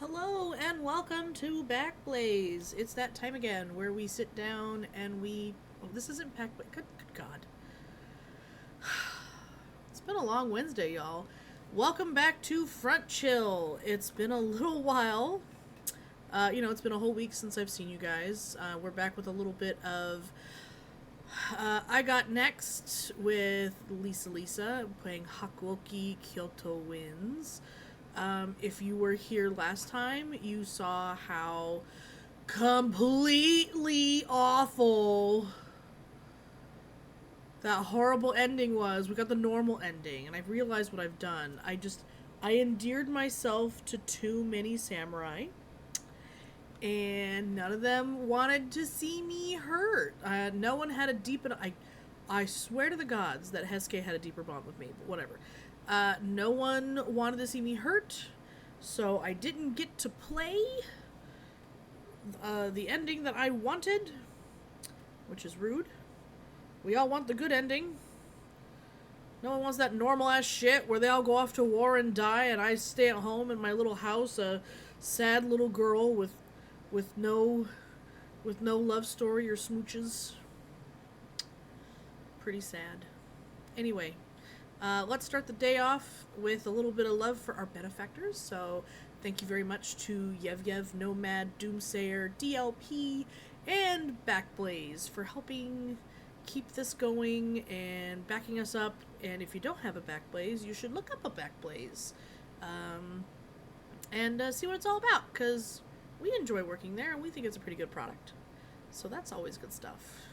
Hello and welcome to BACKBLAZE. It's that time again where we sit down and we... Oh, this isn't BACKBLAZE. Good God. It's been a long Wednesday, y'all. Welcome back to Front Chill. It's been a little while. It's been a whole week since I've seen you guys. We're back with a little bit of... I got next with LisaLisa playing Hakuoki Kyoto Wins. If you were here last time, you saw how completely awful that horrible ending was. We got the normal ending, and I've realized what I've done. I endeared myself to too many samurai, and none of them wanted to see me hurt. No one had a deep... I swear to the gods that Hesuke had a deeper bond with me, but whatever. No one wanted to see me hurt, so I didn't get to play the ending that I wanted, which is rude. We all want the good ending. No one wants that normal-ass shit where they all go off to war and die, and I stay at home in my little house, a sad little girl with no love story or smooches. Pretty sad. Anyway. Let's start the day off with a little bit of love for our benefactors. So thank you very much to Yev, Nomad, Doomsayer, DLP, and BACKBLAZE for helping keep this going and backing us up. And if you don't have a BACKBLAZE, you should look up a BACKBLAZE and see what it's all about, because we enjoy working there and we think it's a pretty good product. So that's always good stuff.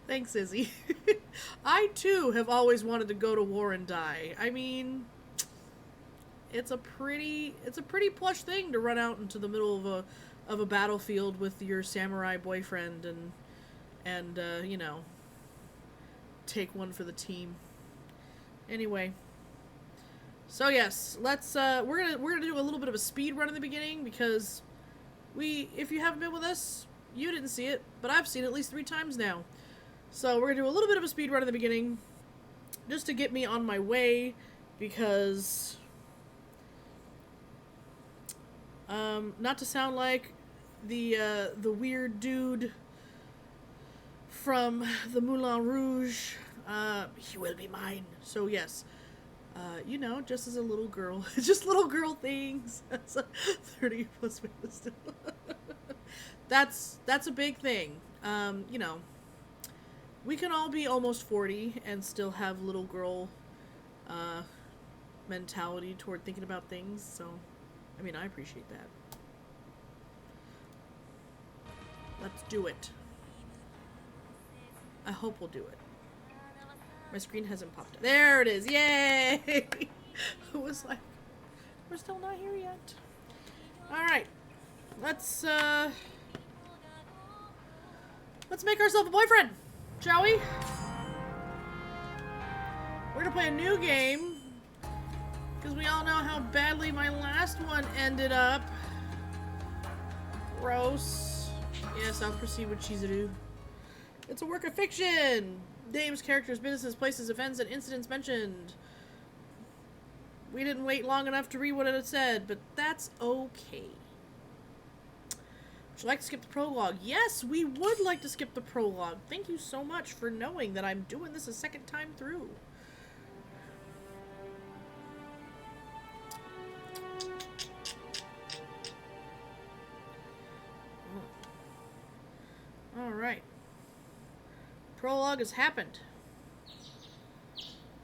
Thanks, Izzy. I, too, have always wanted to go to war and die. I mean, it's a pretty plush thing to run out into the middle of a battlefield with your samurai boyfriend and take one for the team. Anyway. So yes, let's we're gonna do a little bit of a speed run in the beginning, because if you haven't been with us, you didn't see it, but I've seen it at least 3 times now. So we're going to do a little bit of a speed run in the beginning, just to get me on my way, because, not to sound like the weird dude from the Moulin Rouge, he will be mine. So yes, just as a little girl, just little girl things. That's a 30 plus minutes. That's a big thing. We can all be almost 40 and still have little girl mentality toward thinking about things, so, I mean, I appreciate that. Let's do it. I hope we'll do it. My screen hasn't popped up. There it is! Yay! It was like, we're still not here yet. Alright. Let's make ourselves a boyfriend! Shall we? We're gonna play a new game, because we all know how badly my last one ended up. Gross. Yes, I'll proceed with Chizuru. It's a work of fiction! Names, characters, businesses, places, events, and incidents mentioned. We didn't wait long enough to read what it had said, but that's okay. Would you like to skip the prologue? Yes, we would like to skip the prologue. Thank you so much for knowing that I'm doing this a second time through. Alright. Prologue has happened.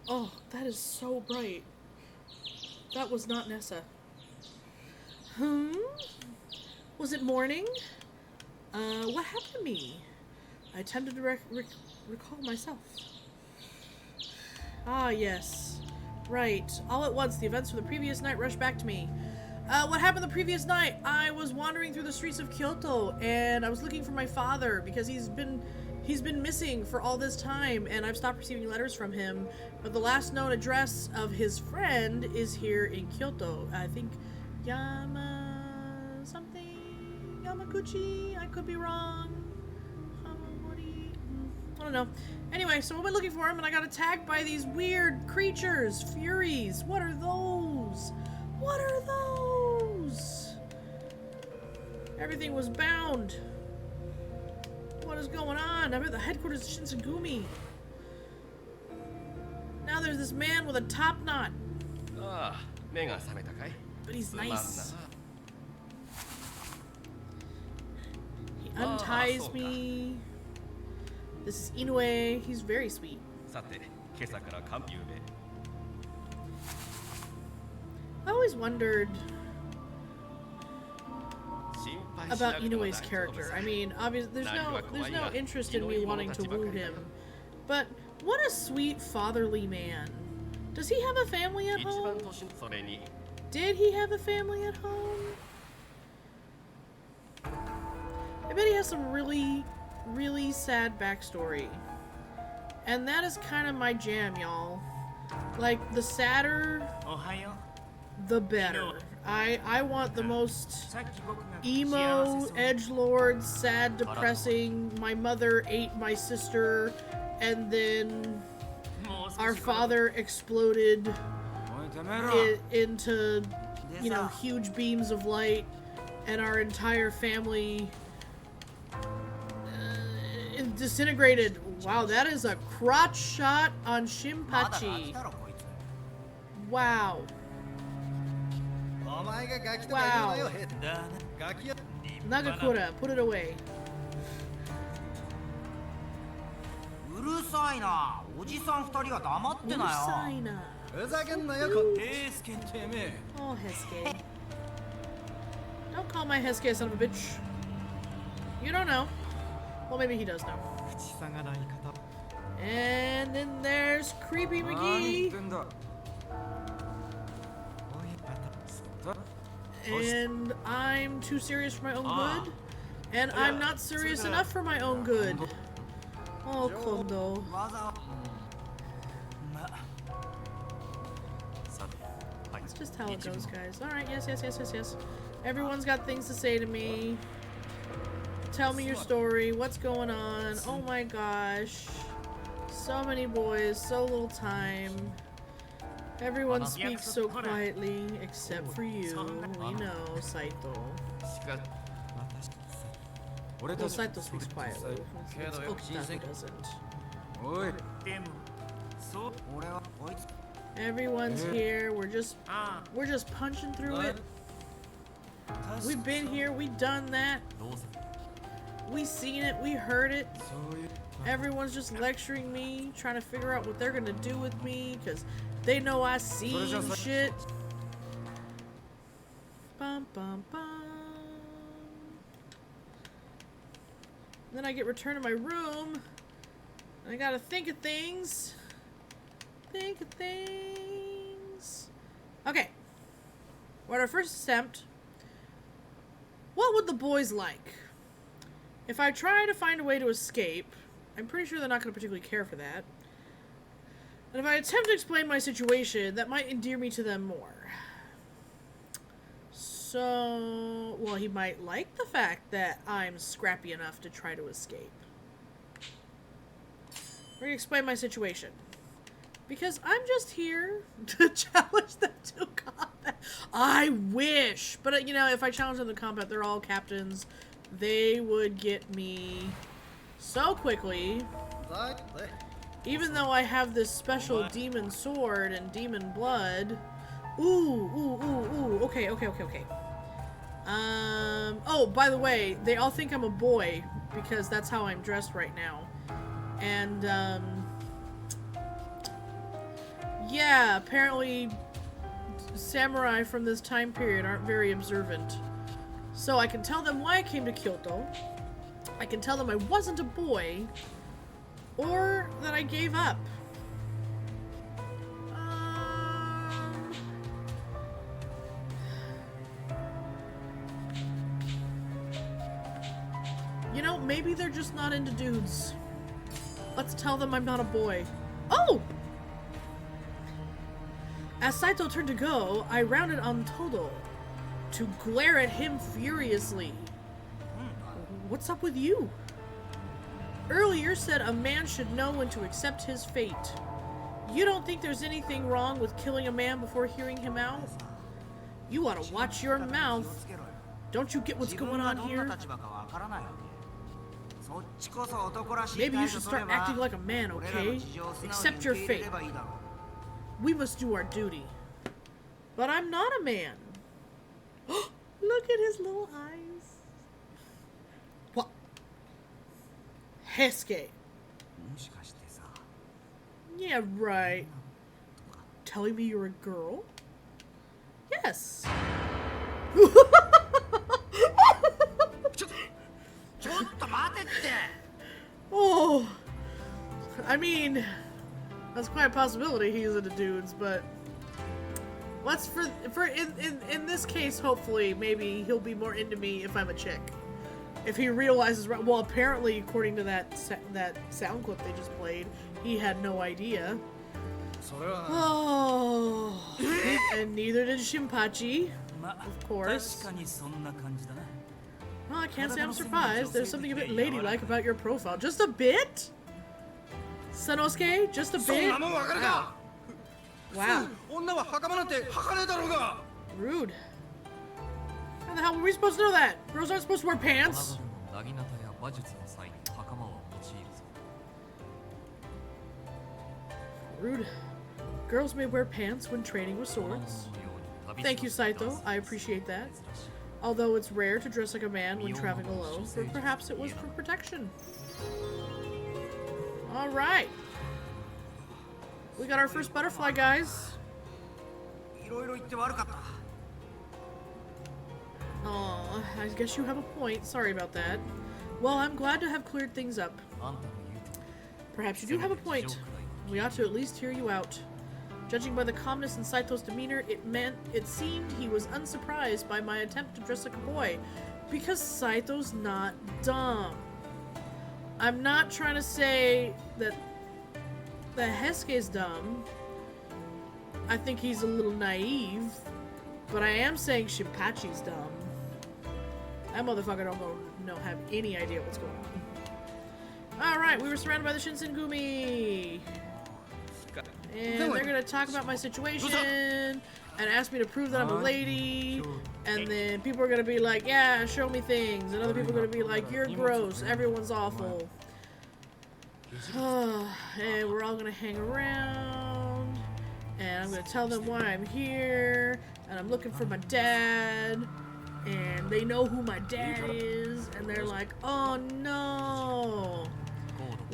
Oh, that is so bright. That was not Nessa. Was it morning? What happened to me? I attempted to recall myself. Ah, yes. Right. All at once, the events from the previous night rushed back to me. What happened the previous night? I was wandering through the streets of Kyoto, and I was looking for my father, because he's been missing for all this time, and I've stopped receiving letters from him, but the last known address of his friend is here in Kyoto. I think Yamaguchi? I could be wrong. don't know. Anyway, so I went looking for him, and I got attacked by these weird creatures. Furies. What are those? What are those? Everything was bound. What is going on? I'm at the headquarters of Shinsengumi. Now there's this man with a top knot. But he's nice. He unties me. This is Inoue. He's very sweet. I always wondered about Inoue's character. I mean, obviously, there's no interest in me wanting to woo him, but what a sweet fatherly man. Does he have a family at home? Did he have a family at home? I bet he has some really, really sad backstory. And that is kind of my jam, y'all. Like, the sadder, the better. I want the most emo, edgelord, sad, depressing, my mother ate my sister, and then our father exploded into, you know, huge beams of light, and our entire family disintegrated. Wow, that is a crotch shot on Shinpachi. Wow. Wow. Nagakura, put it away. Urusaina. Oh, Hesuke. Don't call my Hesuke son of a bitch. You don't know. Well, maybe he does know. And then there's Creepy McGee. And I'm too serious for my own good. And I'm not serious enough for my own good. Oh, Kondo. That's just how it goes, guys. Alright, yes. Everyone's got things to say to me. Tell me your story. What's going on? Oh my gosh. So many boys, so little time. Everyone speaks so quietly, except for you. We know, Saito. Well, Saito speaks quietly. It's Okuta who doesn't. Everyone's here. We're just punching through it. We've been here. We done that. We seen it. We heard it. Everyone's just lecturing me, trying to figure out what they're gonna do with me, because they know I seen shit. Bum, bum, bum. Then I get returned to my room, and I gotta think of things. Okay. We're at our first attempt. What would the boys like? If I try to find a way to escape, I'm pretty sure they're not going to particularly care for that. And if I attempt to explain my situation, that might endear me to them more. So, well, he might like the fact that I'm scrappy enough to try to escape. We're going to explain my situation. Because I'm just here to challenge them to combat. I wish! But, you know, if I challenge them to combat, they're all captains. They would get me so quickly. Even though I have this special demon sword and demon blood. Ooh. Okay. Oh, by the way, they all think I'm a boy because that's how I'm dressed right now. And, yeah, apparently samurai from this time period aren't very observant. So I can tell them why I came to Kyoto. I can tell them I wasn't a boy. Or that I gave up. You know, maybe they're just not into dudes. Let's tell them I'm not a boy. Oh! As Saito turned to go, I rounded on Todo to glare at him furiously. What's up with you? earlier said a man should know when to accept his fate. You don't think there's anything wrong with killing a man before hearing him out? You ought to watch your mouth. Don't you get what's going on here? Maybe you should start acting like a man, okay? Accept your fate. We must do our duty. But I'm not a man. Look at his little eyes. What? Hesuke. Yeah, right. Telling me you're a girl? Yes. Oh, I mean, that's quite a possibility he's into dudes, but let's in this case, hopefully, maybe he'll be more into me if I'm a chick. If he realizes, well, apparently, according to that sound clip they just played, he had no idea. Oh, and neither did Shinpachi, of course. Well, I can't say I'm surprised. There's something a bit ladylike about your profile. Just a bit? Sanosuke? Just a bit? Wow. Wow. Rude. How the hell were we supposed to know that? Girls aren't supposed to wear pants. Rude. Girls may wear pants when training with swords. Thank you, Saito. I appreciate that. Although it's rare to dress like a man when traveling alone, but perhaps it was for protection. Alright. We got our first butterfly, guys. Aw, I guess you have a point. Sorry about that. Well, I'm glad to have cleared things up. Perhaps you do have a point. We ought to at least hear you out. Judging by the calmness in Saito's demeanor, it seemed he was unsurprised by my attempt to dress like a boy. Because Saito's not dumb. I'm not trying to say that Hesuke's dumb. I think he's a little naive. But I am saying Shinpachi's dumb. That motherfucker don't have any idea what's going on. Alright, we were surrounded by the Shinsengumi. And they're gonna talk about my situation and ask me to prove that I'm a lady. And then people are gonna be like, yeah, show me things. And other people are gonna be like, you're gross, everyone's awful. And we're all gonna hang around. And I'm gonna tell them why I'm here. And I'm looking for my dad. And they know who my dad is. And they're like, oh no.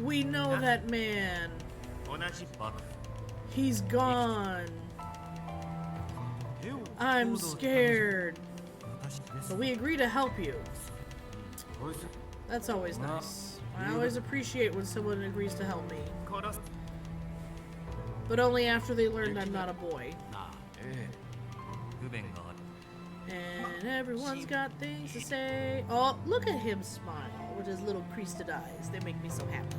We know that man. He's gone. I'm scared. But we agree to help you. That's always nice. I always appreciate when someone agrees to help me. But only after they learned I'm not a boy. And everyone's got things to say. Oh, look at him smile with his little creased eyes. They make me so happy.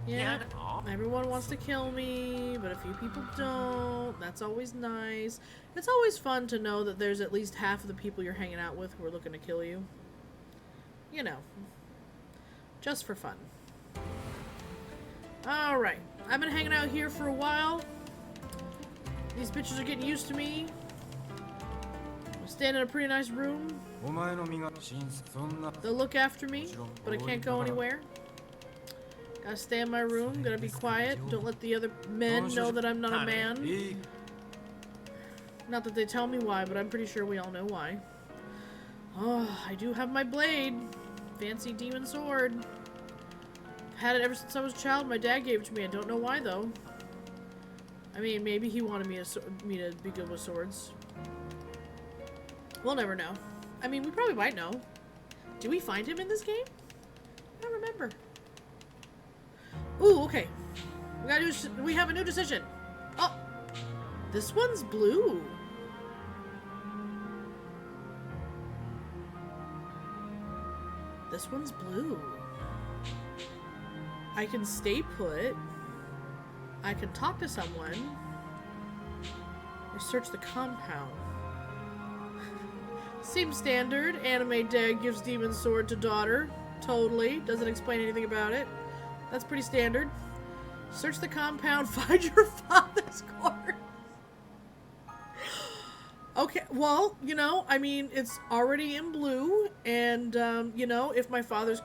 Yeah, everyone wants to kill me, but a few people don't. That's always nice. It's always fun to know that there's at least half of the people you're hanging out with who are looking to kill you. You know, just for fun. Alright, I've been hanging out here for a while. These bitches are getting used to me. I'm staying in a pretty nice room. They'll look after me, but I can't go anywhere. Gotta stay in my room, gotta be quiet. Don't let the other men know that I'm not a man. Not that they tell me why, but I'm pretty sure we all know why. Oh, I do have my blade. Fancy demon sword. I've had it ever since I was a child. My dad gave it to me. I don't know why, though. I mean, maybe he wanted me to be good with swords. We'll never know. I mean, we probably might know. Do we find him in this game? I don't remember. Ooh, okay. We have a new decision. Oh, this one's blue. This one's blue. I can stay put. I can talk to someone. Or search the compound. Seems standard. Anime dad gives demon sword to daughter. Totally. Doesn't explain anything about it. That's pretty standard. Search the compound, find your father's corpse. Okay, well, you know, I mean, it's already in blue, and, you know, if my father's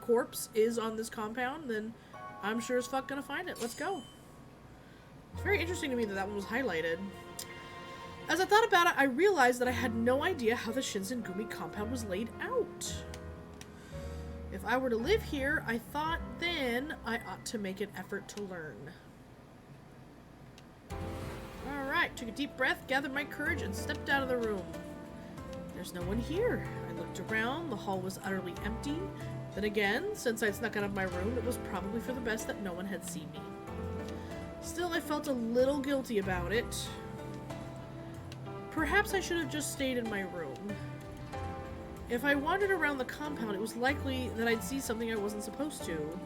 corpse is on this compound, then I'm sure as fuck gonna find it. Let's go. It's very interesting to me that that one was highlighted. As I thought about it, I realized that I had no idea how the Shinsengumi compound was laid out. If I were to live here, I thought then I ought to make an effort to learn. Alright, took a deep breath, gathered my courage, and stepped out of the room. There's no one here. I looked around, the hall was utterly empty. Then again, since I'd snuck out of my room, it was probably for the best that no one had seen me. Still, I felt a little guilty about it. Perhaps I should have just stayed in my room. If I wandered around the compound, it was likely that I'd see something I wasn't supposed to.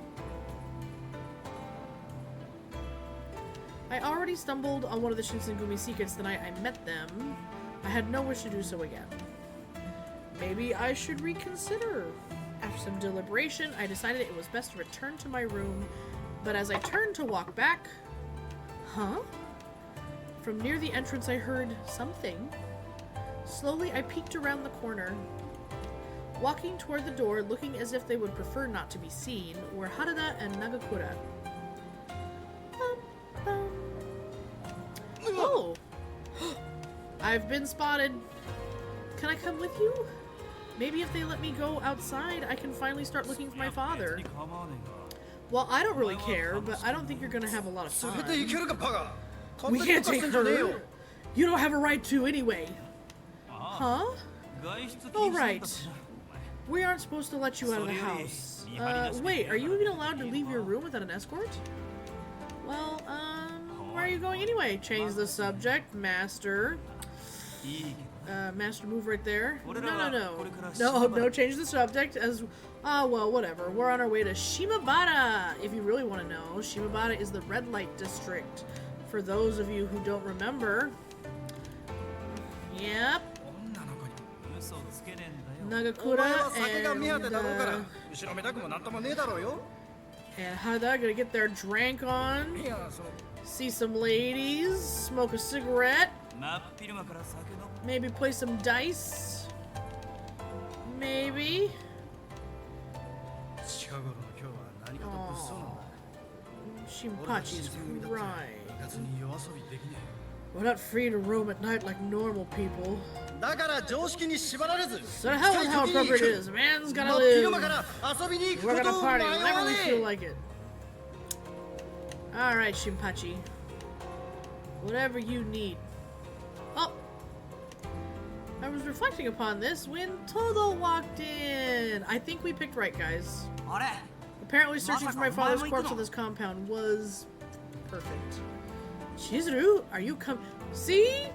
I already stumbled on one of the Shinsengumi secrets the night I met them. I had no wish to do so again. Maybe I should reconsider. After some deliberation, I decided it was best to return to my room, but as I turned to walk back... Huh? From near the entrance I heard something. Slowly I peeked around the corner. Walking toward the door, looking as if they would prefer not to be seen, were Harada and Nagakura. Oh! I've been spotted. Can I come with you? Maybe if they let me go outside, I can finally start looking for my father. Well, I don't really care, but I don't think you're gonna have a lot of fun. We can't take her. You don't have a right to anyway. Huh? Alright. We aren't supposed to let you out of the house. Wait, are you even allowed to leave your room without an escort? Well, where are you going anyway? Change the subject, master. Master move right there. No, change the subject as... well, whatever. We're on our way to Shimabara, if you really want to know. Shimabara is the red light district. For those of you who don't remember. Yep. Nagakura and Harada are gonna get their drank on. See some ladies, smoke a cigarette, maybe play some dice, maybe. Shinpachi's right. We're not free to roam at night like normal people. So the hell is how appropriate it is. A man's gotta live. We're gonna party whenever we feel like it. Alright, Shinpachi. Whatever you need. Oh! I was reflecting upon this when Todo walked in. I think we picked right, guys. Apparently searching for my father's corpse on this compound was perfect. Chizuru, are you See?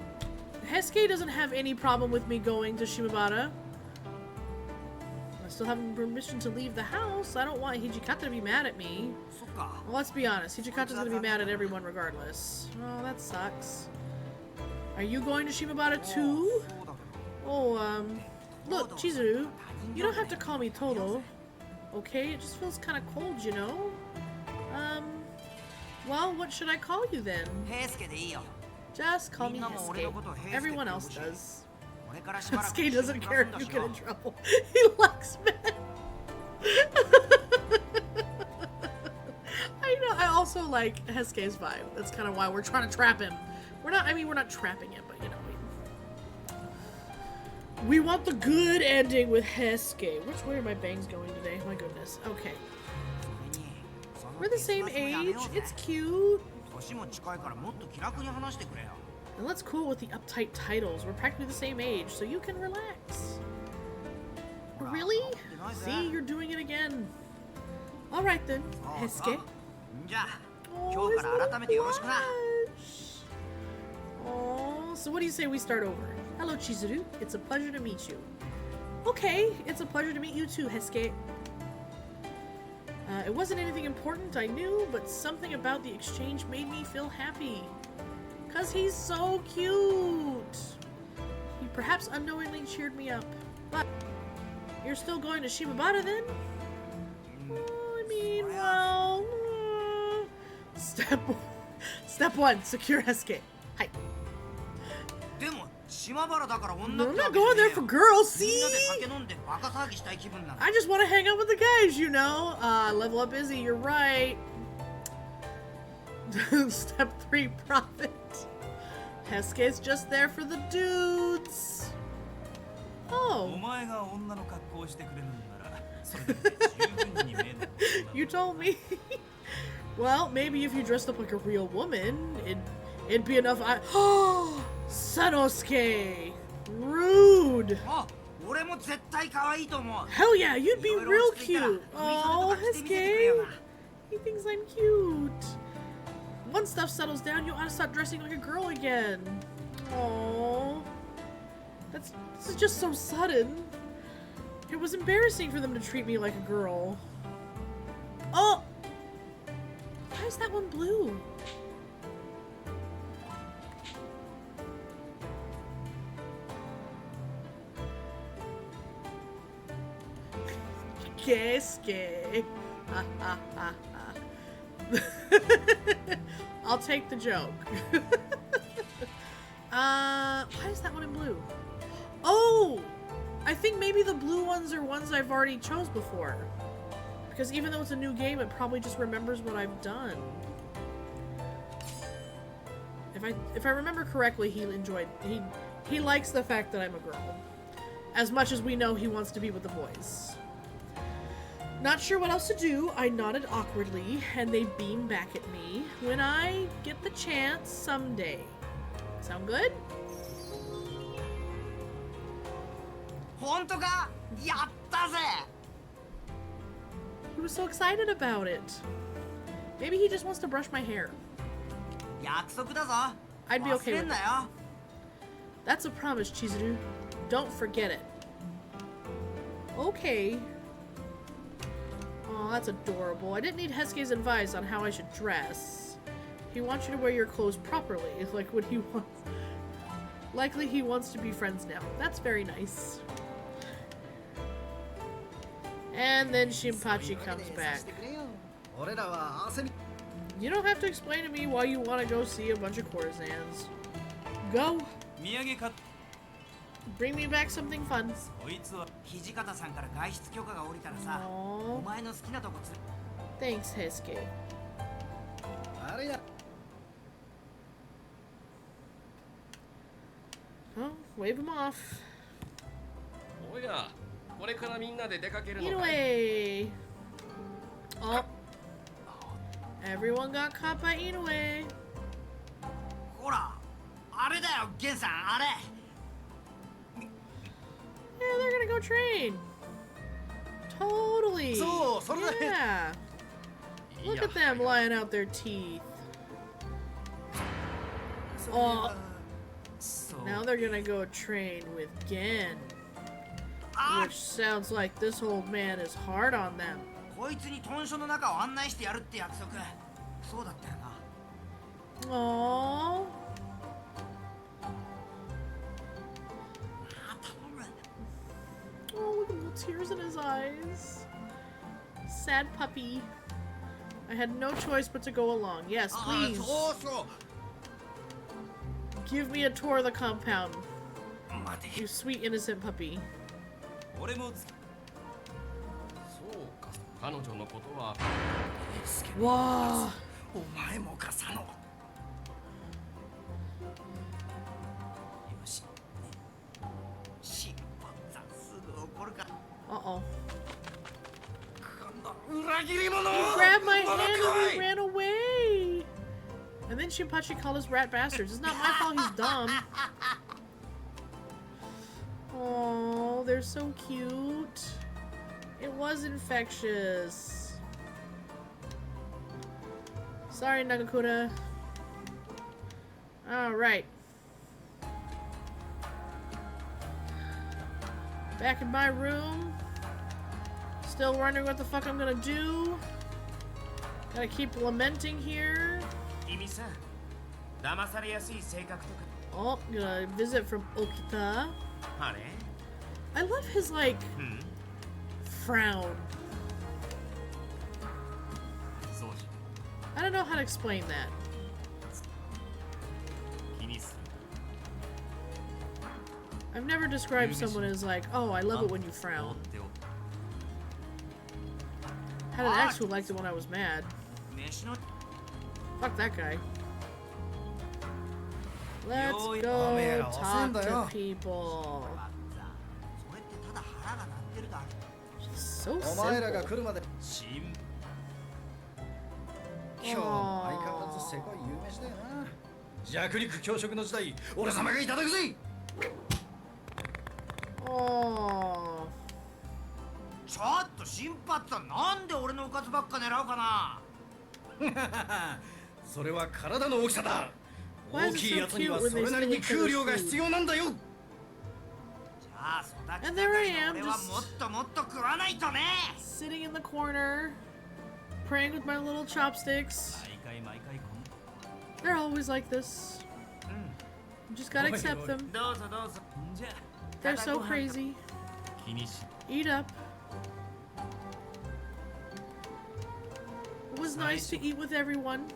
Hesuke doesn't have any problem with me going to Shimabara. I still have permission to leave the house. I don't want Hijikata to be mad at me. Well, let's be honest. Hijikata's gonna be mad at everyone regardless. Oh, that sucks. Are you going to Shimabara too? Oh, look, Chizuru, you don't have to call me Todo. Okay, it just feels kind of cold, you know? Well, what should I call you then? Just call me Hesuke. Everyone else does. Hesuke doesn't care if you get in trouble. He likes men. I also like Hesuke's vibe. That's kind of why we're trying to trap him. We're not trapping him, but you know, we want the good ending with Hesuke. Which way are my bangs going today? My goodness. Okay. We're the same age. It's cute. And let's cool with the uptight titles. We're practically the same age, so you can relax. Really? See, you're doing it again. Alright then, Hesuke. Oh, so what do you say we start over? Hello, Chizuru. It's a pleasure to meet you. Okay, it's a pleasure to meet you too, Hesuke. It wasn't anything important, I knew, but something about the exchange made me feel happy. 'Cause he's so cute! He perhaps unknowingly cheered me up. But, you're still going to Shimabara then? Step 1, secure Hesuke. Hi. I'm not going there for girls, see? I just want to hang out with the guys, you know? Level up Izzy, you're right. Step 3, profit. Hesuke's just there for the dudes. Oh. You told me. Well, maybe if you dressed up like a real woman, it'd be enough. Oh, Sanosuke. Rude. Hell yeah, you'd be real cute. Oh, Hesuke. He thinks I'm cute. Once stuff settles down, you ought to start dressing like a girl again. Oh, this is just so sudden. It was embarrassing for them to treat me like a girl. Oh! Why is that one blue? Keisuke. I'll take the joke. Why is that one in blue? Oh! I think maybe the blue ones are ones I've already chose before. Because even though it's a new game, it probably just remembers what I've done. If I remember correctly, he likes the fact that I'm a girl. As much as we know he wants to be with the boys. Not sure what else to do, I nodded awkwardly, and they beamed back at me when I get the chance someday. Sound good? He was so excited about it. Maybe he just wants to brush my hair. I'd be okay with it. That's a promise, Chizuru. Don't forget it. Okay. Oh, that's adorable. I didn't need Hesuke's advice on how I should dress. He wants you to wear your clothes properly, like what he wants. Likely he wants to be friends now. That's very nice. And then Shinpachi comes back. You don't have to explain to me why you want to go see a bunch of courtesans. Go! Bring me back something fun. Aww. Thanks, Hesuke. Oh, wave him off. Inoue! Oh. Everyone got caught by Inoue. Yeah, they're gonna go train. Totally. Yeah. Look at them lying out their teeth. Oh. Now they're gonna go train with Gen. Which sounds like this old man is hard on them. Aww. Oh, look at the little tears in his eyes. Sad puppy. I had no choice but to go along. Yes, please. Give me a tour of the compound. You sweet innocent puppy. Wow. Uh-oh. He grabbed my hand and he ran away. And then Shinpachi called us rat bastards. It's not my fault he's dumb. Oh, they're so cute. It was infectious. Sorry, Nagakura. Alright. Back in my room. Still wondering what the fuck I'm gonna do. Gotta keep lamenting here. Oh, gonna visit from Okita. I love his, like, frown. I don't know how to explain that. I've never described someone as like, oh, I love it when you frown. Had an ex who liked it when I was mad. Fuck that guy. Let's go talk to people. Just so simple. Oh. ちょっと新発さん、なんで俺のおかずばっか狙うかな。それは体の大きさだ。大きいやつにはそれなりに食う量が必要なんだよ。じゃあ育てたから俺はもっともっと食わないとね。 Sitting in the corner, praying with my little chopsticks. They're always like this. You just gotta accept them. They're so crazy. Eat up. It was nice to eat with everyone.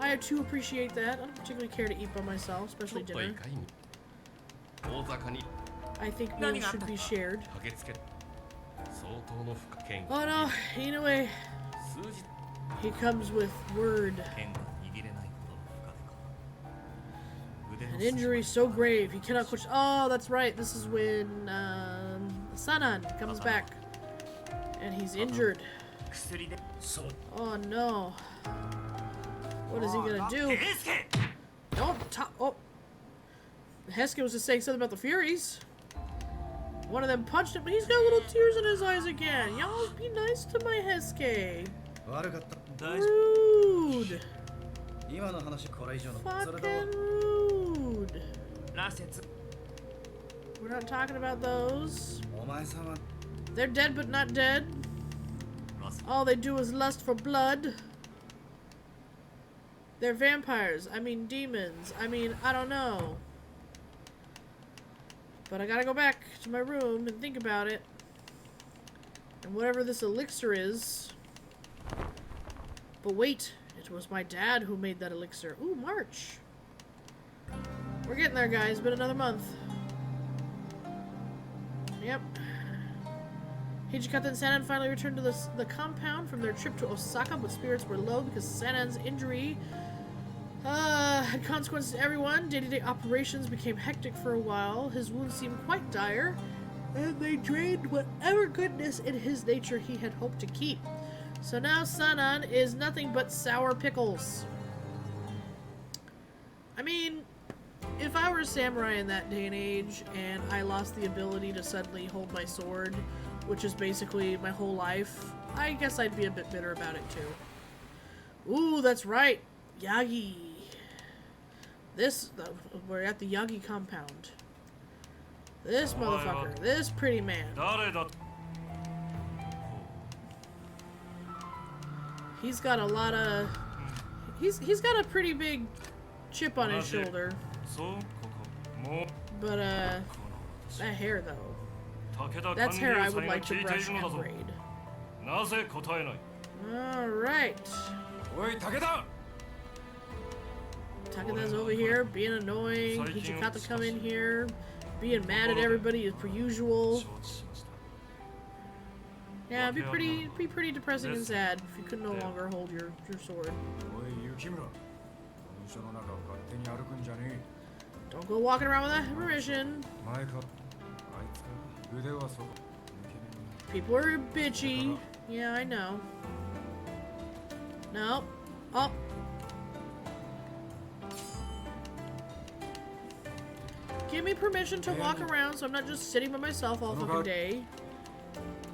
I too appreciate that. I don't particularly care to eat by myself, especially dinner. I think meals should be shared. Oh no, anyway. He comes with word. An injury so grave he cannot question. Oh, that's right. This is when Sanan comes back and he's injured. Oh no. What is he gonna do? Don't talk. Oh. Hesuke was just saying something about the Furies. One of them punched him, but he's got little tears in his eyes again. Y'all be nice to my Hesuke. Rude. Fucking rude. We're not talking about those. They're dead but not dead. All they do is lust for blood. They're vampires. I mean demons. I mean, I don't know. But I gotta go back to my room and think about it. And whatever this elixir is. But wait, it was my dad who made that elixir. Ooh, March. We're getting there, guys. It's been another month. Yep. Hijikata and Sanan finally returned to the compound from their trip to Osaka, but spirits were low because Sanan's injury had consequences to everyone. Day-to-day operations became hectic for a while. His wounds seemed quite dire, and they drained whatever goodness in his nature he had hoped to keep. So now Sanan is nothing but sour pickles. I mean, if I were a samurai in that day and age, and I lost the ability to suddenly hold my sword, which is basically my whole life, I guess I'd be a bit bitter about it too. Ooh, that's right. Yagi. We're at the Yagi compound. This motherfucker. This pretty man. He's got a lot of... He's got a pretty big chip on his shoulder. But, that hair, though. That's hair I would like to brush and braid. Alright. Takada's over here, being annoying. Hijikata come in here, being mad at everybody as per usual. Yeah, it'd be pretty depressing and sad if you could no longer hold your sword. Don't go walking around without permission. People are bitchy. Yeah, I know. No. Oh. Give me permission to walk around so I'm not just sitting by myself all fucking day.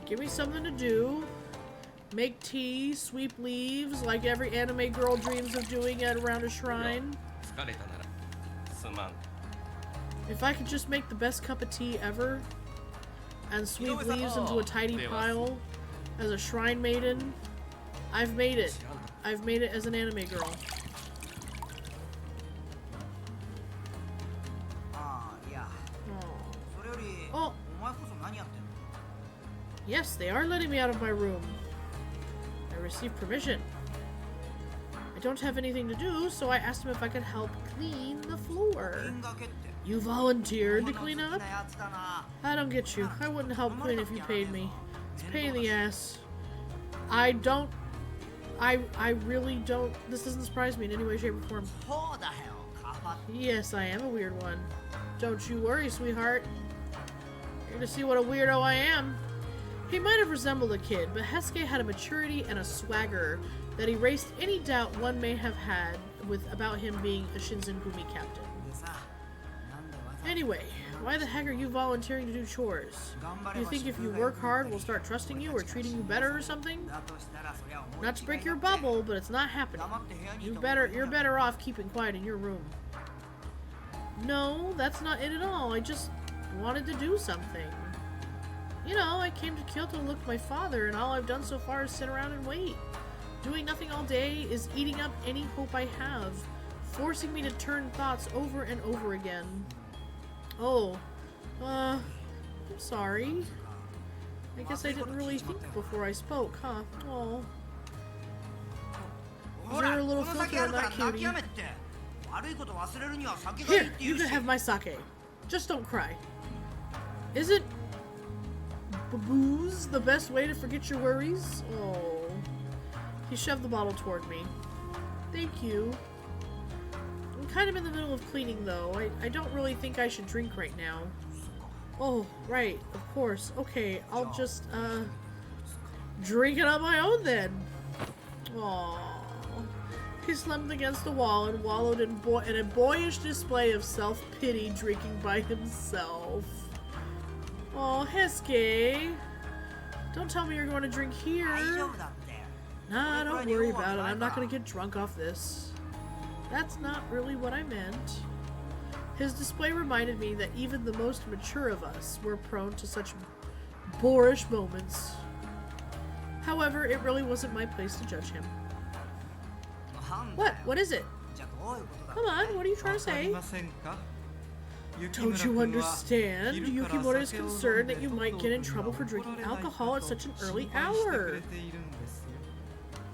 Give me something to do. Make tea, sweep leaves, like every anime girl dreams of doing around a shrine. If I could just make the best cup of tea ever and sweep leaves into a tidy pile as a shrine maiden, I've made it. I've made it as an anime girl. Oh. Yes, they are letting me out of my room. I received permission. don't have anything to do, so I asked him if I could help clean the floor. You volunteered to clean up? I don't get you. I wouldn't help clean if you paid me. It's a pain in the ass. I really don't. This doesn't surprise me in any way, shape, or form. Yes, I am a weird one. Don't you worry, sweetheart. You're gonna see what a weirdo I am. He might have resembled a kid, but Hesuke had a maturity and a swagger that erased any doubt one may have had about him being a Shinzengumi captain. Anyway, why the heck are you volunteering to do chores? You think if you work hard, we'll start trusting you or treating you better or something? Not to break your bubble, but it's not happening. You're better off keeping quiet in your room. No, that's not it at all. I just wanted to do something. You know, I came to Kyoto to look at my father, and all I've done so far is sit around and wait. Doing nothing all day is eating up any hope I have, forcing me to turn thoughts over and over again. Oh, I'm sorry. I guess I didn't really think before I spoke, huh? Oh. Is there a little filter on that cutie? Here, you can have my sake. Just don't cry. Isn't booze the best way to forget your worries? Oh. He shoved the bottle toward me. Thank you. I'm kind of in the middle of cleaning, though. I don't really think I should drink right now. Oh, right. Of course. Okay, I'll just, drink it on my own, then. Aww. He slumped against the wall and wallowed in a boyish display of self-pity, drinking by himself. Oh, Hesuke. Don't tell me you're going to drink here. Nah, don't worry about it. I'm not going to get drunk off this. That's not really what I meant. His display reminded me that even the most mature of us were prone to such boorish moments. However, it really wasn't my place to judge him. What? What is it? Come on, what are you trying to say? Don't you understand? Yukimura is concerned that you might get in trouble for drinking alcohol at such an early hour.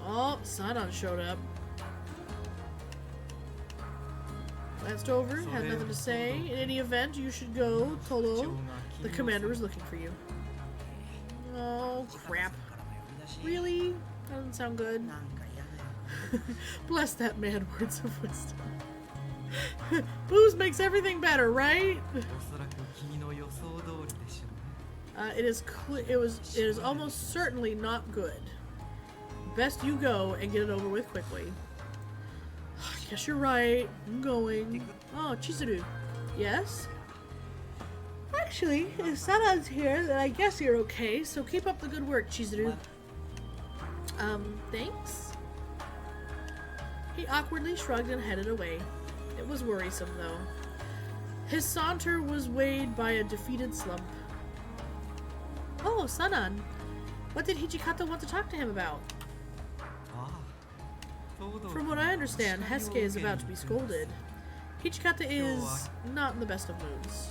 Oh, Sanan showed up. Glanced over, had nothing to say. In any event, you should go, Tolo. The commander is looking for you. Oh, crap. Really? That doesn't sound good. Bless that man, words of wisdom. Booze makes everything better, right? It is almost certainly not good. Best you go and get it over with quickly. I guess you're right. I'm going. Oh, Chizuru. Yes? Actually, if Sanan's here, then I guess you're okay, so keep up the good work, Chizuru. Thanks? He awkwardly shrugged and headed away. It was worrisome, though. His saunter was weighed by a defeated slump. Oh, Sanan. What did Hijikata want to talk to him about? From what I understand, Hesuke is about to be scolded. Hijikata is not in the best of moods.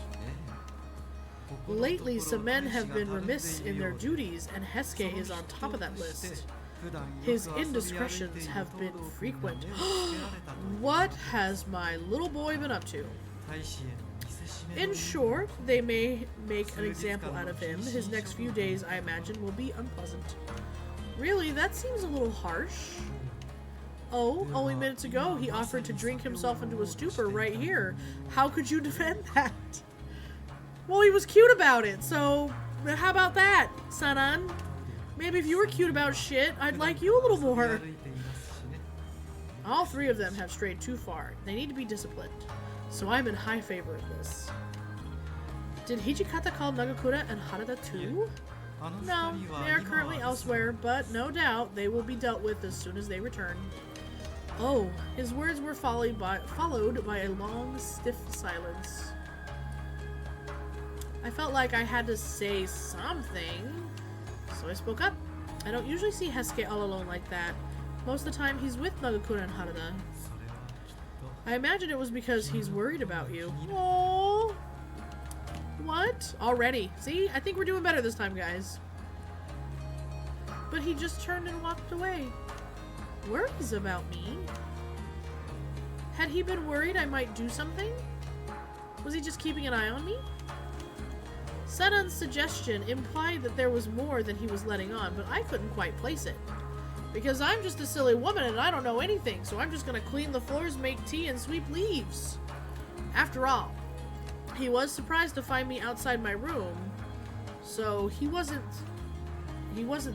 Lately, some men have been remiss in their duties, and Hesuke is on top of that list. His indiscretions have been frequent. What has my little boy been up to? In short, they may make an example out of him. His next few days, I imagine, will be unpleasant. Really, that seems a little harsh. Oh, only minutes ago, he offered to drink himself into a stupor right here. How could you defend that? Well, he was cute about it, so how about that, Sanan? Maybe if you were cute about shit, I'd like you a little more. All three of them have strayed too far. They need to be disciplined. So I'm in high favor of this. Did Hijikata call Nagakura and Harada too? No, they are currently elsewhere, but no doubt they will be dealt with as soon as they return. Oh, his words were followed by a long, stiff silence. I felt like I had to say something, so I spoke up. I don't usually see Hesuke all alone like that. Most of the time he's with Nagakura and Harada. I imagine it was because he's worried about you. Aww. What? Already. See? I think we're doing better this time, guys. But he just turned and walked away. Worries about me? Had he been worried I might do something? Was he just keeping an eye on me? Senon's suggestion implied that there was more than he was letting on, but I couldn't quite place it. Because I'm just a silly woman and I don't know anything, so I'm just gonna clean the floors, make tea, and sweep leaves. After all, he was surprised to find me outside my room, so he wasn't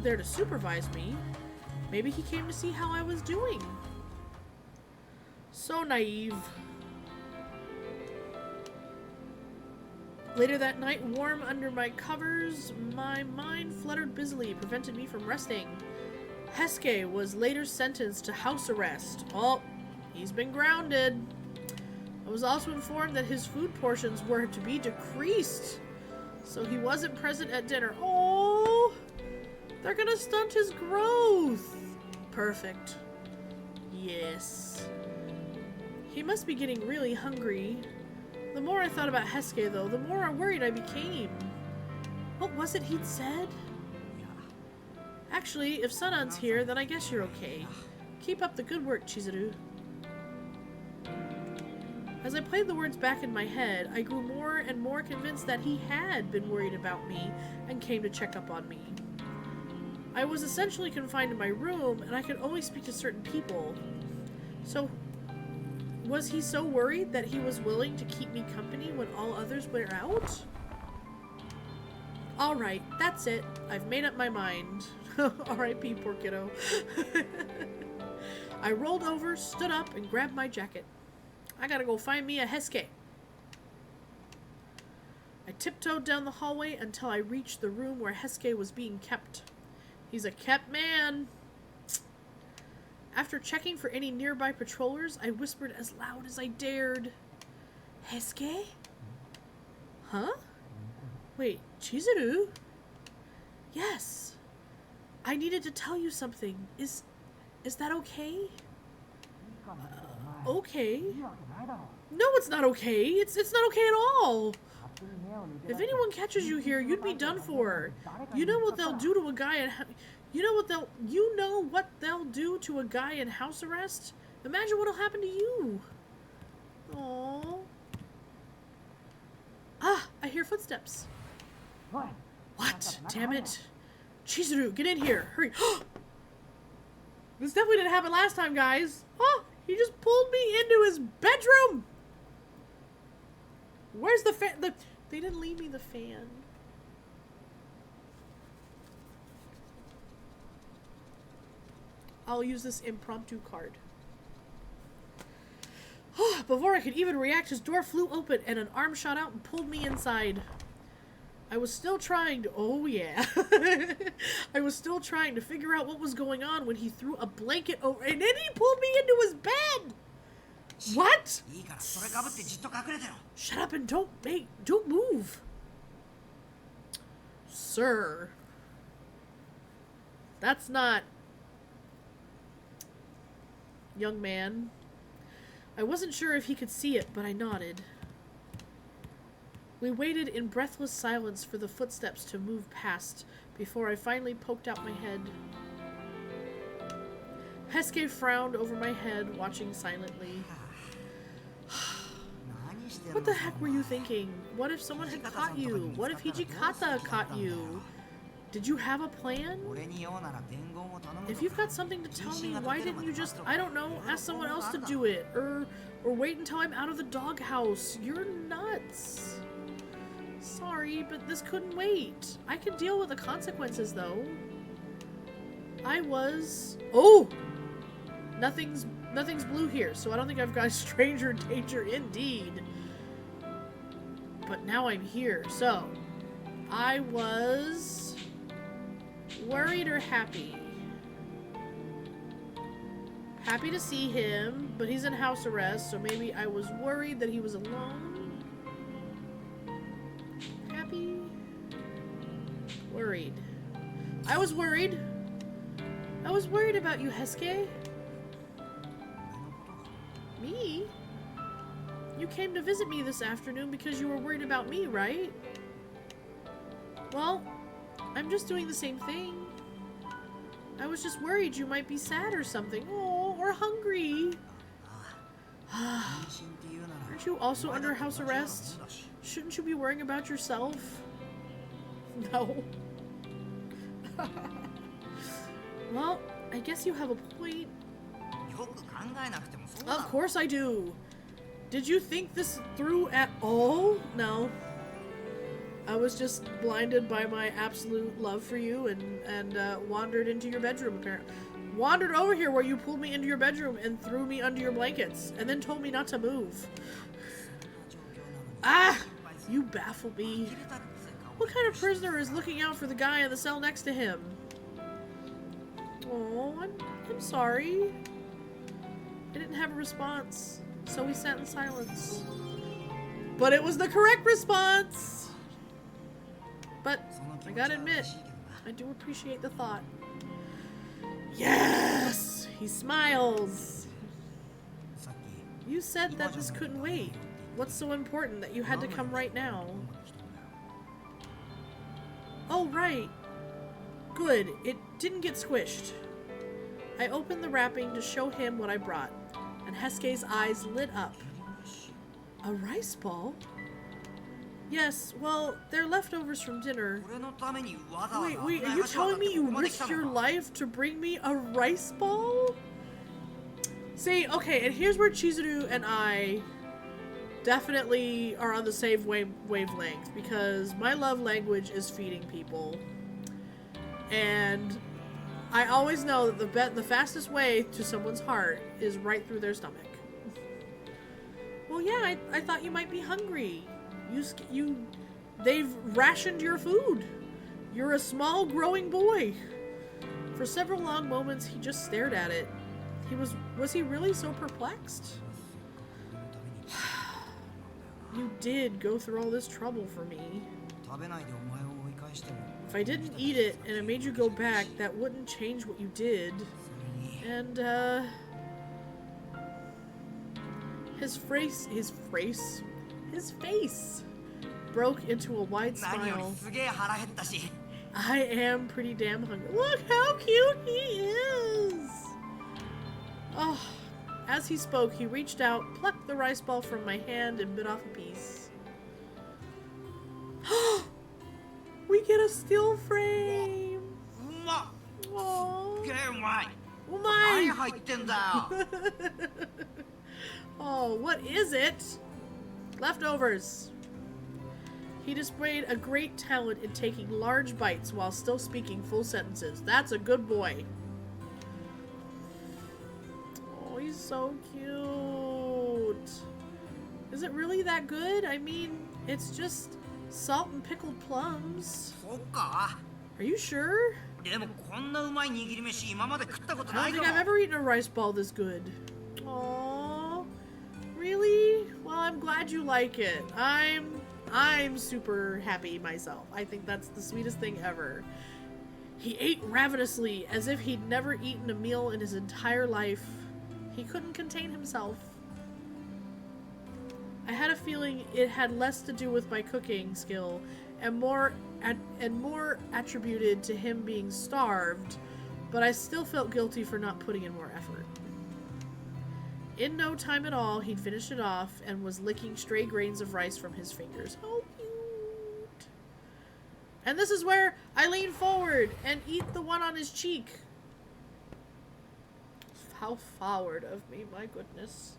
there to supervise me. Maybe he came to see how I was doing. So naive. Later that night, warm under my covers, my mind fluttered busily, prevented me from resting. Hesuke was later sentenced to house arrest. Oh, he's been grounded. I was also informed that his food portions were to be decreased, so he wasn't present at dinner. Oh, they're gonna stunt his growth. Perfect. Yes. He must be getting really hungry. The more I thought about Hesuke, though, the more worried I became. What was it he'd said? Actually, if Sunon's here, then I guess you're okay. Keep up the good work, Chizuru. As I played the words back in my head, I grew more and more convinced that he had been worried about me and came to check up on me. I was essentially confined to my room, and I could only speak to certain people. So, was he so worried that he was willing to keep me company when all others were out? Alright, that's it. I've made up my mind. R.I.P. poor kiddo. I rolled over, stood up, and grabbed my jacket. I gotta go find me a Hesuke. I tiptoed down the hallway until I reached the room where Hesuke was being kept. He's a kept man. After checking for any nearby patrollers, I whispered as loud as I dared. Hesuke? Huh? Wait, Chizuru? Yes. I needed to tell you something. Is that okay? Okay. No, it's not okay. It's not okay at all. If anyone catches you here, you'd be done for. You know what they'll do to a guy in you know what they'll do to a guy in house arrest? Imagine what'll happen to you. Aww. Ah, I hear footsteps. What? Damn it. Chizuru, get in here. Hurry. This definitely didn't happen last time, guys. Oh, he just pulled me into his bedroom. Where's the fan? They didn't leave me the fan. I'll use this impromptu card. Before I could even react, his door flew open and an arm shot out and pulled me inside. I was still trying to... Oh, yeah. I was still trying to figure out what was going on when he threw a blanket over... And then he pulled me into his bed! What? Shut up and don't move. Sir. That's not... Young man. I wasn't sure if he could see it, but I nodded. We waited in breathless silence for the footsteps to move past before I finally poked out my head. Hesuke frowned over my head, watching silently. What the heck were you thinking? What if someone had caught you? What if Hijikata caught you? Did you have a plan? If you've got something to tell me, why didn't you just, I don't know, ask someone else to do it? Or wait until I'm out of the doghouse? You're nuts. Sorry, but this couldn't wait. I can deal with the consequences, though. Oh! Nothing's blue here, so I don't think I've got stranger danger indeed. But now I'm here, so... I was... worried or happy? Happy to see him, but he's in house arrest, so maybe I was worried that he was alone. Happy? Worried. I was worried. I was worried about you, Hesuke. Me? You came to visit me this afternoon because you were worried about me, right? Well, I'm just doing the same thing. I was just worried you might be sad or something. Oh, or hungry. Aren't you also under house arrest? Shouldn't you be worrying about yourself? No. Well, I guess you have a point. Of course I do. Did you think this through at all? No. I was just blinded by my absolute love for you and wandered into your bedroom, apparently. Wandered over here where you pulled me into your bedroom and threw me under your blankets and then told me not to move. Ah! You baffle me. What kind of prisoner is looking out for the guy in the cell next to him? Oh, I'm sorry. I didn't have a response, so we sat in silence. But it was the correct response! But I gotta admit, I do appreciate the thought. Yes! He smiles! You said that this couldn't wait. What's so important that you had to come right now? Oh, right. Good. It didn't get squished. I opened the wrapping to show him what I brought, and Hesuke's eyes lit up. A rice ball? Yes, well, they're leftovers from dinner. Wait, are you telling me you risked your life to bring me a rice ball? See, okay, and here's where Chizuru and I definitely are on the same wavelength, because my love language is feeding people. And I always know that the fastest way to someone's heart is right through their stomach. Well, yeah, I thought you might be hungry. They've rationed your food. You're a small, growing boy. For several long moments, he just stared at it. Was he really so perplexed? You did go through all this trouble for me. If I didn't eat it and it made you go back, that wouldn't change what you did. And, his face broke into a wide smile. I am pretty damn hungry. Look how cute he is! Oh, as he spoke, he reached out, plucked the rice ball from my hand, and bit off a piece. We get a still frame! Oh my! Oh, what is it? Leftovers. He displayed a great talent in taking large bites while still speaking full sentences. That's a good boy. Oh, he's so cute. Is it really that good? I mean, it's just salt and pickled plums. Are you sure? I don't think I've ever eaten a rice ball this good. Aww. Really? Well, I'm glad you like it. I'm super happy myself. I think that's the sweetest thing ever. He ate ravenously, as if he'd never eaten a meal in his entire life. He couldn't contain himself. I had a feeling it had less to do with my cooking skill and more attributed to him being starved, but I still felt guilty for not putting in more effort. In no time at all, he'd finished it off and was licking stray grains of rice from his fingers. How cute! And this is where I lean forward and eat the one on his cheek. How forward of me, my goodness.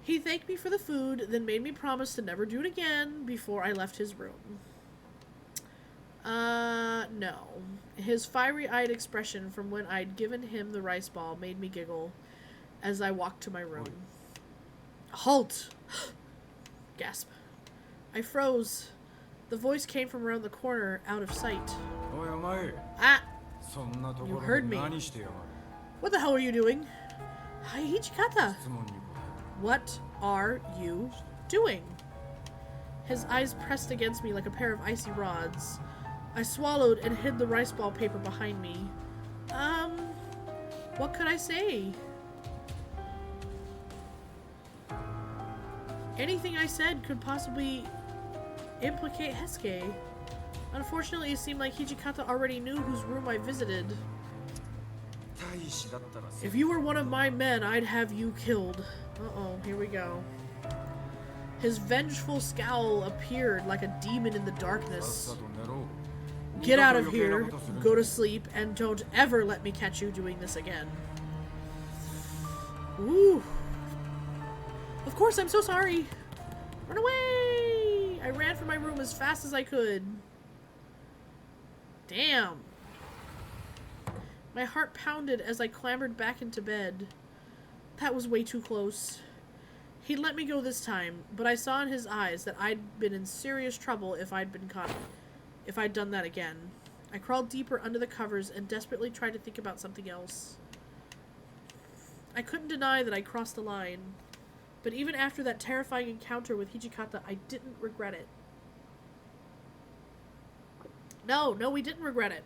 He thanked me for the food, then made me promise to never do it again before I left his room. No. His fiery-eyed expression from when I'd given him the rice ball made me giggle as I walked to my room. Halt! Gasp. I froze. The voice came from around the corner, out of sight. Ah! You heard me. What the hell are you doing? Hi, Hichikata! What are you doing? His eyes pressed against me like a pair of icy rods. I swallowed and hid the rice ball paper behind me. What could I say? Anything I said could possibly implicate Hesuke. Unfortunately, it seemed like Hijikata already knew whose room I visited. If you were one of my men, I'd have you killed. Uh-oh, here we go. His vengeful scowl appeared like a demon in the darkness. Get out of here, go to sleep, and don't ever let me catch you doing this again. Ooh. Of course, I'm so sorry. Run away! I ran from my room as fast as I could. Damn. My heart pounded as I clambered back into bed. That was way too close. He'd let me go this time, but I saw in his eyes that I'd been in serious trouble if I'd been caught. If I'd done that again. I crawled deeper under the covers and desperately tried to think about something else. I couldn't deny that I crossed the line, but even after that terrifying encounter with Hijikata, I didn't regret it. No, we didn't regret it.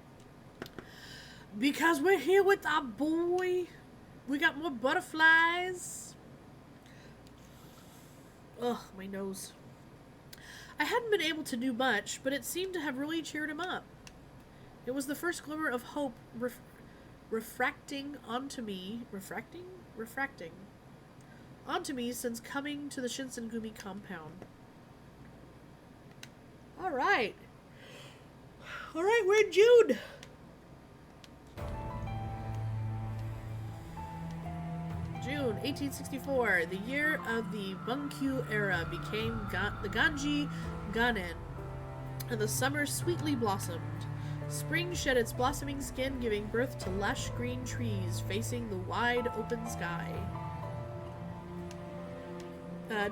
Because we're here with our boy. We got more butterflies. Ugh, my nose. I hadn't been able to do much, but it seemed to have really cheered him up. It was the first glimmer of hope refracting onto me since coming to the Shinsengumi compound. Alright, we're in June! June 1864, the year of the Bunkyu era, became the Ganji Ganen, and the summer sweetly blossomed. Spring shed its blossoming skin, giving birth to lush green trees facing the wide open sky.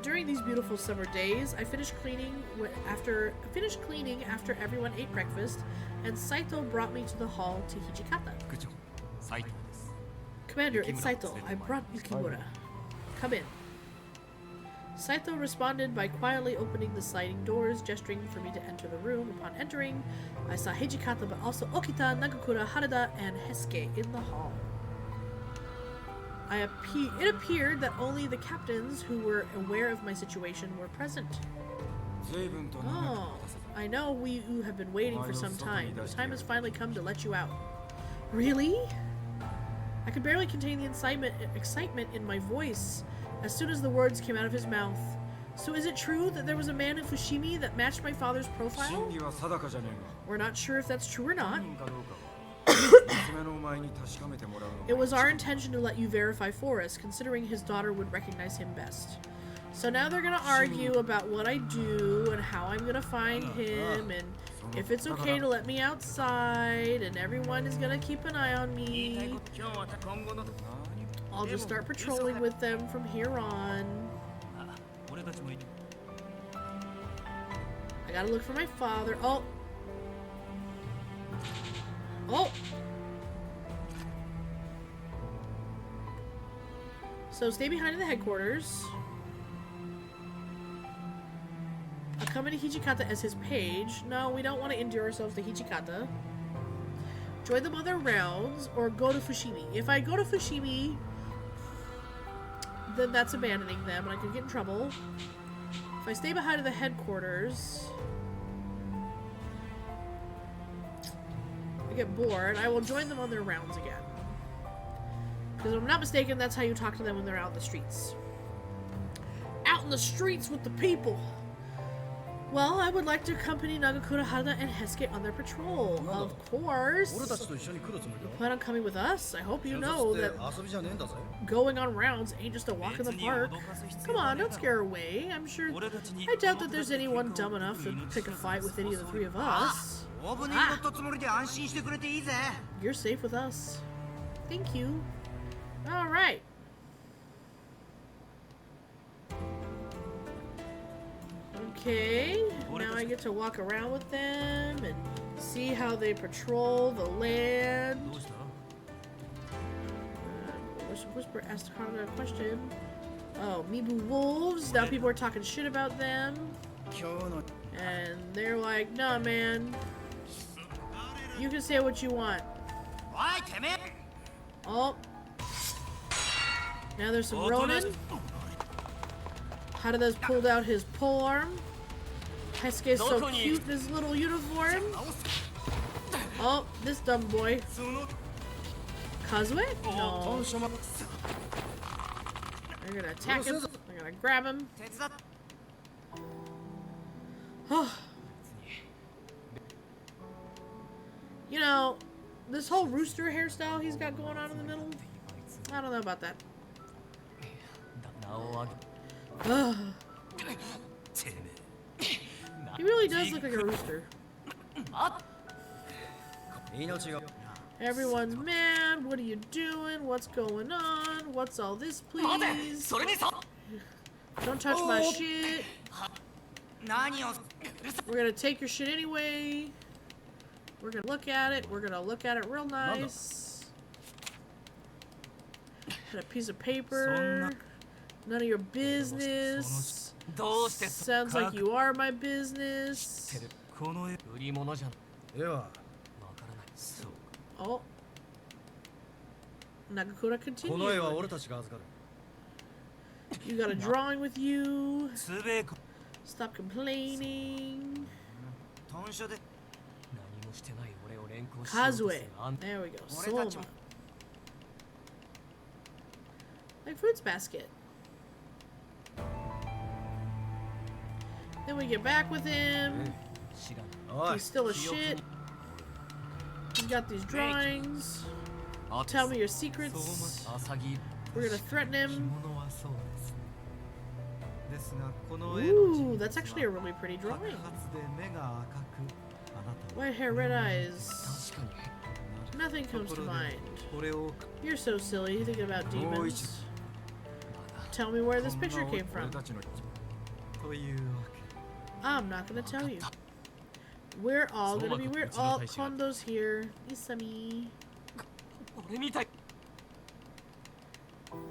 During these beautiful summer days, I finished cleaning after everyone ate breakfast, and Saito brought me to the hall to Hijikata. Commander, it's Saito. I brought Yukimura. Come in. Saito responded by quietly opening the sliding doors, gesturing for me to enter the room. Upon entering, I saw Hijikata, but also Okita, Nagakura, Harada, and Hesuke in the hall. It appeared that only the captains who were aware of my situation were present. Oh, I know you have been waiting for some time. The time has finally come to let you out. Really? I could barely contain the excitement in my voice as soon as the words came out of his mouth. So is it true that there was a man in Fushimi that matched my father's profile? We're not sure if that's true or not. It was our intention to let you verify for us, considering his daughter would recognize him best. So now they're gonna argue about what I do and how I'm gonna find him and if it's okay to let me outside, and everyone is gonna keep an eye on me. I'll just start patrolling with them from here on. I gotta look for my father. Oh! So stay behind in the headquarters. Accompany Hijikata as his page. No, we don't want to endear ourselves to Hijikata. Join them on their rounds, or go to Fushimi. If I go to Fushimi, then that's abandoning them, and I could get in trouble. If I stay behind in the headquarters, I get bored. I will join them on their rounds again. Because if I'm not mistaken, that's how you talk to them when they're out in the streets. Out in the streets with the people! Well, I would like to accompany Nagakura, Harada, and Hesuke on their patrol. Of course. You plan on coming with us? I hope you know that going on rounds ain't just a walk in the park. Come on, don't scare away. I doubt that there's anyone dumb enough to pick a fight with any of the three of us. You're safe with us. Thank you. Alright. Okay, now I get to walk around with them and see how they patrol the land. Whisper asked Harada a question. Oh, Mibu wolves. Now people are talking shit about them. And they're like, nah, man. You can say what you want. Oh. Now there's some Ronin. Harada's pulled out his polearm. Hesuke's so cute in his little uniform. Oh, this dumb boy. Kazue? No. They're gonna attack him. They're gonna grab him. You know, this whole rooster hairstyle he's got going on in the middle, I don't know about that. Ugh. He really does look like a rooster. Everyone's mad. What are you doing? What's going on? What's all this, please? Don't touch my shit. We're gonna take your shit anyway. We're gonna look at it. We're gonna look at it real nice. Got a piece of paper. None of your business. Sounds like you are my business. Oh. Nagakura continues. You got a drawing with you. Stop complaining. Kazue. There we go. Soma. Like Fruits Basket. Then we get back with him. He's still a shit. He's got these drawings. Tell me your secrets. We're gonna threaten him. Ooh, that's actually a really pretty drawing. White hair, red eyes. Nothing comes to mind. You're so silly, thinking about demons. Tell me where this picture came from. I'm not gonna tell you. We're all gonna be weird. Oh, Kondo's here. Isami.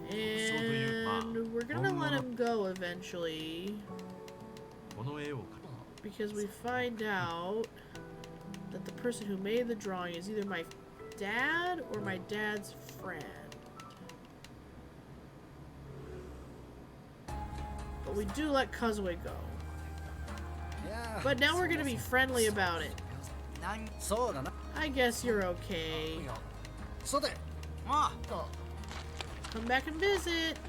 And we're gonna let him go eventually. Because we find out that the person who made the drawing is either my dad or my dad's friend. But we do let Kazue go. But now we're gonna be friendly about it. I guess you're okay. Come back and visit.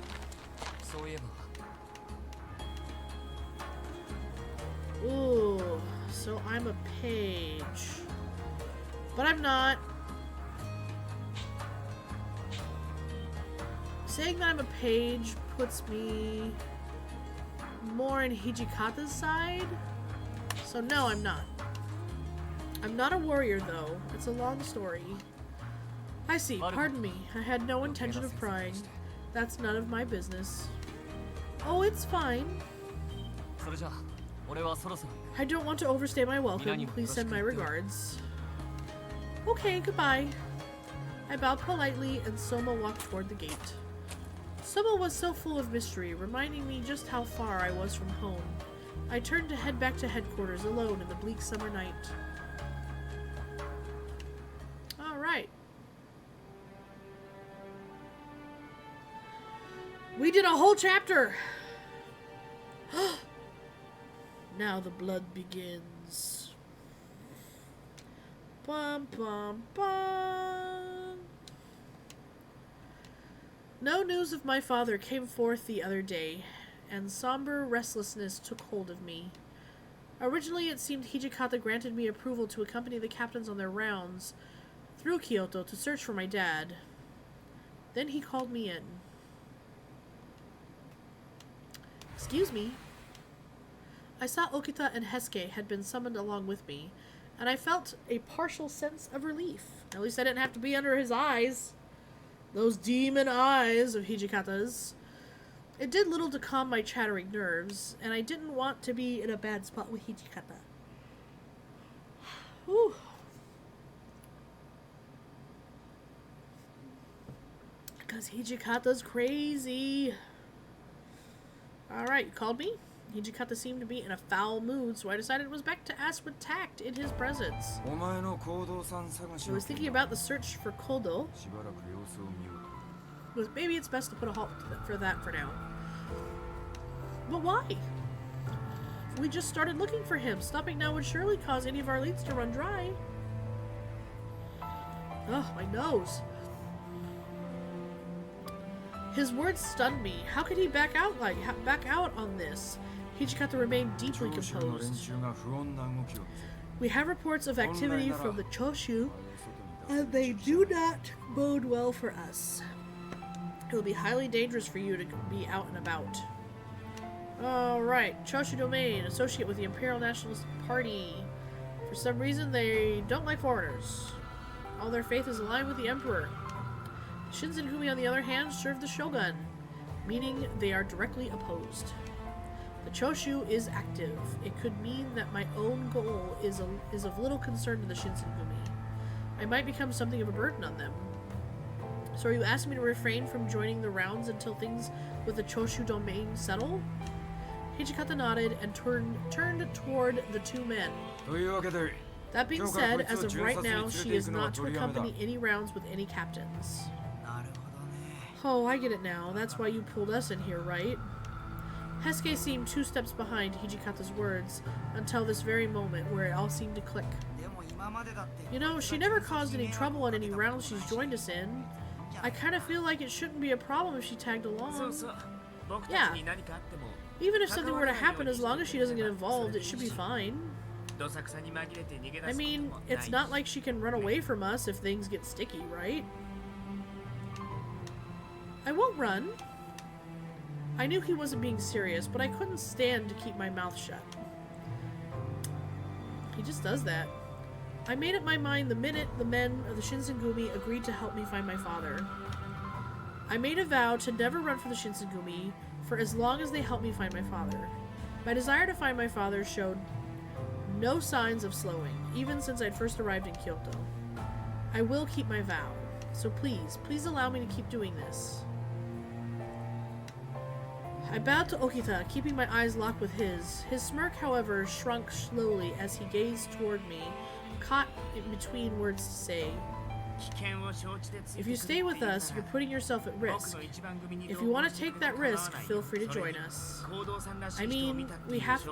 Ooh, so I'm a page. But I'm not. Saying that I'm a page puts me more in Hijikata's side. So no, I'm not. I'm not a warrior though. It's a long story. I see, pardon me. I had no intention of prying. That's none of my business. Oh, it's fine. I don't want to overstay my welcome. Please send my regards. Okay, goodbye. I bowed politely and Soma walked toward the gate. Soma was so full of mystery, reminding me just how far I was from home. I turned to head back to headquarters alone in the bleak summer night. Alright. We did a whole chapter! Now the blood begins. Bum bum bum. No news of my father came forth the other day, and somber restlessness took hold of me. Originally, it seemed Hijikata granted me approval to accompany the captains on their rounds through Kyoto to search for my dad. Then he called me in. Excuse me. I saw Okita and Hesuke had been summoned along with me, and I felt a partial sense of relief. At least I didn't have to be under his eyes. Those demon eyes of Hijikata's. It did little to calm my chattering nerves, and I didn't want to be in a bad spot with Hijikata. Whew. Because Hijikata's crazy. Alright, you called me? Hijikata seemed to be in a foul mood, so I decided it was best to ask with tact in his presence. I was thinking about the search for Kodo. Maybe it's best to put a halt for that for now. But why? We just started looking for him. Stopping now would surely cause any of our leads to run dry. Ugh, my nose. His words stunned me. How could he back out on this? Hijikata remained deeply composed. We have reports of activity from the Choshu, and they do not bode well for us. It will be highly dangerous for you to be out and about. Alright, Choshu Domain, associate with the Imperial Nationalist Party. For some reason, they don't like foreigners. All their faith is aligned with the Emperor. Shinsengumi, on the other hand, serve the Shogun, meaning they are directly opposed. The Choshu is active. It could mean that my own goal is of little concern to the Shinsengumi. I might become something of a burden on them. So are you asking me to refrain from joining the rounds until things with the Choshu domain settle? Hijikata nodded and turned toward the two men. That being said, as of right now, she is not to accompany any rounds with any captains. Oh, I get it now. That's why you pulled us in here, right? Hesuke seemed 2 steps behind Hijikata's words until this very moment where it all seemed to click. You know, she never caused any trouble on any rounds she's joined us in. I kind of feel like it shouldn't be a problem if she tagged along. Yeah. Even if something were to happen, as long as she doesn't get involved, it should be fine. I mean, it's not like she can run away from us if things get sticky, right? I won't run. I knew he wasn't being serious, but I couldn't stand to keep my mouth shut. He just does that. I made up my mind the minute the men of the Shinsengumi agreed to help me find my father. I made a vow to never run for the Shinsengumi for as long as they helped me find my father. My desire to find my father showed no signs of slowing, even since I'd first arrived in Kyoto. I will keep my vow, so please allow me to keep doing this. I bowed to Okita, keeping my eyes locked with his. His smirk, however, shrunk slowly as he gazed toward me, caught in between words to say, if you stay with us, you're putting yourself at risk. If you want to take that risk, feel free to join us. I mean, we have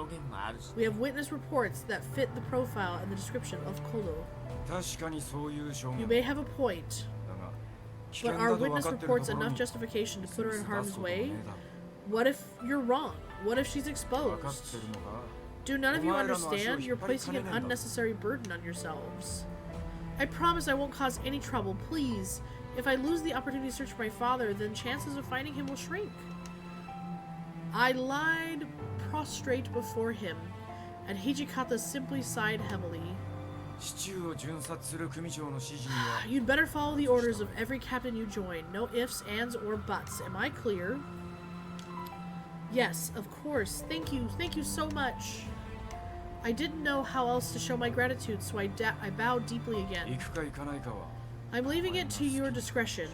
witness reports that fit the profile and the description of Kodo. You may have a point, but are witness reports enough justification to put her in harm's way? What if you're wrong? What if she's exposed? Do none of you understand? You're placing an unnecessary burden on yourselves. I promise I won't cause any trouble, please. If I lose the opportunity to search for my father, then chances of finding him will shrink. I lied prostrate before him, and Hijikata simply sighed heavily. You'd better follow the orders of every captain you join. No ifs, ands, or buts. Am I clear? Yes, of course. Thank you so much. I didn't know how else to show my gratitude, so I bowed deeply again. I'm leaving it to your discretion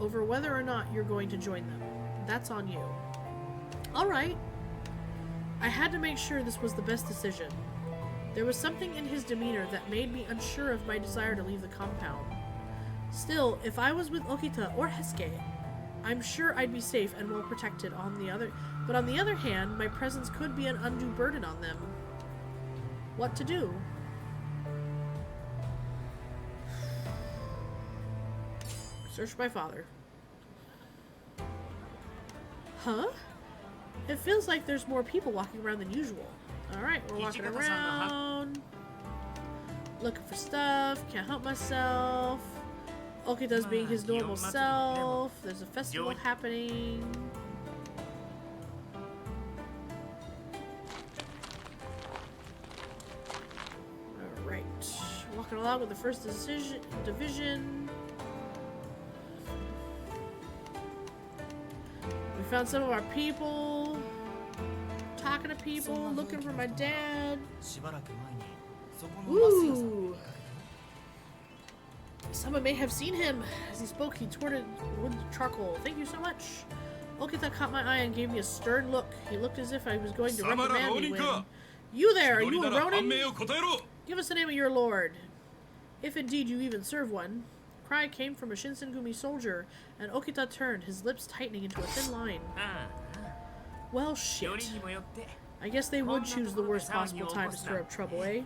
over whether or not you're going to join them. That's on you. Alright. I had to make sure this was the best decision. There was something in his demeanor that made me unsure of my desire to leave the compound. Still, if I was with Okita or Hesuke, I'm sure I'd be safe and well protected but on the other hand, my presence could be an undue burden on them. What to do? Search my father. Huh? It feels like there's more people walking around than usual. Alright, we're walking around. Looking for stuff. Can't help myself. Okita's being his normal self. There's a festival happening. Alright. Walking along with the first division. We found some of our people. Talking to people. Looking for my dad. Ooh. Someone may have seen him. As he spoke, he towarded wood charcoal. Thank you so much. Okita caught my eye and gave me a stern look. He looked as if I was going to reprimand me when... You there! Are you a Ronin? Give us the name of your lord. If indeed you even serve one. The cry came from a Shinsengumi soldier, and Okita turned, his lips tightening into a thin line. Well, shit. I guess they would choose the worst possible time to stir up trouble, eh?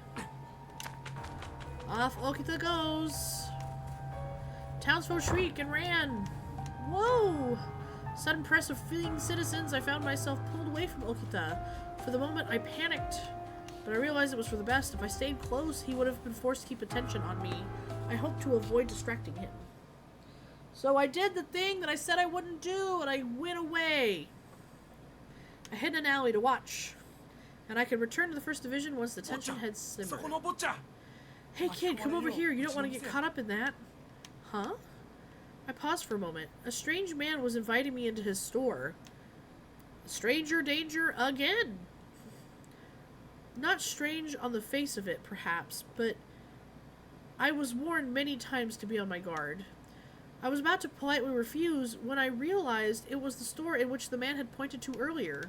Off Okita goes. Townsfolk shrieked and ran. Whoa! Sudden press of fleeing citizens, I found myself pulled away from Okita. For the moment, I panicked, but I realized it was for the best. If I stayed close, he would have been forced to keep attention on me. I hoped to avoid distracting him. So I did the thing that I said I wouldn't do, and I went away. I hid in an alley to watch, and I could return to the First Division once the tension had simmered. Hey kid, come over here. You don't want to get caught up in that. Huh? I paused for a moment. A strange man was inviting me into his store. Stranger danger again. Not strange on the face of it, perhaps, but I was warned many times to be on my guard. I was about to politely refuse when I realized it was the store in which the man had pointed to earlier.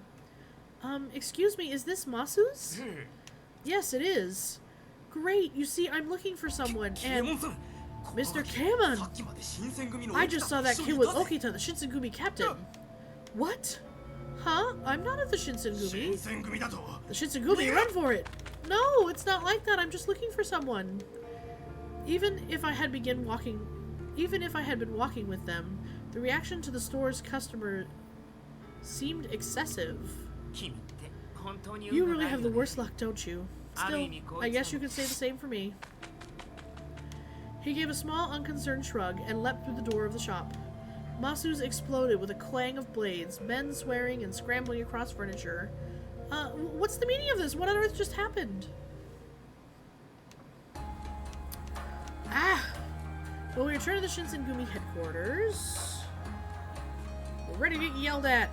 Excuse me, is this Masu's? Yes, it is. Great, you see, I'm looking for someone, and... Mr. Kamon! I just saw that kid with Okita, the Shinsengumi captain. What? Huh? I'm not at the Shinsengumi. The Shinsengumi, run for it! No, it's not like that, I'm just looking for someone. Even if I had been walking with them, the reaction to the store's customer seemed excessive. You really have the worst luck, don't you? Still, I guess you could say the same for me. He gave a small, unconcerned shrug and leapt through the door of the shop. Masu's exploded with a clang of blades, men swearing and scrambling across furniture. What's the meaning of this? What on earth just happened? When we return to the Shinsengumi headquarters, we're ready to get yelled at.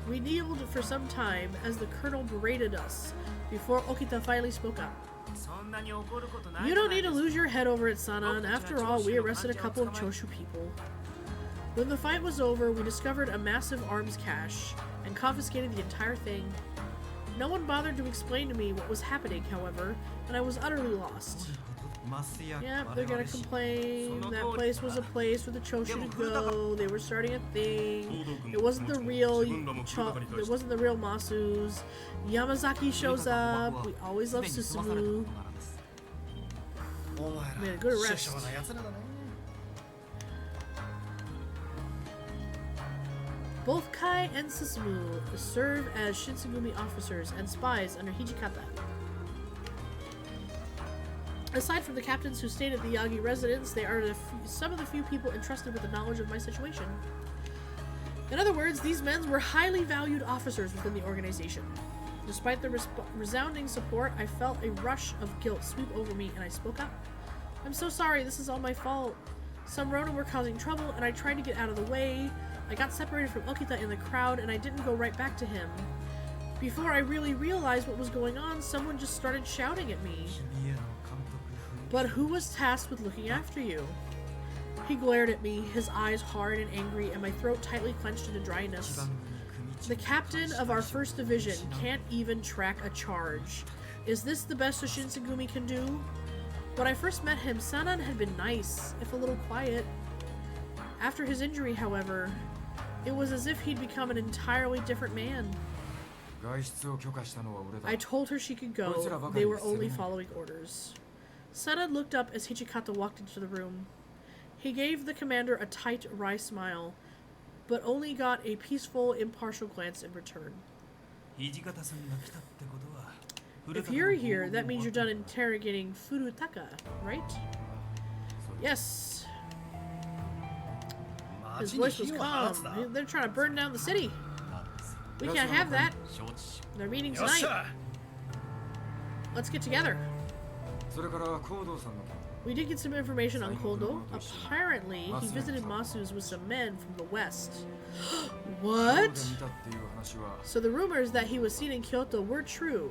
We kneeled for some time as the colonel berated us before Okita finally spoke up. You don't need to lose your head over it, Sanan. After all, we arrested a couple of Choshu people. When the fight was over, we discovered a massive arms cache and confiscated the entire thing. No one bothered to explain to me what was happening, however, and I was utterly lost. Yep, they're gonna complain. That place was a place for the Choshu to go. They were starting a thing. It wasn't the real Masu's. Yamazaki shows up. We always love Susumu. Made a good arrest. Both Kai and Susumu serve as Shinsengumi officers and spies under Hijikata. Aside from the captains who stayed at the Yagi residence, they are some of the few people entrusted with the knowledge of my situation. In other words, these men were highly valued officers within the organization. Despite the resounding support, I felt a rush of guilt sweep over me, and I spoke up. I'm so sorry, this is all my fault. Some Ronin were causing trouble, and I tried to get out of the way. I got separated from Okita in the crowd, and I didn't go right back to him. Before I really realized what was going on, someone just started shouting at me. But who was tasked with looking after you? He glared at me, his eyes hard and angry, and my throat tightly clenched into dryness. The captain of our first division can't even track a charge. Is this the best a Shinsengumi can do? When I first met him, Sanan had been nice, if a little quiet. After his injury, however, it was as if he'd become an entirely different man. I told her she could go. They were only following orders. Sanan looked up as Hijikata walked into the room. He gave the commander a tight, wry smile, but only got a peaceful, impartial glance in return. If you're here, that means you're done interrogating Furutaka, right? Yes. His voice was calm. They're trying to burn down the city. We can't have that. They're meeting tonight. Let's get together. We did get some information on Kondo. Apparently, he visited Masu's with some men from the west. What? So the rumors that he was seen in Kyoto were true,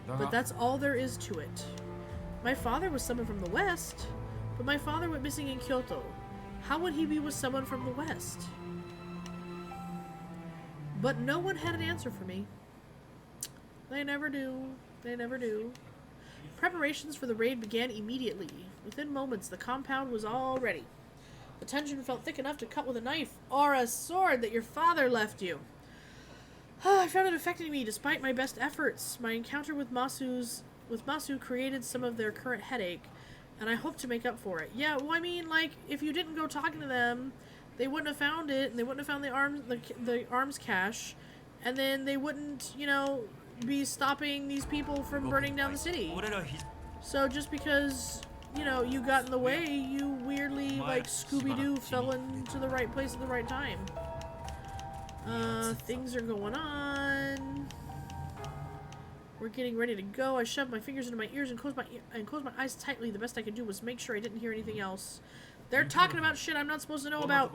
but that's all there is to it. My father was someone from the west, but my father went missing in Kyoto. How would he be with someone from the west? But no one had an answer for me. They never do. They never do. Preparations for the raid began immediately. Within moments, the compound was all ready. The tension felt thick enough to cut with a knife or a sword that your father left you. I found it affecting me despite my best efforts. My encounter with Masu created some of their current headache, and I hope to make up for it. Yeah, well, I mean, like, if you didn't go talking to them, they wouldn't have found it, and they wouldn't have found the arms cache, and then they wouldn't, you know, be stopping these people from burning down the city. So just because, you know, you got in the way, you weirdly, like Scooby-Doo, fell into the right place at the right time. Things are going on. We're getting ready to go. I shoved my fingers into my ears and closed my eyes tightly. The best I could do was make sure I didn't hear anything else. They're talking about shit I'm not supposed to know about.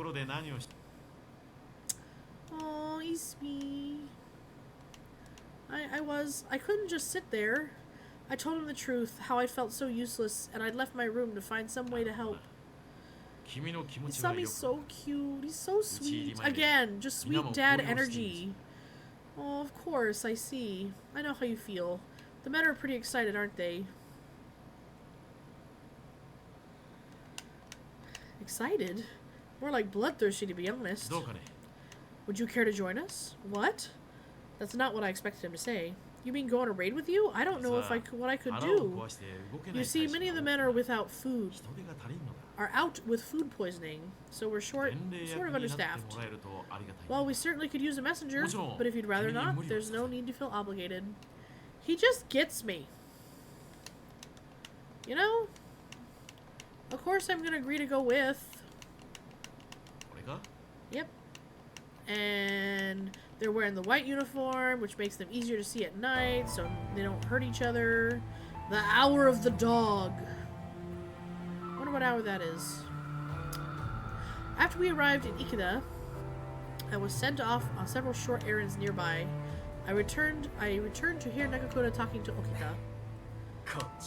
Oh, Ismi. I couldn't just sit there. I told him the truth, how I felt so useless, and I'd left my room to find some way to help. Isami's so cute. He's so sweet. Again, just sweet dad energy. Oh, of course, I see. I know how you feel. The men are pretty excited, aren't they? Excited? More like bloodthirsty, to be honest. Would you care to join us? What? That's not what I expected him to say. You mean go on a raid with you? I don't know what I could do. You see, many of the men are without food. Are out with food poisoning, so we're sort of understaffed. Well, we certainly could use a messenger, but if you'd rather not, there's no need to feel obligated. He just gets me. You know? Of course I'm gonna agree to go with. Yep. And they're wearing the white uniform, which makes them easier to see at night, so they don't hurt each other. The hour of the dog. I wonder what hour that is. After we arrived in Ikeda, I was sent off on several short errands nearby. I returned to hear Nakakura talking to Okita.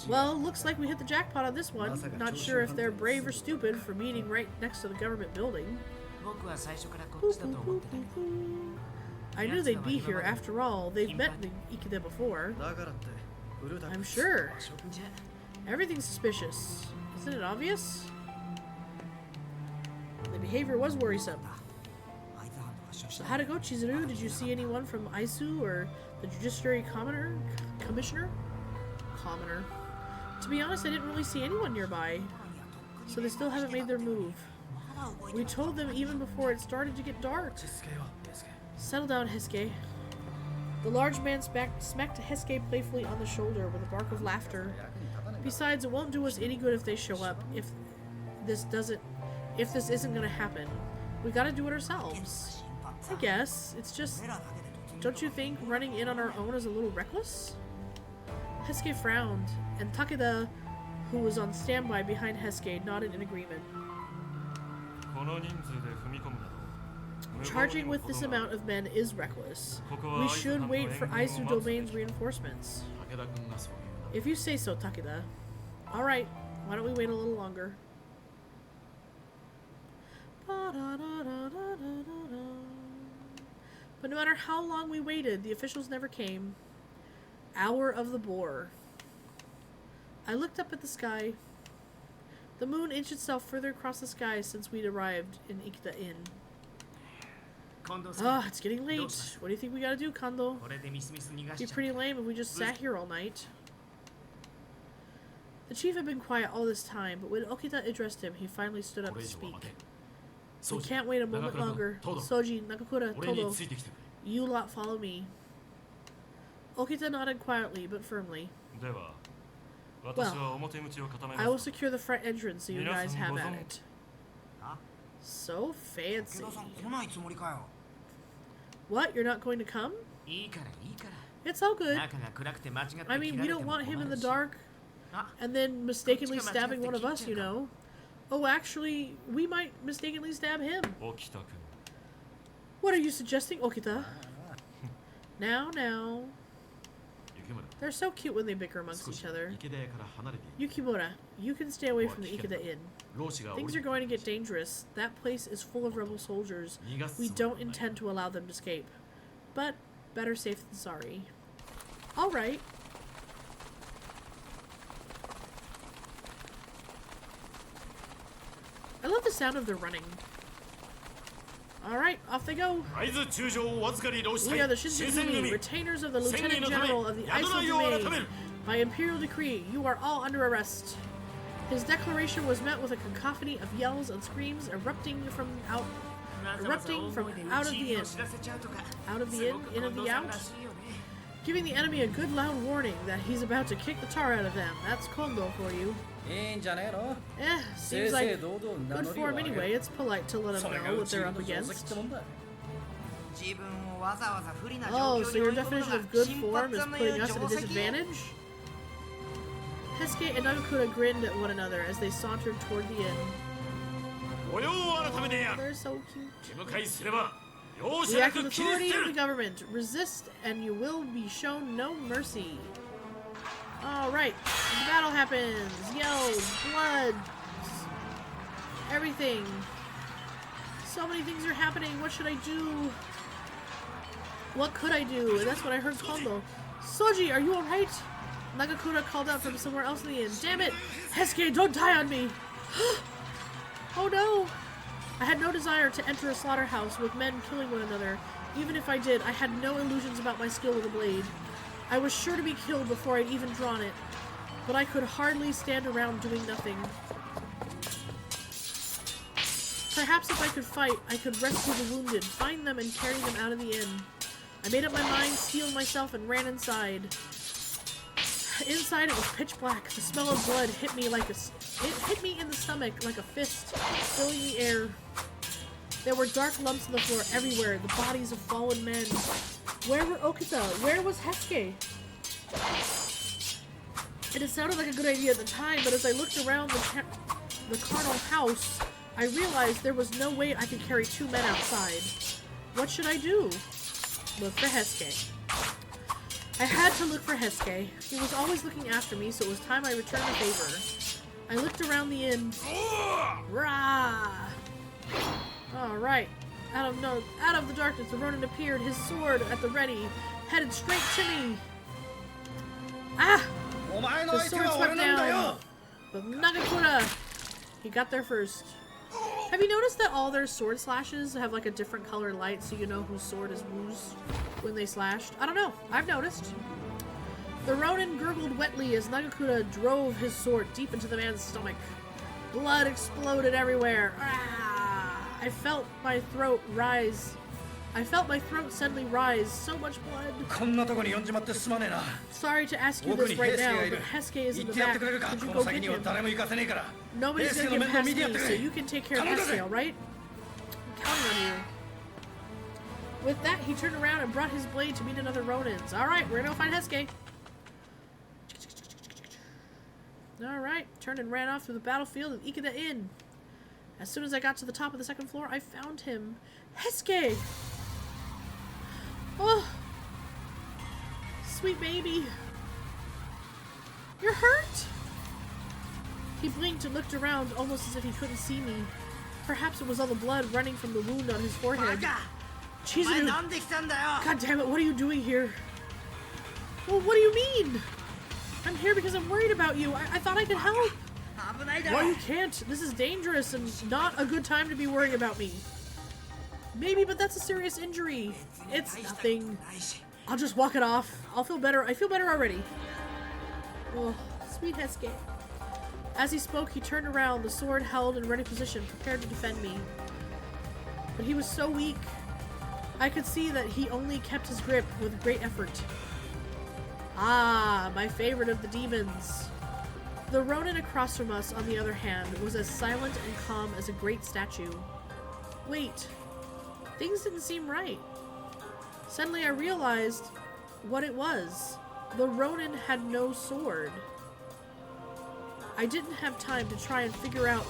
Well, looks like we hit the jackpot on this one. Not sure if they're brave or stupid for meeting right next to the government building. I knew they'd be here. After all, they've met in Ikeda before. I'm sure. Everything's suspicious. Isn't it obvious? The behavior was worrisome. So how'd it go, Chizuru? Did you see anyone from Aisu or the Judiciary Commissioner? To be honest, I didn't really see anyone nearby. So they still haven't made their move. We told them even before it started to get dark. Settle down, Hesuke. The large man smacked Hesuke playfully on the shoulder with a bark of laughter. Besides, it won't do us any good if they show up. If this isn't gonna happen, we gotta do it ourselves. I guess. It's just, don't you think running in on our own is a little reckless? Hesuke frowned, and Takeda, who was on standby behind Hesuke, nodded in agreement. Charging with this amount of men is reckless. We should wait for Aizu Domain's reinforcements. If you say so, Takeda. Alright, why don't we wait a little longer? But no matter how long we waited, the officials never came. Hour of the boar. I looked up at the sky. The moon inched itself further across the sky since we'd arrived in Ikeda Inn. Ah, it's getting late. What do you think we gotta do, Kondo? It'd be pretty lame if we just sat here all night. The chief had been quiet all this time, but when Okita addressed him, he finally stood up to speak. We can't wait a moment longer. Soji, Nakakura, Todo, you lot follow me. Okita nodded quietly, but firmly. Well, I will secure the front entrance so you guys have at it. So fancy. What? You're not going to come? It's all good. I mean, we don't want him in the dark and then mistakenly stabbing one of us, you know. Oh, actually, we might mistakenly stab him. What are you suggesting, Okita? Now. They're so cute when they bicker amongst each other. Yukimura, you can stay away from the Ikeda Inn. Things are going to get dangerous. That place is full of rebel soldiers. We don't intend to allow them to escape. But better safe than sorry. Alright. I love the sound of their running. Alright, off they go. We are the Shinzugumi, retainers of the Lieutenant General of the Aizu Domain. By imperial decree, you are all under arrest. His declaration was met with a cacophony of yells and screams erupting from out of the inn. Out of the inn? In of the out? Giving the enemy a good loud warning that he's about to kick the tar out of them. That's Kondo for you. Seems like good form anyway. It's polite to let them know what they're up against. Oh, so your definition of good form is putting us at a disadvantage? Hesuke and Nagakura grinned at one another as they sauntered toward the inn. Oh, they're so cute. We act with authority of the government. Resist and you will be shown no mercy. Alright, the battle happens. Yells, blood, everything. So many things are happening. What should I do? What could I do? And that's what I heard Kondo. Soji, are you alright? Nagakura called out from somewhere else in the inn. Damn it! Hesuke, don't die on me! Oh no! I had no desire to enter a slaughterhouse with men killing one another. Even if I did, I had no illusions about my skill with a blade. I was sure to be killed before I'd even drawn it. But I could hardly stand around doing nothing. Perhaps if I could fight, I could rescue the wounded, find them and carry them out of the inn. I made up my mind, steeled myself, and ran inside. Inside it was pitch black. The smell of blood hit me in the stomach like a fist, filling the air. There were dark lumps on the floor everywhere, the bodies of fallen men. Where were Okita? Where was Hesuke? It had sounded like a good idea at the time, but as I looked around the carnal house, I realized there was no way I could carry two men outside. What should I do? Look for Hesuke. I had to look for Hesuke. He was always looking after me, so it was time I returned the favor. I looked around the inn. Rah! Alright. Out of the darkness, the Ronin appeared, his sword at the ready, headed straight to me. Ah! The sword swept down. But Nagakura! He got there first. Have you noticed that all their sword slashes have like a different colored light so you know whose sword is whose when they slashed? I don't know. I've noticed. The Ronin gurgled wetly as Nagakura drove his sword deep into the man's stomach. Blood exploded everywhere. Ah! I felt my throat suddenly rise. So much blood. Sorry to ask you this right now, but Hesuke is in the back. Could you go get him? Nobody's gonna get past me, so you can take care of Hesuke, alright? I'm counting on you. With that, he turned around and brought his blade to meet another Ronin's. Alright, we're gonna go find Hesuke. Alright, turned and ran off through the battlefield of Ikeda Inn. As soon as I got to the top of the second floor, I found him. Hesuke! Oh! Sweet baby. You're hurt? He blinked and looked around almost as if he couldn't see me. Perhaps it was all the blood running from the wound on his forehead. Chizuru! God damn it, what are you doing here? Well, what do you mean? I'm here because I'm worried about you. I thought I could help. Well, you can't. This is dangerous and not a good time to be worrying about me. Maybe, but that's a serious injury. It's nothing. I'll just walk it off. I'll feel better. I feel better already. Oh, sweet Hesuke. As he spoke, he turned around, the sword held in ready position, prepared to defend me. But he was so weak. I could see that he only kept his grip with great effort. Ah, my favorite of the demons. The Ronin across from us, on the other hand, was as silent and calm as a great statue. Wait, things didn't seem right. Suddenly I realized what it was. The Ronin had no sword. I didn't have time to try and figure out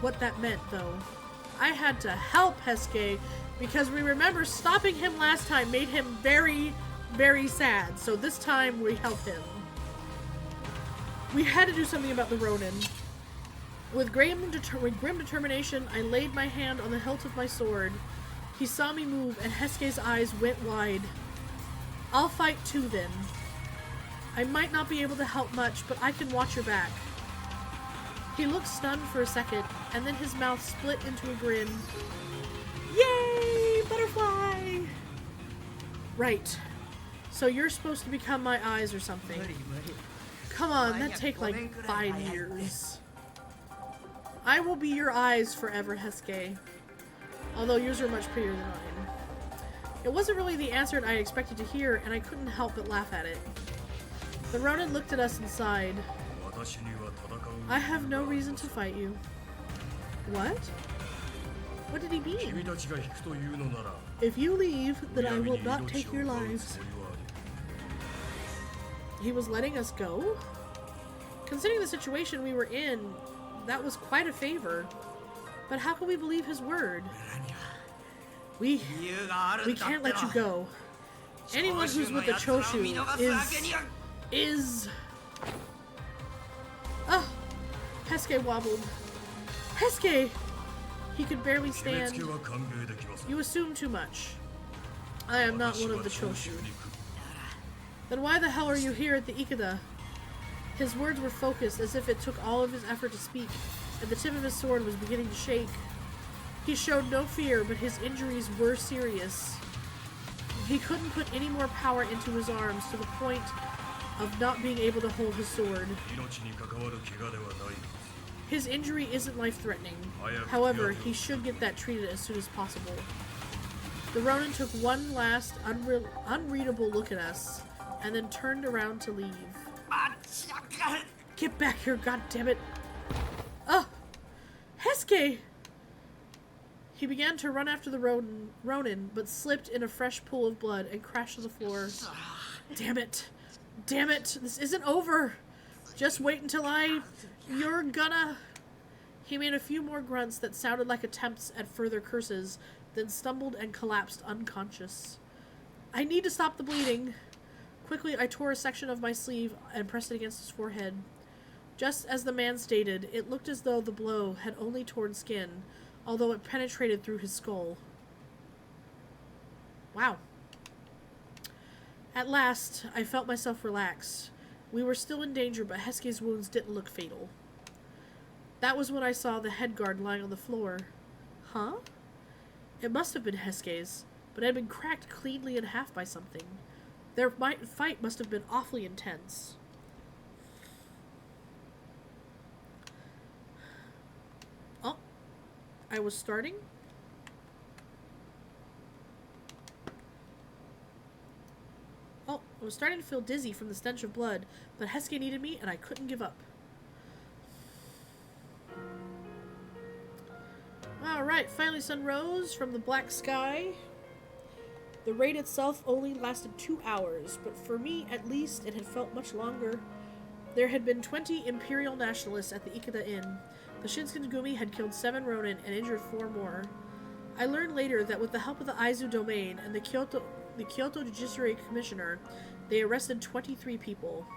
what that meant, though. I had to help Hesuke, because we remember stopping him last time made him very, very sad, so this time we helped him. We had to do something about the Ronin. With grim determination, I laid my hand on the hilt of my sword. He saw me move, and Hesuke's eyes went wide. I'll fight too, then. I might not be able to help much, but I can watch your back. He looked stunned for a second, and then his mouth split into a grin. Yay! Butterfly! Right. So you're supposed to become my eyes or something. Come on, that take like 5 years. I will be your eyes forever, Hesuke. Although yours are much prettier than mine. It wasn't really the answer I expected to hear, and I couldn't help but laugh at it. The Ronin looked at us and sighed. I have no reason to fight you. What? What did he mean? If you leave, then I will not take your lives. He was letting us go? Considering the situation we were in, that was quite a favor. But how can we believe his word? We can't let you go. Anyone who's with the Choshu is... Oh! Hesuke wobbled. Hesuke! He could barely stand. You assume too much. I am not one of the Choshu. Then why the hell are you here at the Ikeda? His words were focused as if it took all of his effort to speak, and the tip of his sword was beginning to shake. He showed no fear, but his injuries were serious. He couldn't put any more power into his arms to the point of not being able to hold his sword. His injury isn't life-threatening. However, he should get that treated as soon as possible. The Ronin took one last unreadable look at us, and then turned around to leave. Get back here, goddammit! Ugh! Hesuke! He began to run after the Ronin, but slipped in a fresh pool of blood and crashed to the floor. Damn it! Damn it! This isn't over! Just wait until you're gonna... He made a few more grunts that sounded like attempts at further curses, then stumbled and collapsed unconscious. I need to stop the bleeding. Quickly, I tore a section of my sleeve and pressed it against his forehead. Just as the man stated, it looked as though the blow had only torn skin, although it penetrated through his skull. Wow. At last, I felt myself relax. We were still in danger, but Hesuke's wounds didn't look fatal. That was when I saw the head guard lying on the floor. Huh? It must have been Hesuke's, but it had been cracked cleanly in half by something. Their fight must have been awfully intense. Oh. I was starting? Oh, I was starting to feel dizzy from the stench of blood, but Hesuke needed me and I couldn't give up. Alright, finally sun rose from the black sky. The raid itself only lasted 2 hours, but for me, at least, it had felt much longer. There had been 20 Imperial Nationalists at the Ikeda Inn. The Shinsengumi had killed 7 Ronin and injured 4 more. I learned later that with the help of the Aizu domain and the Kyoto Judiciary Commissioner, they arrested 23 people.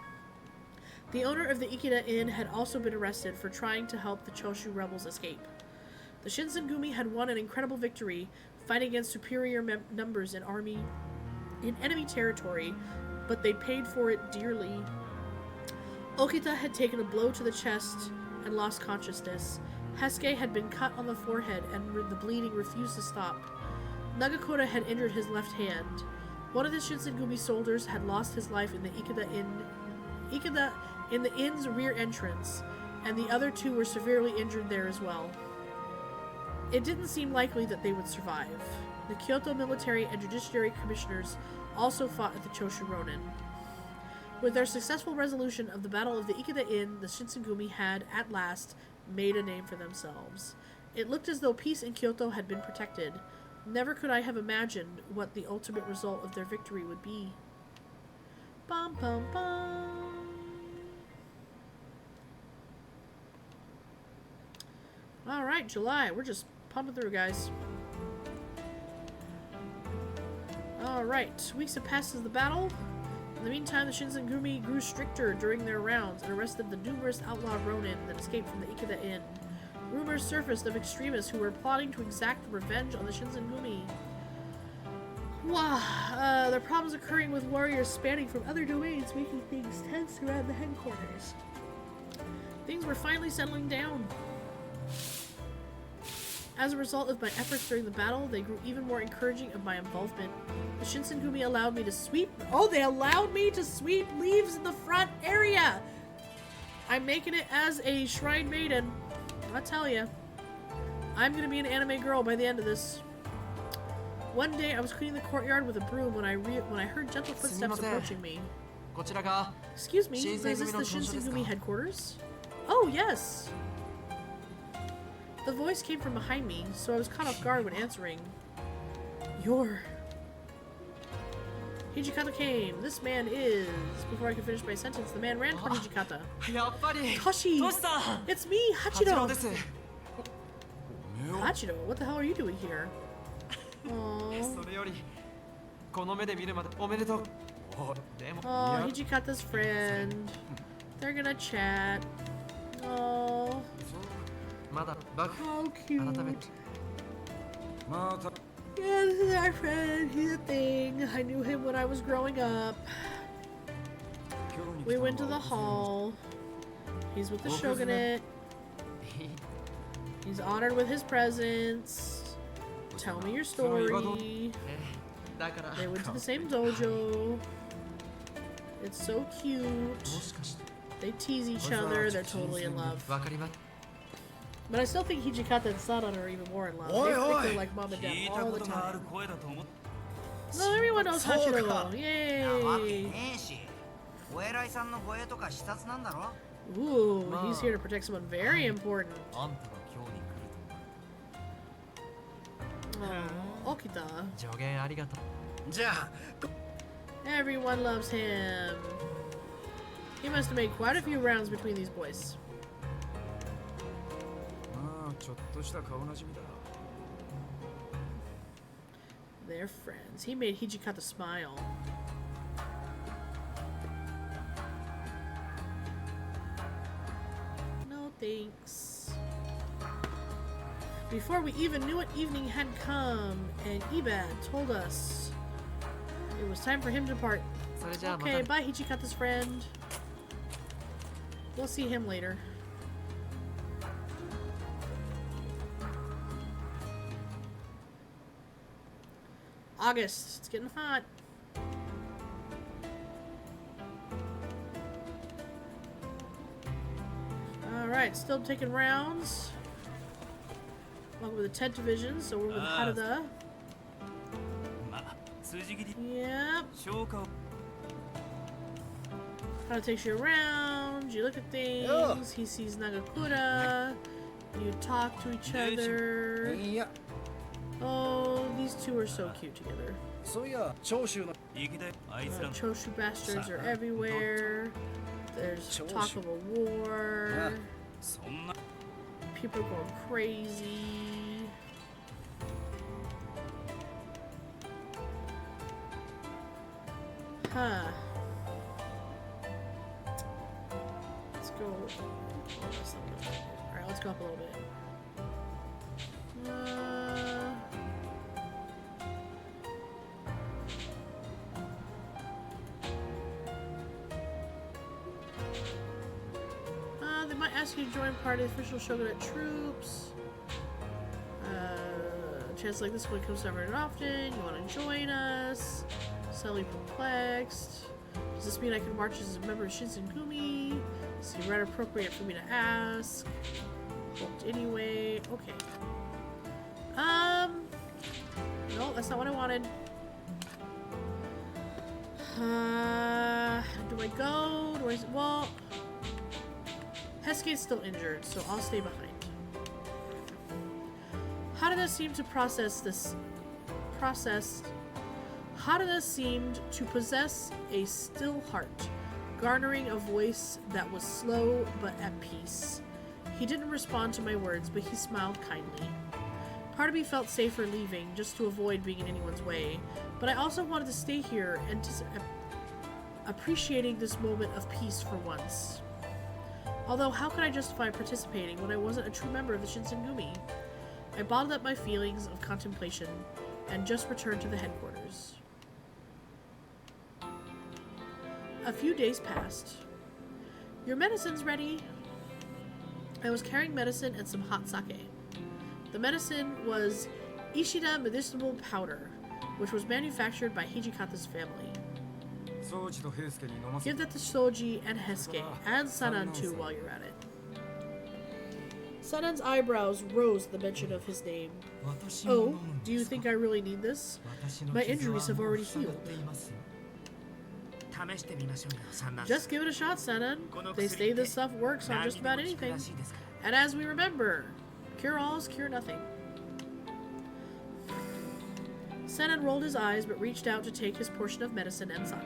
The owner of the Ikeda Inn had also been arrested for trying to help the Choshu rebels escape. The Shinsengumi had won an incredible victory, fighting against superior numbers in enemy territory, but they paid for it dearly. Okita had taken a blow to the chest and lost consciousness. Hesuke had been cut on the forehead and the bleeding refused to stop. Nagakura had injured his left hand. One of the Shinsengumi soldiers had lost his life in the Ikeda in the inn's rear entrance, and the other 2 were severely injured there as well. It didn't seem likely that they would survive. The Kyoto military and judiciary commissioners also fought at the Choshu Ronin. With their successful resolution of the Battle of the Ikeda Inn, the Shinsengumi had, at last, made a name for themselves. It looked as though peace in Kyoto had been protected. Never could I have imagined what the ultimate result of their victory would be. Bum bum bum. Alright, July. We're just pumping through, guys. Alright, weeks have passed since the battle. In the meantime, the Shinsengumi grew stricter during their rounds and arrested the numerous outlaw Ronin that escaped from the Ikeda Inn. Rumors surfaced of extremists who were plotting to exact revenge on the Shinsengumi. Wow, there are problems occurring with warriors spanning from other domains, making things tense around the headquarters. Things were finally settling down. As a result of my efforts during the battle, they grew even more encouraging of my involvement. The Shinsengumi allowed me to sweep... Oh, they allowed me to sweep leaves in the front area! I'm making it as a shrine maiden. I tell ya. I'm gonna be an anime girl by the end of this. One day I was cleaning the courtyard with a broom when I heard gentle footsteps approaching me. Excuse me, is this the Shinsengumi headquarters? Oh, yes! The voice came from behind me, so I was caught off guard when answering. You're... Hijikata came. This man is... Before I could finish my sentence, the man ran toward Hijikata. Toshi! It's me, Hachiro! Hachiro, what the hell are you doing here? Oh, Hijikata's friend. They're gonna chat. Oh. How cute. Yeah, this is our friend. He's a thing. I knew him when I was growing up. We went to the hall. He's with the shogunate. He's honored with his presence. Tell me your story. They went to the same dojo. It's so cute. They tease each other. They're totally in love. But I still think Hijikata and Sadana are even more in love. They think they're like mom and dad all the time. No, everyone knows Hachiro. Yay! Ooh, he's here to protect someone very important. Oh, Okita. Everyone loves him. He must have made quite a few rounds between these boys. They're friends. He made Hijikata smile. No thanks. Before we even knew it, evening had come, and Ibad told us it was time for him to depart. Okay, bye Hijikata's friend. We'll see him later. August. It's getting hot. Alright, still taking rounds. Welcome to the 10th division, so we're with Harada. Yep. Harada takes you around, you look at things, he sees Nagakura, you talk to each other. Oh, these two are so cute together. Choshu bastards are everywhere. There's talk of a war. People are going crazy. Huh. Let's go. Alright, let's go up a little bit. They might ask you to join part of the official shogunate troops. A chance like this one comes up very often. You want to join us? Suddenly perplexed. Does this mean I can march as a member of Shinsengumi? Seems right appropriate for me to ask. Booked anyway. Okay. No, that's not what I wanted. Do I go? Do I? Well, Hesuke's still injured, so I'll stay behind. Harada seemed to Harada seemed to possess a still heart, garnering a voice that was slow but at peace. He didn't respond to my words, but he smiled kindly. Part of me felt safer leaving, just to avoid being in anyone's way, but I also wanted to stay here and appreciating this moment of peace for once. Although, how could I justify participating when I wasn't a true member of the Shinsengumi? I bottled up my feelings of contemplation and just returned to the headquarters. A few days passed. Your medicine's ready. I was carrying medicine and some hot sake. The medicine was Ishida medicinal powder, which was manufactured by Hijikata's family. Give that to Soji and Hesuke, and Sanan too while you're at it. Sanan's eyebrows rose at the mention of his name. Oh, do you think I really need this? My injuries have already healed. Just give it a shot, Sanan. They say this stuff works on just about anything. And as we remember, cure-alls cure nothing. Sanan rolled his eyes but reached out to take his portion of medicine and sake.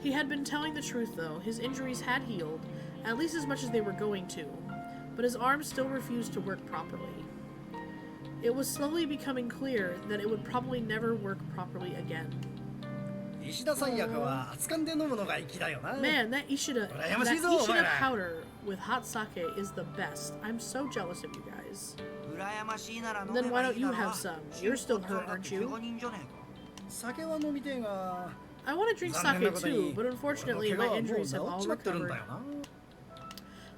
He had been telling the truth, though. His injuries had healed, at least as much as they were going to, but his arms still refused to work properly. It was slowly becoming clear that it would probably never work properly again. Man, that Ishida powder with hot sake is the best. I'm so jealous of you guys. Then why don't you have some? You're still hurt, aren't you? I want to drink sake too, but unfortunately my injuries have all recovered.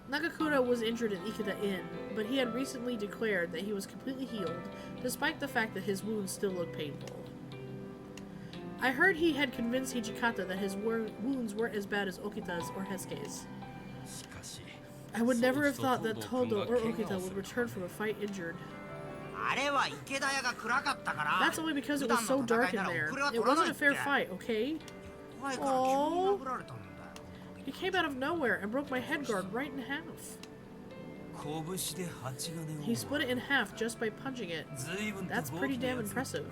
Nagakura was injured in Ikeda Inn, but he had recently declared that he was completely healed, despite the fact that his wounds still looked painful. I heard he had convinced Hijikata that his wounds weren't as bad as Okita's or Hesuke's. I would never have thought that Todo or Okita would return from a fight injured. That's only because it was so dark in there. It wasn't a fair fight, okay? Aww. He came out of nowhere and broke my head guard right in half. He split it in half just by punching it. That's pretty damn impressive.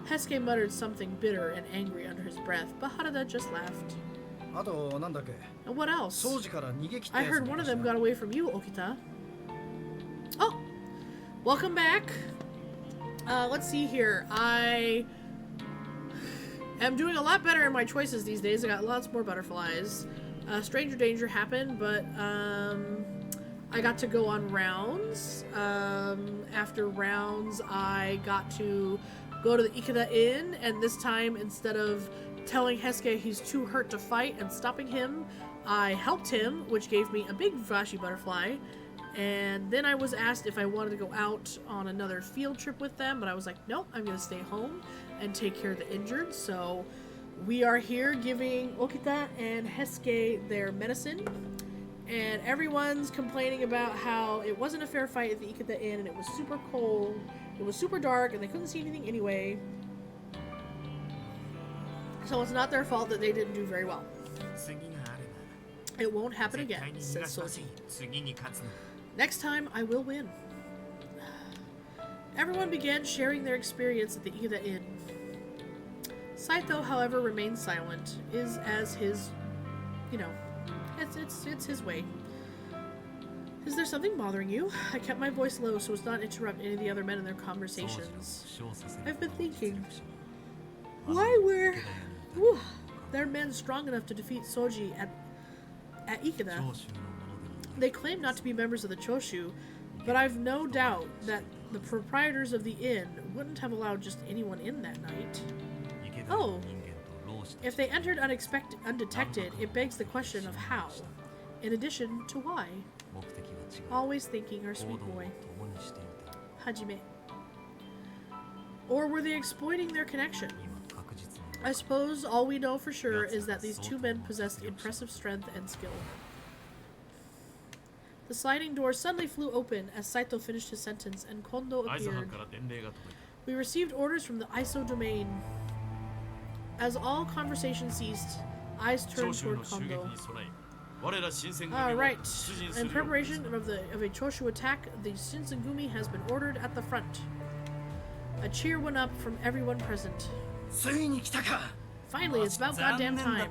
Hesuke muttered something bitter and angry under his breath, but Harada just laughed. And what else? I heard one of them got away from you, Okita. Oh! Welcome back. Let's see here. I am doing a lot better in my choices these days. I got lots more butterflies. Stranger danger happened, but I got to go on rounds. After rounds, I got to go to the Ikeda Inn, and this time, instead of telling Hesuke he's too hurt to fight and stopping him, I helped him, which gave me a big flashy butterfly. And then I was asked if I wanted to go out on another field trip with them, but I was like, nope, I'm going to stay home and take care of the injured. So we are here giving Okita and Hesuke their medicine, and everyone's complaining about how it wasn't a fair fight at the Ikeda Inn, and it was super cold, it was super dark, and they couldn't see anything anyway. So it's not their fault that they didn't do very well. It won't happen again, says Soji. Next time, I will win. Everyone began sharing their experience at the Ikeda Inn. Saito, however, remained silent, is as his, it's his way. Is there something bothering you? I kept my voice low so as not to interrupt any of the other men in their conversations. I've been thinking, why were there men strong enough to defeat Soji at Ikeda? They claim not to be members of the Choshu, but I've no doubt that the proprietors of the inn wouldn't have allowed just anyone in that night. Oh, if they entered undetected, it begs the question of how, in addition to why. Always thinking, our sweet boy. Hajime. Or were they exploiting their connection? I suppose all we know for sure is that these two men possessed impressive strength and skill. The sliding door suddenly flew open as Saito finished his sentence and Kondo appeared. We received orders from the ISO domain. As all conversation ceased, eyes turned toward Kondo. Alright, in preparation of a Choshu attack, the Shinsengumi has been ordered at the front. A cheer went up from everyone present. Finally, it's about goddamn time.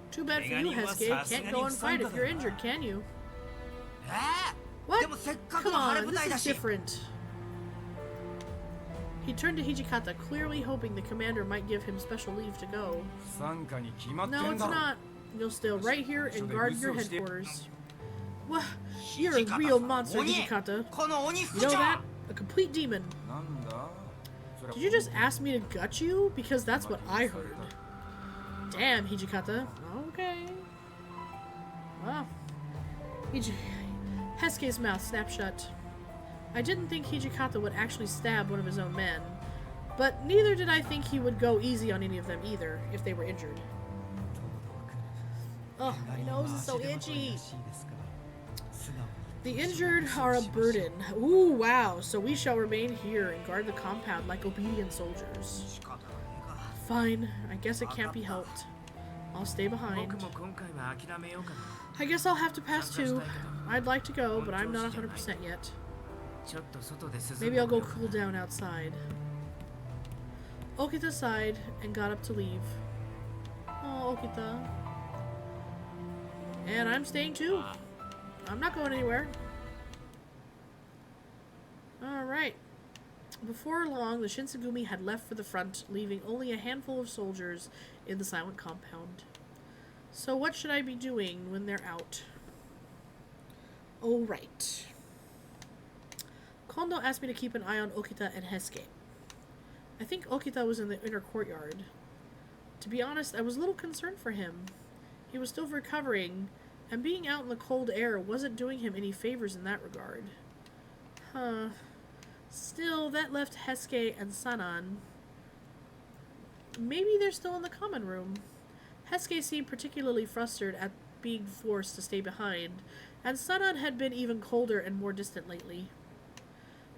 Too bad for you, Hesuke. Can't go and fight if you're injured, can you? What? Come on, this is different. He turned to Hijikata, clearly hoping the commander might give him special leave to go. No, it's not. You'll stay right here and guard your headquarters. What? You're a real monster, Hijikata. You know that? A complete demon. Did you just ask me to gut you? Because that's what I heard. Damn, Hijikata. Okay. Well. Hesuke's mouth snapped shut. I didn't think Hijikata would actually stab one of his own men, But neither did I think he would go easy on any of them either, if they were injured. Oh, my nose is so itchy. The injured are a burden. Ooh, wow. So we shall remain here and guard the compound like obedient soldiers. Fine. I guess it can't be helped. I'll stay behind. I guess I'll have to pass too. I'd like to go, but I'm not 100% yet. Maybe I'll go cool down outside. Okita sighed and got up to leave. Oh, Okita. And I'm staying too. I'm not going anywhere. Alright. Before long, the Shinsengumi had left for the front, leaving only a handful of soldiers in the silent compound. So what should I be doing when they're out? Alright. Kondo asked me to keep an eye on Okita and Hesuke. I think Okita was in the inner courtyard. To be honest, I was a little concerned for him. He was still recovering, and being out in the cold air wasn't doing him any favors in that regard. Huh. Still, that left Hesuke and Sanan. Maybe they're still in the common room. Hesuke seemed particularly frustrated at being forced to stay behind, and Sanan had been even colder and more distant lately.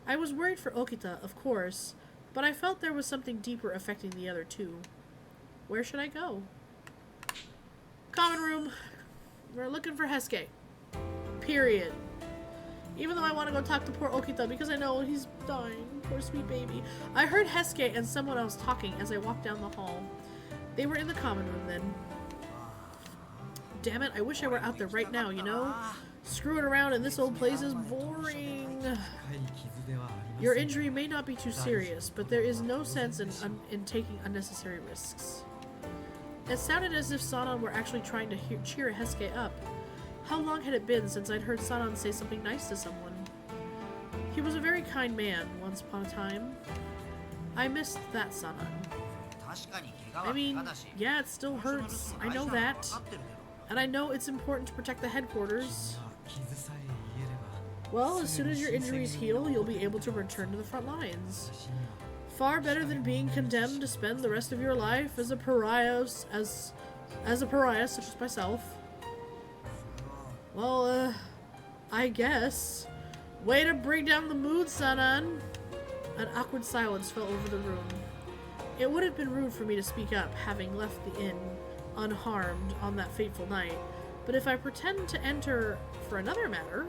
I was worried for Okita, of course, but I felt there was something deeper affecting the other two. Where should I go? Common room. We're looking for Hesuke. Period. Even though I want to go talk to poor Okita because I know he's dying. Poor sweet baby. I heard Hesuke and someone else talking as I walked down the hall. They were in the common room then. Damn it, I wish I were out there right now, you know? Screwing around in this old place is boring. Your injury may not be too serious, but there is no sense in taking unnecessary risks. It sounded as if Sanan were actually trying to cheer Hesuke up. How long had it been since I'd heard Sanan say something nice to someone? He was a very kind man once upon a time. I missed that Sanan. I mean, yeah, it still hurts. I know that. And I know it's important to protect the headquarters. Well, as soon as your injuries heal, you'll be able to return to the front lines. Far better than being condemned to spend the rest of your life as a pariah, as a pariah such as myself. Well, I guess. Way to bring down the mood, Sanan. An awkward silence fell over the room. It would have been rude for me to speak up, having left the inn unharmed on that fateful night, but if I pretend to enter for another matter,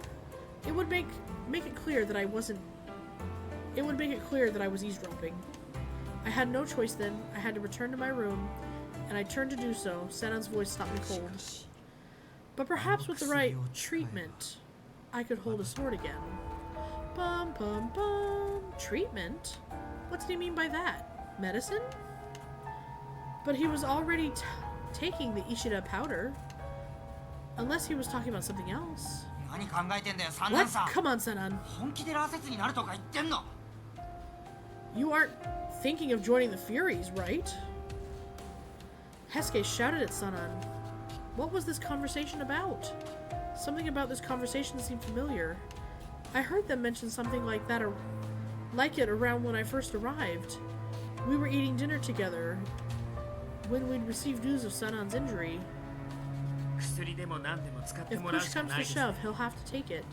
it would make it clear that I wasn't. It would make it clear that I was eavesdropping. I had no choice then. I had to return to my room, and I turned to do so. Sanan's voice stopped me cold. But perhaps with the right treatment, I could hold a sword again. Bum bum bum. Treatment? What did he mean by that? Medicine? But he was already taking the Ishida powder. Unless he was talking about something else. What? Come on, Sanan. You aren't thinking of joining the Furies, right? Hesuke shouted at Sanan. What was this conversation about? Something about this conversation seemed familiar. I heard them mention something like that, or like it around when I first arrived. We were eating dinner together when we'd received news of Sanan's injury. If push comes to shove, he'll have to take it.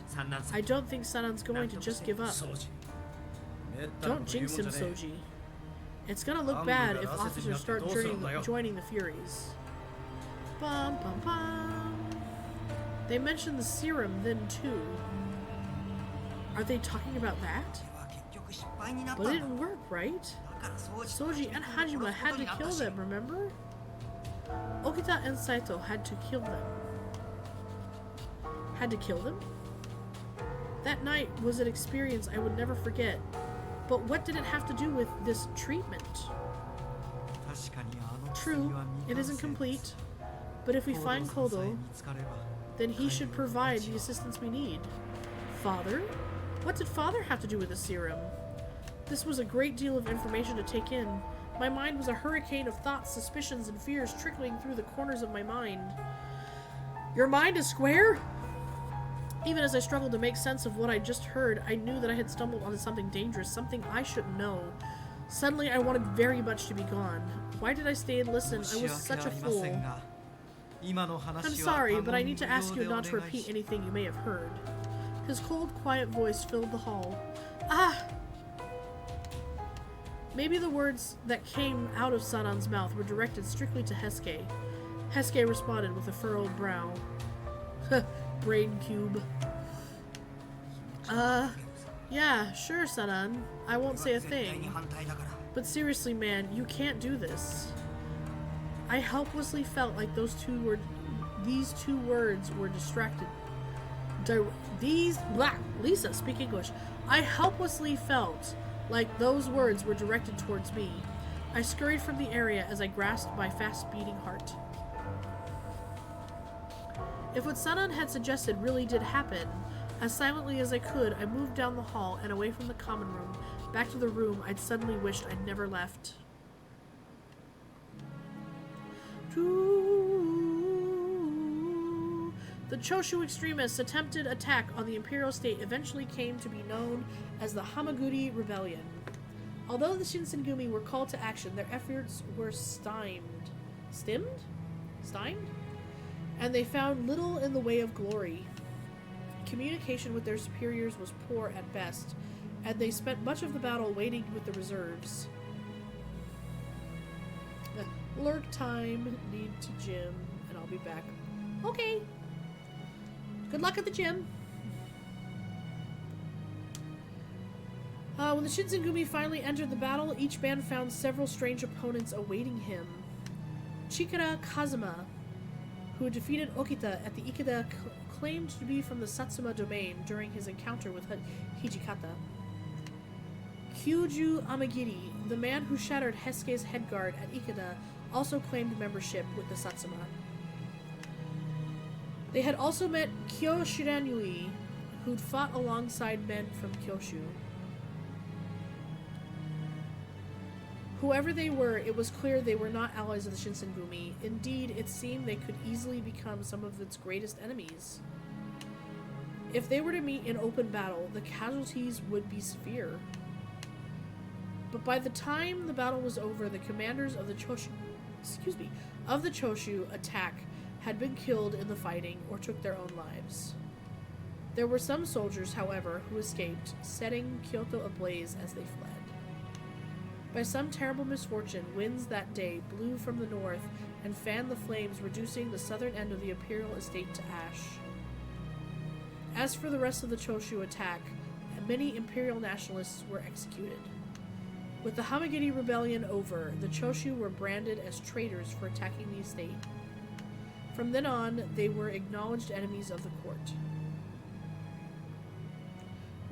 I don't think Sanan's going to just give up. Don't jinx him, Soji. It's gonna look bad if officers start joining the Furies. Bum bum bum. They mentioned the serum then too. Are they talking about that? But it didn't work, right? Soji and Hajime had to kill them, remember? Okita and Saito had to kill them. Had to kill them? That night was an experience I would never forget. But what did it have to do with this treatment? True, it isn't complete. But if we find Kodo, then he should provide the assistance we need. Father? What did Father have to do with the serum? This was a great deal of information to take in. My mind was a hurricane of thoughts, suspicions, and fears trickling through the corners of my mind. Your mind is square? Even as I struggled to make sense of what I just heard, I knew that I had stumbled onto something dangerous, something I shouldn't know. Suddenly, I wanted very much to be gone. Why did I stay and listen? I was such a fool. I'm sorry, but I need to ask you not to repeat anything you may have heard. His cold, quiet voice filled the hall. Ah! Maybe the words that came out of Sanan's mouth were directed strictly to Hesuke. Hesuke responded with a furrowed brow. Brain cube. Yeah, sure, Sanan. I won't say a thing. But seriously, man, you can't do this. I helplessly felt like these two words were distracted. Lisa, speak English. I helplessly felt like those words were directed towards me. I scurried from the area as I grasped my fast-beating heart. If what Sanan had suggested really did happen, as silently as I could, I moved down the hall and away from the common room, back to the room I'd suddenly wished I'd never left. The Choshu extremists' attempted attack on the imperial state eventually came to be known as the Hamaguri Rebellion. Although the Shinsengumi were called to action, their efforts were stymied? And they found little in the way of glory. Communication with their superiors was poor at best, and they spent much of the battle waiting with the reserves. Lurk time, need to gym, and I'll be back. Okay. Good luck at the gym. When the Shinsengumi finally entered the battle, each band found several strange opponents awaiting him. Chikara Kazuma, who had defeated Okita at the Ikeda, claimed to be from the Satsuma domain during his encounter with Hijikata. Kyuju Amagiri, the man who shattered Hesuke's headguard at Ikeda, also claimed membership with the Satsuma. They had also met Kyoshiranui, who'd fought alongside men from Kyoshu. Whoever they were, it was clear they were not allies of the Shinsengumi. Indeed, it seemed they could easily become some of its greatest enemies. If they were to meet in open battle, the casualties would be severe. But by the time the battle was over, the commanders of the Choshu attack had been killed in the fighting or took their own lives. There were some soldiers, however, who escaped, setting Kyoto ablaze as they fled. By some terrible misfortune, winds that day blew from the north and fanned the flames, reducing the southern end of the imperial estate to ash. As for the rest of the Choshu attack, many imperial nationalists were executed. With the Hamagiri rebellion over, the Choshu were branded as traitors for attacking the estate. From then on, they were acknowledged enemies of the court.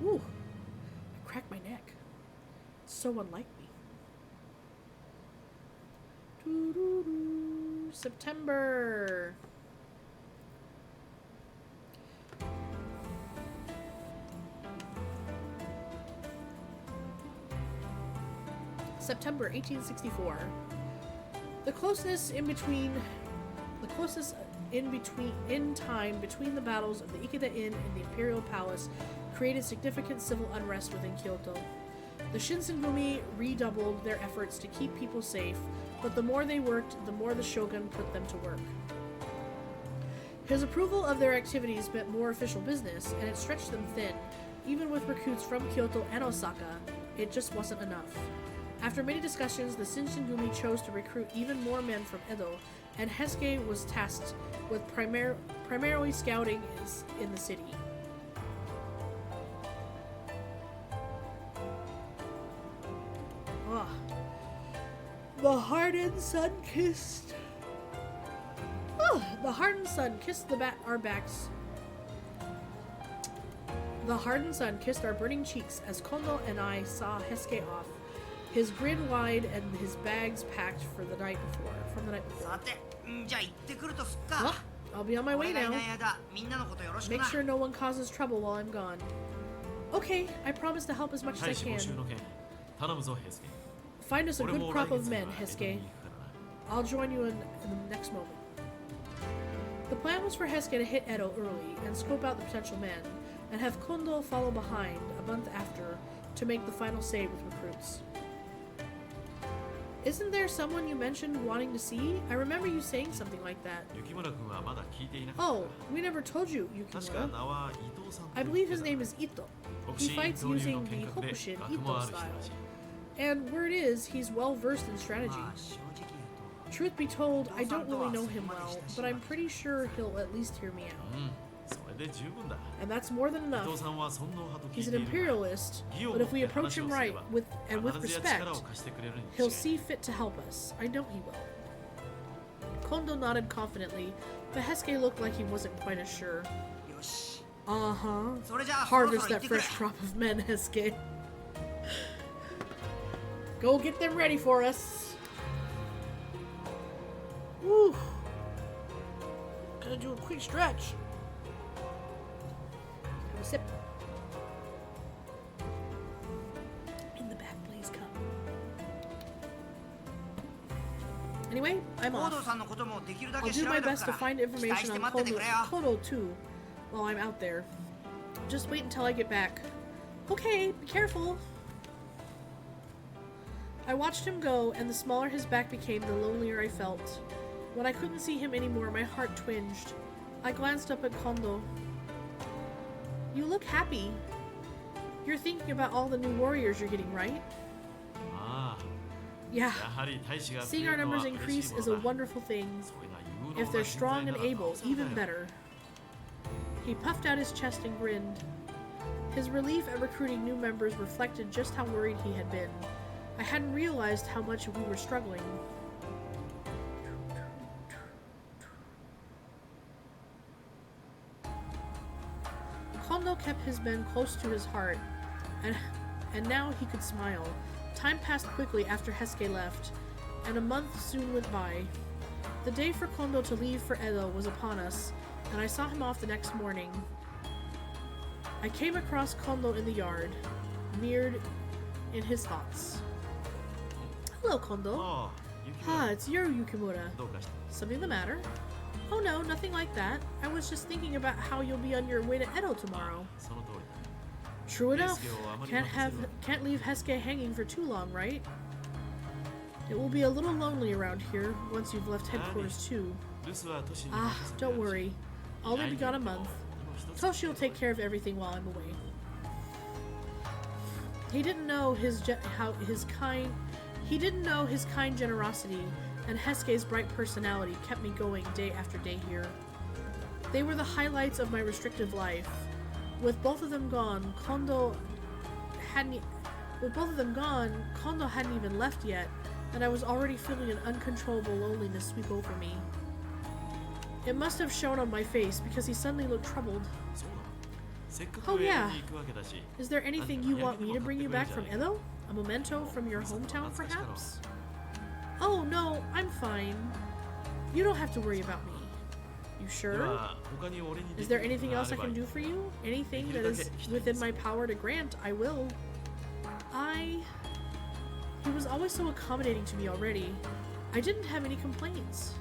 Ooh, I cracked my neck. It's so unlike me. September. September 1864. The closeness in time between the battles of the Ikeda Inn and the Imperial Palace created significant civil unrest within Kyoto. The Shinsengumi redoubled their efforts to keep people safe, but the more they worked, the more the shogun put them to work. His approval of their activities meant more official business, and it stretched them thin. Even with recruits from Kyoto and Osaka, it just wasn't enough. After many discussions, the Shinsengumi chose to recruit even more men from Edo, and Hesuke was tasked with primarily scouting in the city. The hardened sun kissed our backs. The hardened sun kissed our burning cheeks as Kondo and I saw Hesuke off, his grin wide and his bags packed from the night before. Well, I'll be on my way now. Make sure no one causes trouble while I'm gone. Okay, I promise to help as much as I can. Find us a good crop of men, Hesuke. I'll join you in the next moment. The plan was for Hesuke to hit Edo early and scope out the potential men, and have Kondo follow behind a month after to make the final save with recruits. Isn't there someone you mentioned wanting to see? I remember you saying something like that. Oh, we never told you, Yukimura. I believe his name is Ito. He fights using the Hokushin Ito style. And word is, he's well versed in strategy. Truth be told, I don't really know him well, but I'm pretty sure he'll at least hear me out. And that's more than enough. He's an imperialist, but if we approach him right with respect, he'll see fit to help us. I know he will. Kondo nodded confidently, but Hesuke looked like he wasn't quite as sure. Harvest that fresh crop of men, Hesuke. Go get them ready for us. Woo! Gotta do a quick stretch. Have a sip. In the BACKBLAZE cup. Anyway, I'm off. I'll do my best to find information on Kyoto too, while I'm out there. Just wait until I get back. Okay, be careful. I watched him go, and the smaller his back became, the lonelier I felt. When I couldn't see him anymore, my heart twinged. I glanced up at Kondo. You look happy. You're thinking about all the new warriors you're getting, right? Yeah. Seeing our numbers increase is a wonderful thing. If they're strong and able, even better. He puffed out his chest and grinned. His relief at recruiting new members reflected just how worried he had been. I hadn't realized how much we were struggling. Kondo kept his men close to his heart, and now he could smile. Time passed quickly after Hesuke left, and a month soon went by. The day for Kondo to leave for Edo was upon us, and I saw him off the next morning. I came across Kondo in the yard, mirrored in his thoughts. Hello, Kondo. It's you, Yukimura. Something the matter? Oh no, nothing like that. I was just thinking about how you'll be on your way to Edo tomorrow. True enough. Can't leave Hesuke hanging for too long, right? It will be a little lonely around here once you've left headquarters too. Don't worry. I'll only be gone a month. Toshi will take care of everything while I'm away. He didn't know his kind generosity and Hesuke's bright personality kept me going day after day here. They were the highlights of my restrictive life. With both of them gone, Kondo hadn't even left yet, and I was already feeling an uncontrollable loneliness sweep over me. It must have shown on my face because he suddenly looked troubled. Oh yeah. Is there anything you want me to bring you back from Edo? A memento from your hometown, perhaps? Oh no, I'm fine. You don't have to worry about me. You sure? Is there anything else I can do for you? Anything that is within my power to grant, I will. He was always so accommodating to me already. I didn't have any complaints.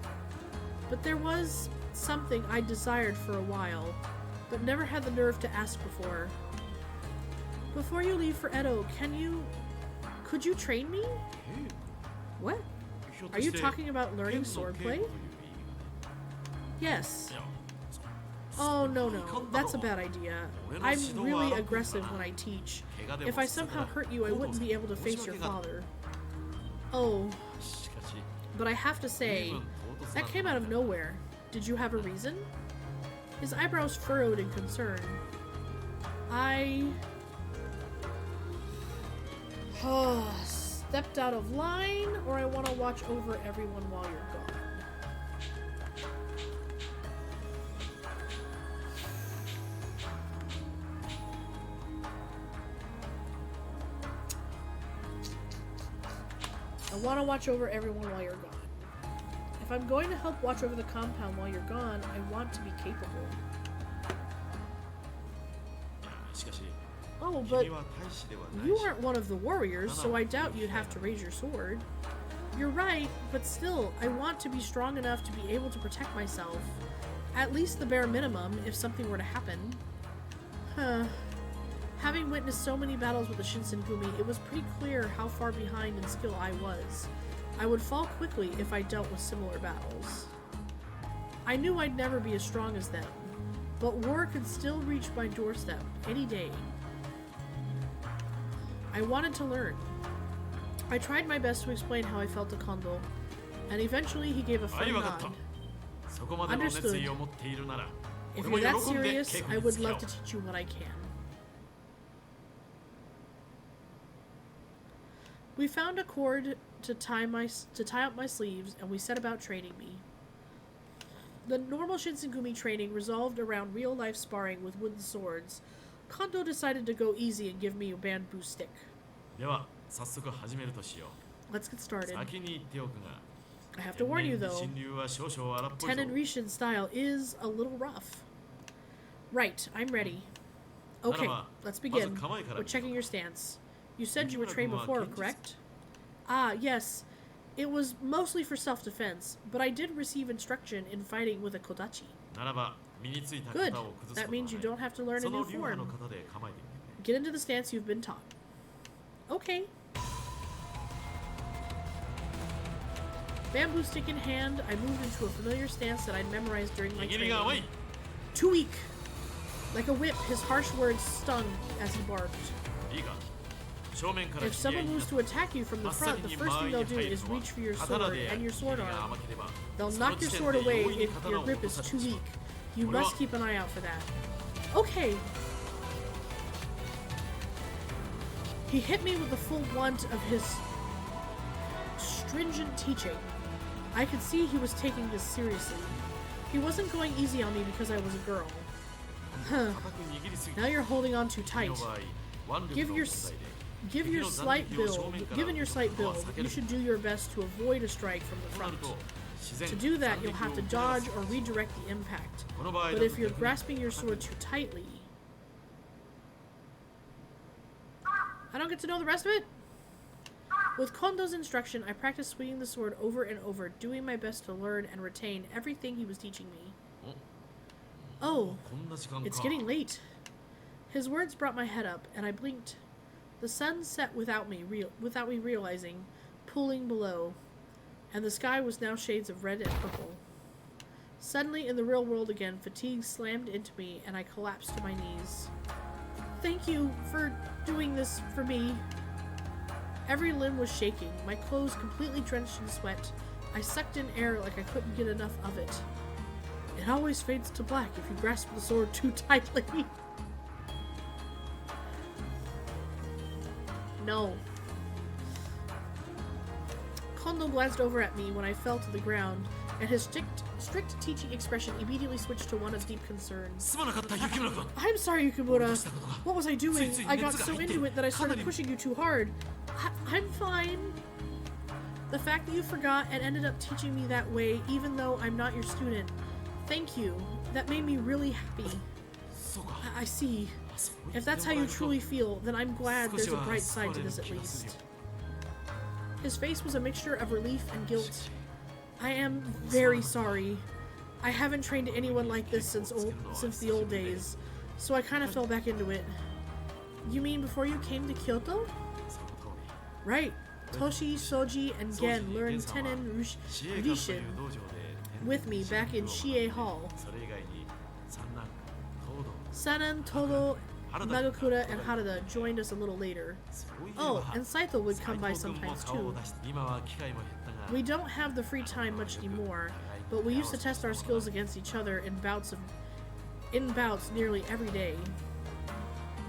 But there was something I desired for a while, but never had the nerve to ask before. Before you leave for Edo, could you train me? What? Are you talking about learning swordplay? Yes. Oh, no, that's a bad idea. I'm really aggressive when I teach. If I somehow hurt you, I wouldn't be able to face your father. Oh. But I have to say, that came out of nowhere. Did you have a reason? His eyebrows furrowed in concern. Stepped out of line, or I want to watch over everyone while you're gone. I want to watch over everyone while you're gone. If I'm going to help watch over the compound while you're gone, I want to be capable. Oh, but you aren't one of the warriors, so I doubt you'd have to raise your sword. You're right, but still, I want to be strong enough to be able to protect myself. At least the bare minimum, if something were to happen. Having witnessed so many battles with the Shinsengumi, it was pretty clear how far behind in skill I was. I would fall quickly if I dealt with similar battles. I knew I'd never be as strong as them, but war could still reach my doorstep any day. I wanted to learn. I tried my best to explain how I felt to Kondo, and eventually he gave a firm nod. Understood. If you're that serious, I would love to teach you what I can. We found a cord to tie up my sleeves, and we set about training me. The normal Shinsengumi training resolved around real-life sparring with wooden swords. Kondo decided to go easy and give me a bamboo stick. Let's get started. I have to warn you though, Tenon Rishin style is a little rough. Right, I'm ready. Okay, let's begin. We're checking your stance. You said you were trained before, correct? Ah, yes. It was mostly for self-defense, but I did receive instruction in fighting with a kodachi. Good. That means you don't have to learn a new form. Get into the stance you've been taught. Okay. Bamboo stick in hand, I moved into a familiar stance that I'd memorized during my training. Too weak. Like a whip, his harsh words stung as he barked. If someone moves to attack you from the front, the first thing they'll do is reach for your sword and your sword arm. They'll knock your sword away if your grip is too weak. You must keep an eye out for that. Okay. He hit me with the full brunt of his stringent teaching. I could see he was taking this seriously. He wasn't going easy on me because I was a girl. Huh. Now you're holding on too tight. Given your slight build, you should do your best to avoid a strike from the front. To do that, you'll have to dodge or redirect the impact. But if you're grasping your sword too tightly... I don't get to know the rest of it? With Kondo's instruction, I practiced swinging the sword over and over, doing my best to learn and retain everything he was teaching me. Oh, it's getting late. His words brought my head up, and I blinked. The sun set without me realizing, pooling below, and the sky was now shades of red and purple. Suddenly, in the real world again, fatigue slammed into me, and I collapsed to my knees. Thank you for doing this for me. Every limb was shaking, my clothes completely drenched in sweat. I sucked in air like I couldn't get enough of it. It always fades to black if you grasp the sword too tightly. No. Kondo glanced over at me when I fell to the ground, and his strict teaching expression immediately switched to one of deep concern. I'm sorry, Yukimura. What was I doing? I got so into it that I started pushing you too hard. I'm fine. The fact that you forgot and ended up teaching me that way, even though I'm not your student. Thank you. That made me really happy. I see. If that's how you truly feel, then I'm glad there's a bright side to this at least. His face was a mixture of relief and guilt. I am very sorry. I haven't trained anyone like this since the old days, so I kind of fell back into it. You mean before you came to Kyoto? Right. Toshi, Soji, and Gen learned Tenon Rishin with me back in Shie Hall. Sanan, Todo, Nagakura, and Harada joined us a little later. Oh, and Saito would come by sometimes too. We don't have the free time much anymore, but we used to test our skills against each other in bouts nearly every day.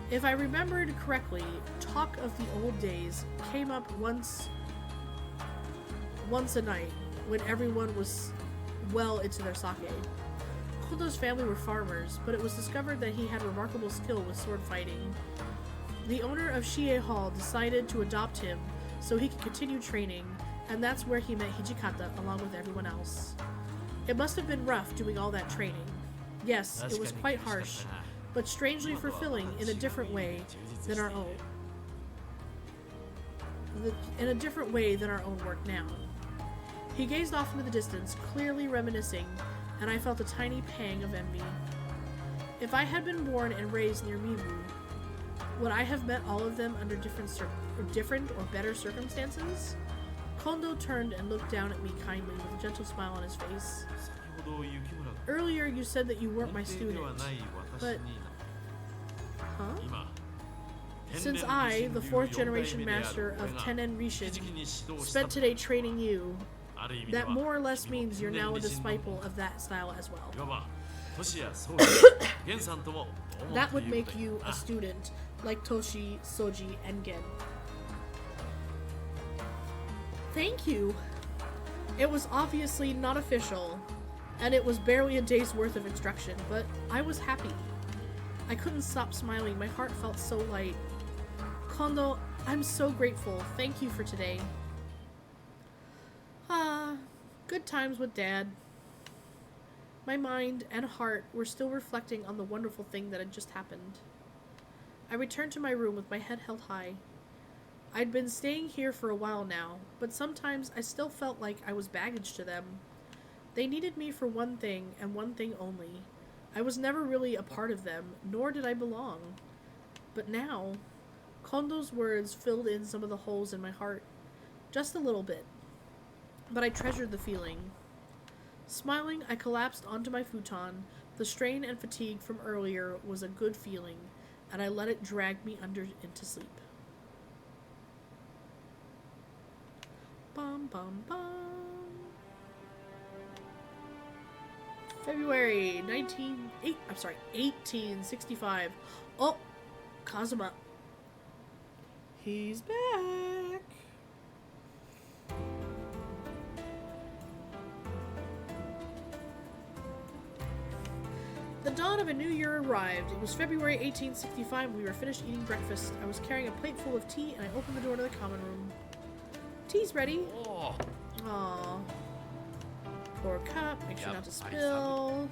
If I remembered correctly, talk of the old days came up once a night when everyone was well into their sake. Kondo's family were farmers, but it was discovered that he had remarkable skill with sword fighting. The owner of Shie Hall decided to adopt him so he could continue training, and that's where he met Hijikata along with everyone else. It must have been rough doing all that training. Yes, it was quite harsh, but strangely fulfilling in a different way than our own. Work now. He gazed off into the distance, clearly reminiscing, and I felt a tiny pang of envy. If I had been born and raised near Mibu, would I have met all of them under different or better circumstances? Kondo turned and looked down at me kindly with a gentle smile on his face. Earlier you said that you weren't my student, but... Huh? Since I, the 4th generation master of Tennen Rishin, spent today training you, that more or less means you're now a disciple of that style as well. That would make you a student, like Toshi, Soji, and Gen. Thank you! It was obviously not official, and it was barely a day's worth of instruction, but I was happy. I couldn't stop smiling, my heart felt so light. Kondo, I'm so grateful. Thank you for today. Ah, good times with Dad. My mind and heart were still reflecting on the wonderful thing that had just happened. I returned to my room with my head held high. I'd been staying here for a while now, but sometimes I still felt like I was baggage to them. They needed me for one thing, and one thing only. I was never really a part of them, nor did I belong. But now, Kondo's words filled in some of the holes in my heart. Just a little bit. But I treasured the feeling. Smiling, I collapsed onto my futon. The strain and fatigue from earlier was a good feeling, and I let it drag me under into sleep. Bum bum bum. February 1865. Oh, Kazuma. He's back. The dawn of a new year arrived. It was February 1865. We were finished eating breakfast. I was carrying a plate full of tea, and I opened the door to the common room. Tea's ready. Oh. Aww. Pour a cup. Make sure not to spill.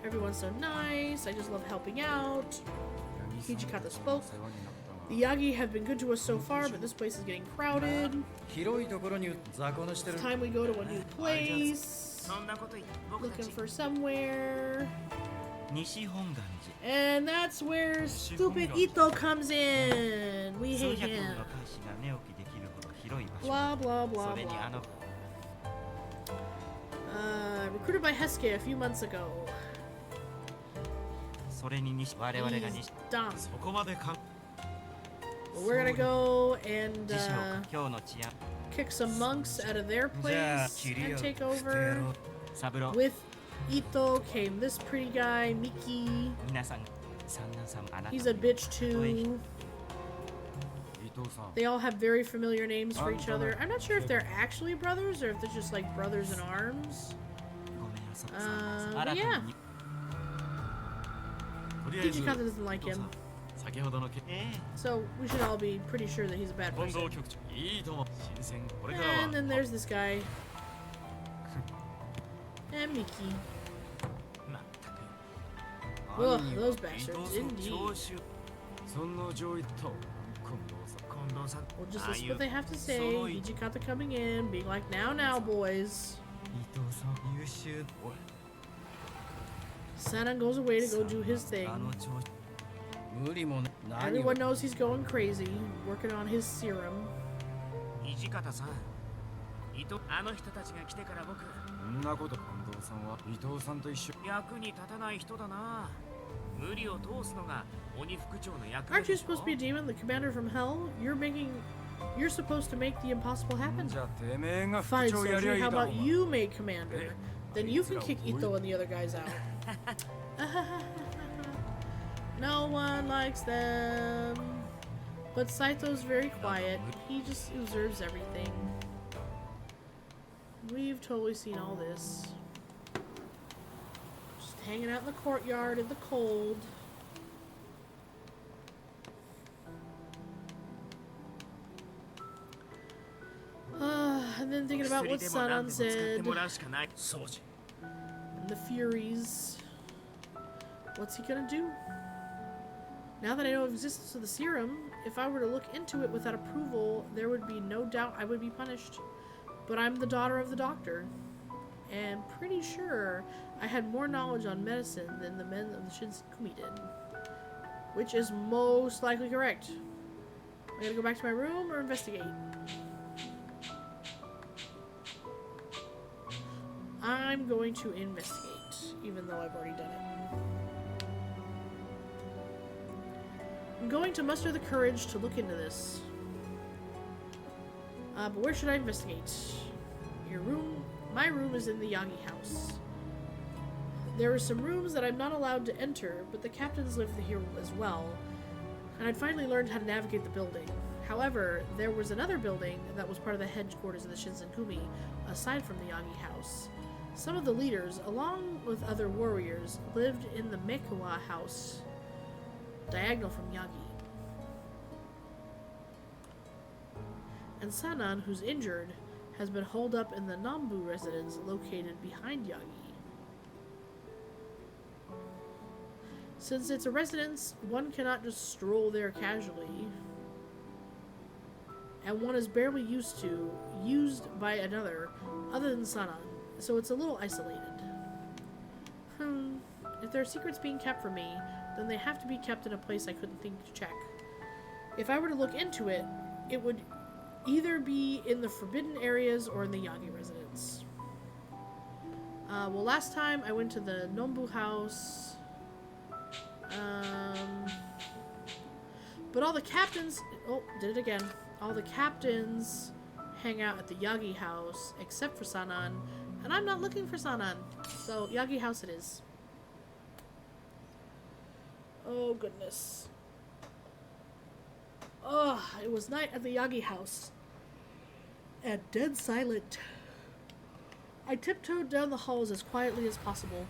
Everyone's so nice. I just love helping out. Hijikata spoke. The Yagi have been good to us so far, but this place is getting crowded. It's time we go to a new place. Looking for somewhere. And that's where stupid Ito comes in. We hate him. Blah, blah, blah, blah. Recruited by Hesuke a few months ago. He's dumb. Well, we're gonna go and kick some monks out of their place and take over. With Ito came this pretty guy, Miki. He's a bitch too. They all have very familiar names for each other. I'm not sure if they're actually brothers or if they're just like brothers in arms. But yeah. Hijikata doesn't like him. So we should all be pretty sure that he's a bad person. And then there's this guy. And Miki. Ugh, those bastards, indeed. Well, just listen what they have to say. Hijikata coming in, being like, now, boys. Sanan goes away to go do his thing. Everyone knows he's going crazy, working on his serum. Aren't you supposed to be a demon, the commander from hell? You're supposed to make the impossible happen. Fine, Soji, how about you make commander? Then you can kick Ito and the other guys out. No one likes them. But Saito's very quiet. He just observes everything. We've totally seen all this. Just hanging out in the courtyard in the cold. And then thinking about what Sanan said. And the Furies. What's he gonna do? Now that I know of the existence of the serum, if I were to look into it without approval, there would be no doubt I would be punished. But I'm the daughter of the doctor, and pretty sure I had more knowledge on medicine than the men of the Shinsengumi did. Which is most likely correct. I gotta go back to my room or investigate? I'm going to investigate, even though I've already done it. I'm going to muster the courage to look into this. But where should I investigate? Your room? My room is in the Yagi house. There are some rooms that I'm not allowed to enter, but the captains live here as well, and I'd finally learned how to navigate the building. However, there was another building that was part of the headquarters of the Shinsenkumi, aside from the Yagi house. Some of the leaders, along with other warriors, lived in the Mekiwa house, diagonal from Yagi. And Sanan, who's injured, has been holed up in the Nambu residence located behind Yagi. Since it's a residence, one cannot just stroll there casually, and one is barely used by another, other than Sanan, so it's a little isolated. If there are secrets being kept from me, then they have to be kept in a place I couldn't think to check. If I were to look into it, it would either be in the forbidden areas or in the Yagi residence. Well, last time I went to the Nombu house. But all the captains... Oh, did it again. All the captains hang out at the Yagi house, except for Sanan. And I'm not looking for Sanan. So, Yagi house it is. Oh, goodness. Oh, it was night at the Yagi house. And dead silent. I tiptoed down the halls as quietly as possible.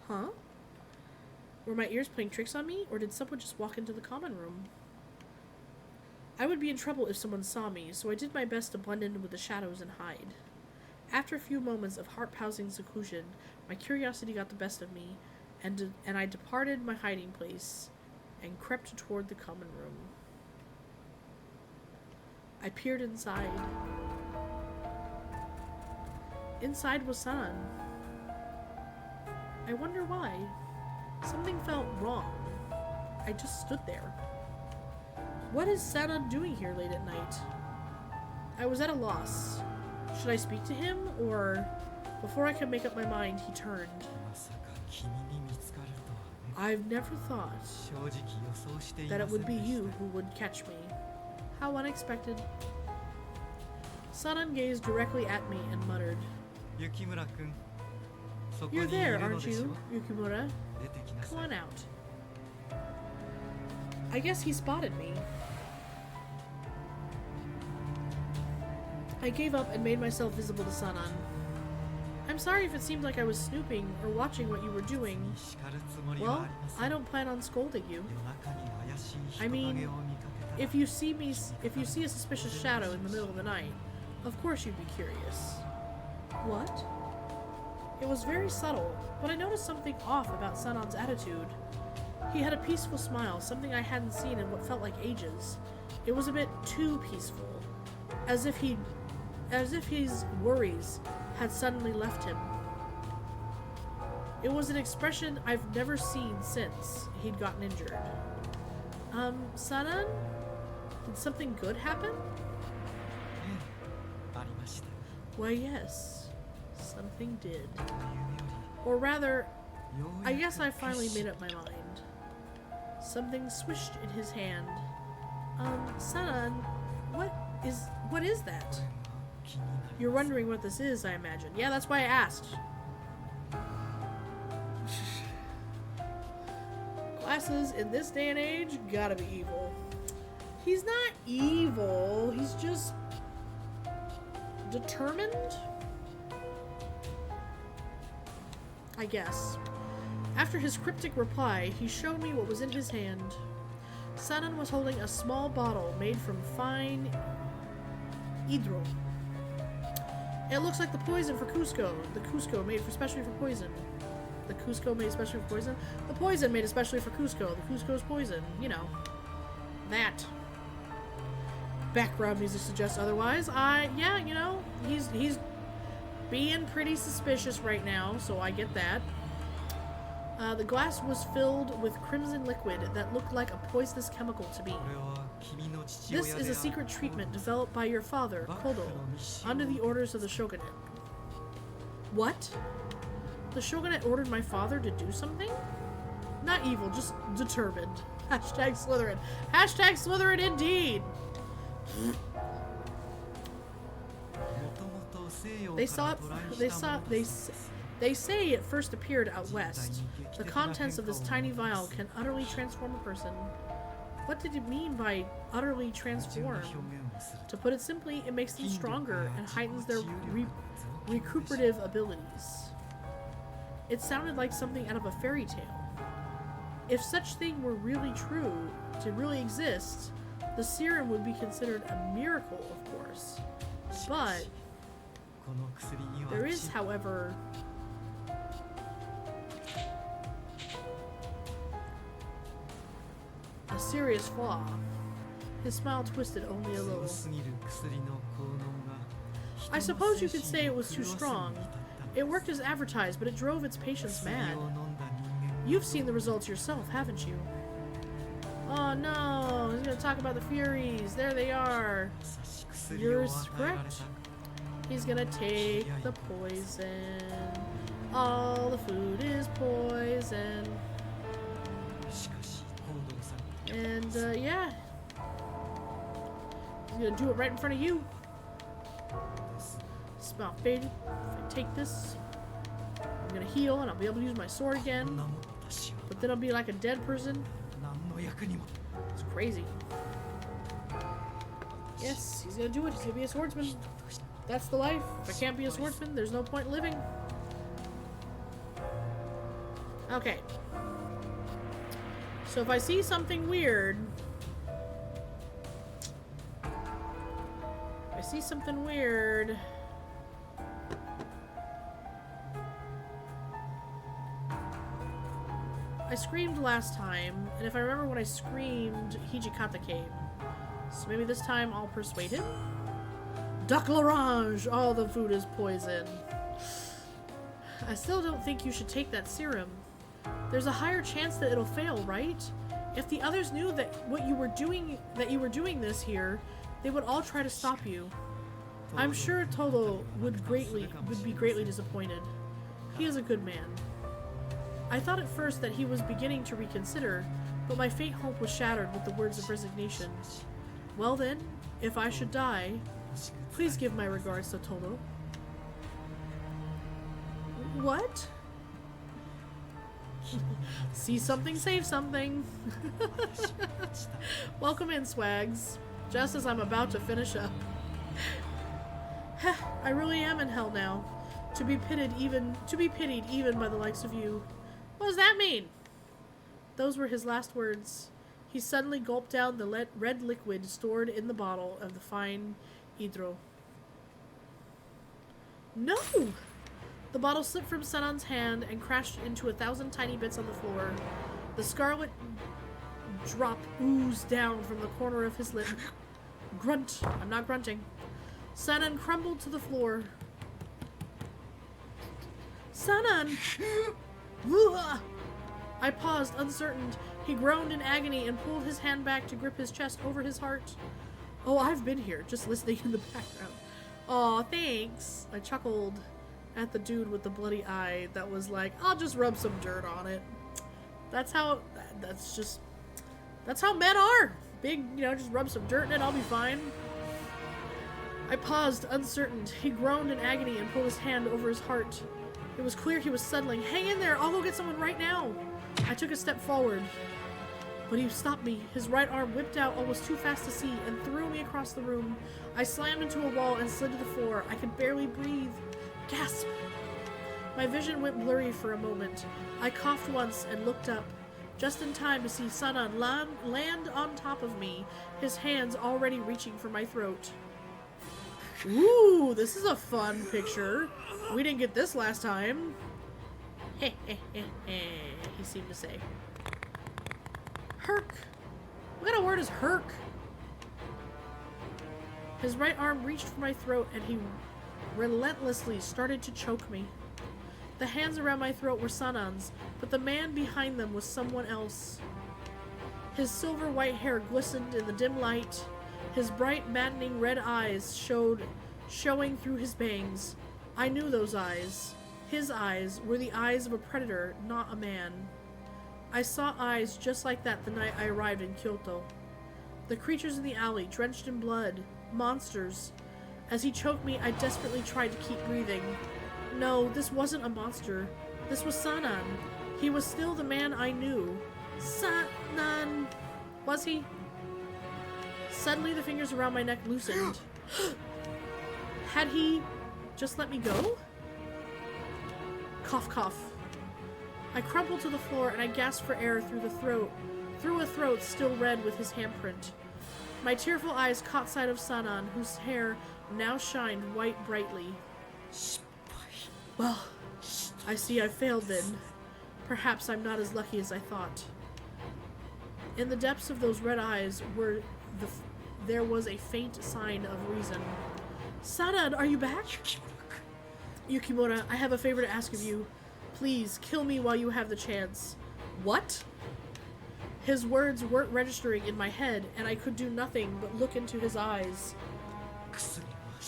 Huh? Were my ears playing tricks on me, or did someone just walk into the common room? I would be in trouble if someone saw me, so I did my best to blend in with the shadows and hide. After a few moments of heart-pounding seclusion, my curiosity got the best of me, and I departed my hiding place and crept toward the common room. I peered inside. Inside was Sanan. I wonder why. Something felt wrong. I just stood there. What is Sanan doing here late at night? I was at a loss. Should I speak to him, or... Before I could make up my mind, he turned. I've never thought that it would be you who would catch me. How unexpected. Sanan gazed directly at me and muttered, You're there, aren't you, Yukimura? Come on out. I guess he spotted me. I gave up and made myself visible to Sanan. I'm sorry if it seemed like I was snooping or watching what you were doing. Well, I don't plan on scolding you. I mean, if you see a suspicious shadow in the middle of the night, of course you'd be curious. What? It was very subtle, but I noticed something off about Sanan's attitude. He had a peaceful smile, something I hadn't seen in what felt like ages. It was a bit too peaceful, as if his worries had suddenly left him. It was an expression I've never seen since he'd gotten injured. Sanan? Did something good happen? Why, yes. Something did. Or rather, I guess I finally made up my mind. Something swished in his hand. Sanan, what is that? You're wondering what this is, I imagine. Yeah, that's why I asked. Glasses in this day and age gotta be evil. He's not evil, he's just determined? I guess. After his cryptic reply, he showed me what was in his hand. Sanan was holding a small bottle made from fine hydro. It looks like the poison for Cusco. The Cusco made especially for poison. The Cusco made especially for poison? The poison made especially for Cusco. The Cusco's poison. You know. That. Background music suggests otherwise. Yeah, you know, he's being pretty suspicious right now, so I get that. The glass was filled with crimson liquid that looked like a poisonous chemical to me. This is a secret treatment developed by your father, Kodo, under the orders of the shogunate. What? The shogunate ordered my father to do something? Not evil, just determined. Hashtag Slytherin. Hashtag Slytherin indeed! They say it first appeared out west. The contents of this tiny vial can utterly transform a person. What did it mean by utterly transform? To put it simply, it makes them stronger and heightens their recuperative abilities. It sounded like something out of a fairy tale. If such thing were really true, to really exist, the serum would be considered a miracle, of course. But there is, however, a serious flaw. His smile twisted only a little. I suppose you could say it was too strong. It worked as advertised, but it drove its patients mad. You've seen the results yourself, haven't you? Oh no, he's gonna talk about the Furies. There they are. You're correct. He's gonna take the poison. All the food is poison. And, yeah. He's gonna do it right in front of you. Smell faded. If I take this, I'm gonna heal and I'll be able to use my sword again. But then I'll be like a dead person. It's crazy. Yes, he's gonna do it. He's gonna be a swordsman. That's the life. If I can't be a swordsman, there's no point in living. Okay. So if I see something weird... I screamed last time, and if I remember when I screamed, Hijikata came. So maybe this time I'll persuade him? Duck l'orange! All the food is poison. I still don't think you should take that serum. There's a higher chance that it'll fail, right? If the others knew that you were doing this here, they would all try to stop you. I'm sure Todo would be greatly disappointed. He is a good man. I thought at first that he was beginning to reconsider, but my faint hope was shattered with the words of resignation. Well then, if I should die, please give my regards to Todo. What? See something, save something. Welcome in, Swags. Just as I'm about to finish up. I really am in hell now. To be pitied even by the likes of you. What does that mean? Those were his last words. He suddenly gulped down the red liquid stored in the bottle of the fine hydro. No! The bottle slipped from Senon's hand and crashed into 1,000 tiny bits on the floor. The scarlet drop oozed down from the corner of his lip. Grunt. I'm not grunting. Senon crumbled to the floor. Senon! I paused, uncertain. He groaned in agony and pulled his hand back to grip his chest over his heart. Oh, I've been here, just listening in the background. Aw, thanks. I chuckled at the dude with the bloody eye that was like, I'll just rub some dirt on it. That's how men are. Big, just rub some dirt in it, I'll be fine. I paused, uncertain. He groaned in agony and pulled his hand over his heart. It was clear he was settling. Hang in there, I'll go get someone right now. I took a step forward, but he stopped me. His right arm whipped out almost too fast to see and threw me across the room. I slammed into a wall and slid to the floor. I could barely breathe. Gasp! My vision went blurry for a moment. I coughed once and looked up, just in time to see Senon land on top of me, his hands already reaching for my throat. Ooh, this is a fun picture. We didn't get this last time. Heh heh heh heh, he seemed to say. Herc. What kind of word is herc? His right arm reached for my throat and he relentlessly started to choke me. The hands around my throat were Sanan's, but the man behind them was someone else. His silver-white hair glistened in the dim light. His bright, maddening red eyes showing through his bangs. I knew those eyes. His eyes were the eyes of a predator, not a man. I saw eyes just like that the night I arrived in Kyoto. The creatures in the alley, drenched in blood. Monsters. As he choked me, I desperately tried to keep breathing. No, this wasn't a monster. This was Sanan. He was still the man I knew. Sanan. Was he? Suddenly the fingers around my neck loosened. Had he just let me go? Cough, cough. I crumpled to the floor and I gasped for air through a throat still red with his handprint. My tearful eyes caught sight of Sanan, whose hair now shined white brightly. Well, I see I failed then. Perhaps I'm not as lucky as I thought. In the depths of those red eyes there was a faint sign of reason. Sanan, are you back? Yukimura, I have a favor to ask of you. Please, kill me while you have the chance. What? His words weren't registering in my head, and I could do nothing but look into his eyes.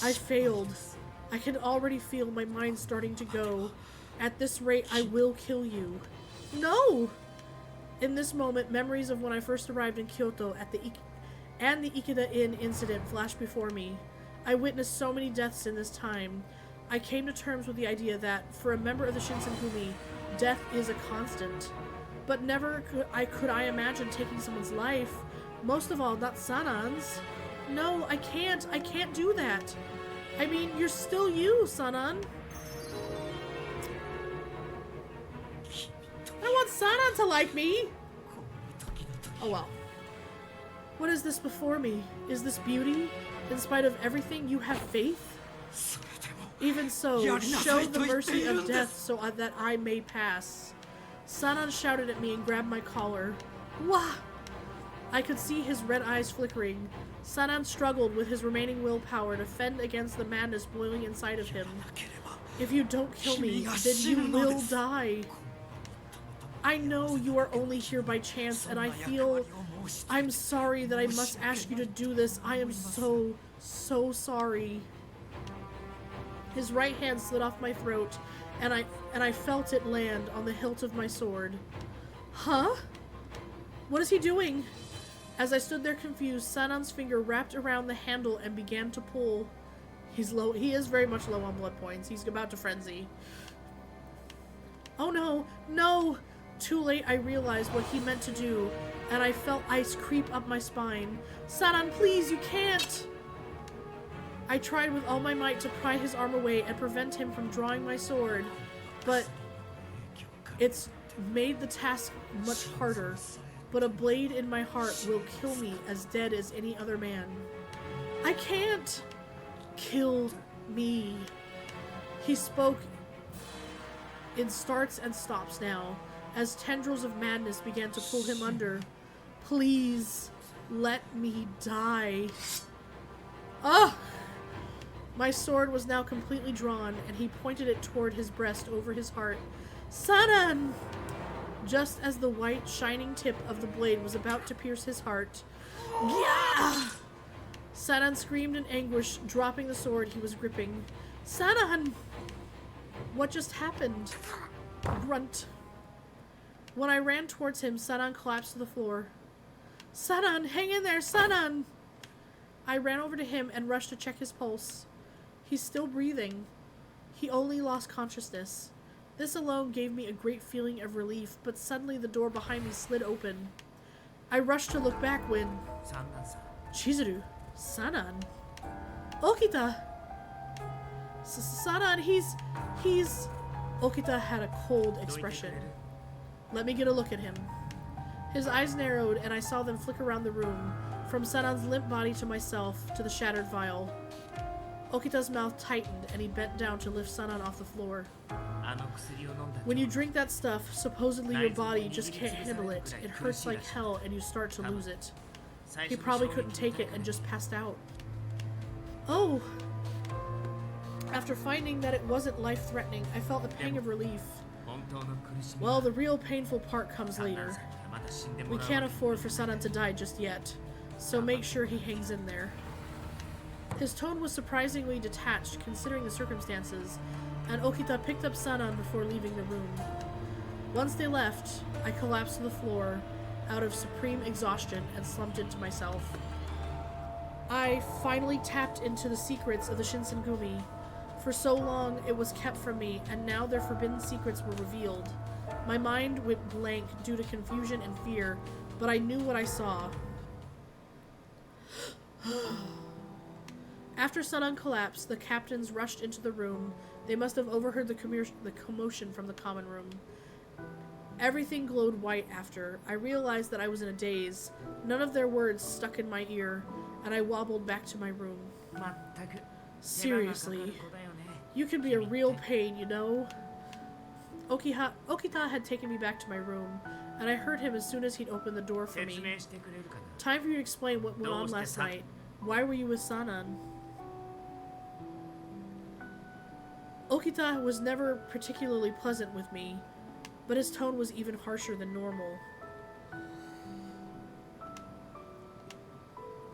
I failed. I can already feel my mind starting to go. At this rate, I will kill you. No! In this moment, memories of when I first arrived in Kyoto and the Ikeda Inn incident flashed before me. I witnessed so many deaths in this time. I came to terms with the idea that, for a member of the Shinsenkumi, death is a constant. But never could I imagine taking someone's life. Most of all, not Sanan's. No, I can't. I can't do that. I mean, you're still you, Sanan. I want Sanan to like me. Oh well. What is this before me? Is this beauty? In spite of everything, you have faith? Even so, show the mercy of death so that I may pass. Sanan shouted at me and grabbed my collar. Wah! I could see his red eyes flickering. Sanan struggled with his remaining willpower to fend against the madness boiling inside of him. If you don't kill me, then you will die. I know you are only here by chance, and I'm sorry that I must ask you to do this. I am so sorry. His right hand slid off my throat, and I felt it land on the hilt of my sword. Huh? What is he doing? As I stood there confused, Sanan's finger wrapped around the handle and began to pull. He's low. He is very much low on blood points. He's about to frenzy. Oh no, no! Too late I realized what he meant to do, and I felt ice creep up my spine. Sanan, please, you can't! I tried with all my might to pry his arm away and prevent him from drawing my sword, but it's made the task much harder. But a blade in my heart will kill me as dead as any other man. I can't! Kill me. He spoke in starts and stops now, as tendrils of madness began to pull him under. Please, let me die. Ugh! My sword was now completely drawn, and he pointed it toward his breast over his heart. Sanan! Just as the white, shining tip of the blade was about to pierce his heart. Yeah! Sanan screamed in anguish, dropping the sword he was gripping. Sanan! What just happened? Grunt. When I ran towards him, Sanan collapsed to the floor. Sanan, hang in there, Sanan! I ran over to him and rushed to check his pulse. He's still breathing. He only lost consciousness. This alone gave me a great feeling of relief, but suddenly the door behind me slid open. I rushed to look back when... Chizuru. Sanan. Okita! Sanan, he's... Okita had a cold expression. Let me get a look at him. His eyes narrowed, and I saw them flick around the room, from Sanan's limp body to myself, to the shattered vial. Okita's mouth tightened, and he bent down to lift Sanan off the floor. When you drink that stuff, supposedly your body just can't handle it. It hurts like hell, and you start to lose it. He probably couldn't take it and just passed out. Oh! After finding that it wasn't life-threatening, I felt a pang of relief. Well, the real painful part comes later. We can't afford for Sanan to die just yet, so make sure he hangs in there. His tone was surprisingly detached considering the circumstances, and Okita picked up Sanan before leaving the room. Once they left, I collapsed to the floor out of supreme exhaustion and slumped into myself. I finally tapped into the secrets of the Shinsengumi. For so long, it was kept from me, and now their forbidden secrets were revealed. My mind went blank due to confusion and fear, but I knew what I saw. After Sanan collapsed, the captains rushed into the room. They must have overheard the commotion from the common room. Everything glowed white after. I realized that I was in a daze. None of their words stuck in my ear, and I wobbled back to my room. Seriously, you can be a real pain, you know? Okita had taken me back to my room, and I heard him as soon as he'd opened the door for me. Time for you to explain what went on last night. Why were you with Sanan? Okita was never particularly pleasant with me, but his tone was even harsher than normal.